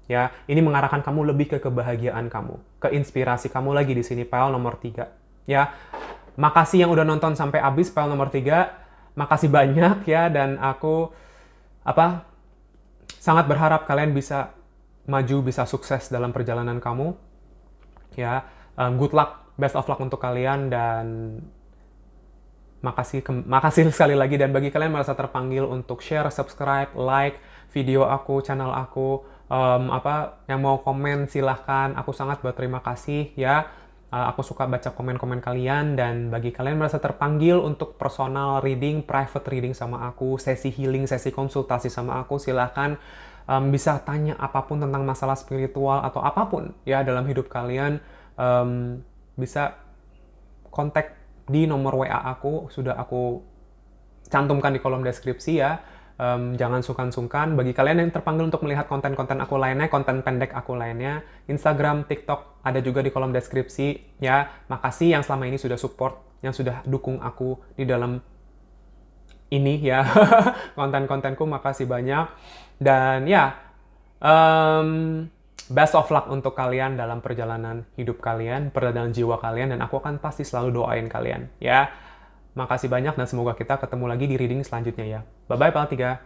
Ya, ini mengarahkan kamu lebih ke kebahagiaan kamu, ke inspirasi kamu lagi di sini. File nomor 3. Ya, makasih yang udah nonton sampai habis file nomor 3. Makasih banyak ya, dan aku sangat berharap kalian bisa maju, bisa sukses dalam perjalanan kamu. Ya, good luck, best of luck untuk kalian, dan makasih sekali lagi. Dan bagi kalian merasa terpanggil untuk share, subscribe, like video aku, channel aku, yang mau komen silahkan. Aku sangat berterima kasih ya. Aku suka baca komen-komen kalian, dan bagi kalian merasa terpanggil untuk personal reading, private reading sama aku, sesi healing, sesi konsultasi sama aku, silahkan bisa tanya apapun tentang masalah spiritual atau apapun ya dalam hidup kalian. Bisa kontak di nomor WA aku, sudah aku cantumkan di kolom deskripsi ya. Jangan sungkan-sungkan. Bagi kalian yang terpanggil untuk melihat konten-konten aku lainnya, konten pendek aku lainnya, Instagram, TikTok, ada juga di kolom deskripsi. Ya, makasih yang selama ini sudah support, yang sudah dukung aku di dalam ini ya, konten-kontenku, makasih banyak. Dan ya, best of luck untuk kalian dalam perjalanan hidup kalian, perjalanan jiwa kalian, dan aku akan pasti selalu doain kalian ya. Makasih banyak dan semoga kita ketemu lagi di reading selanjutnya ya. Bye-bye Pal 3.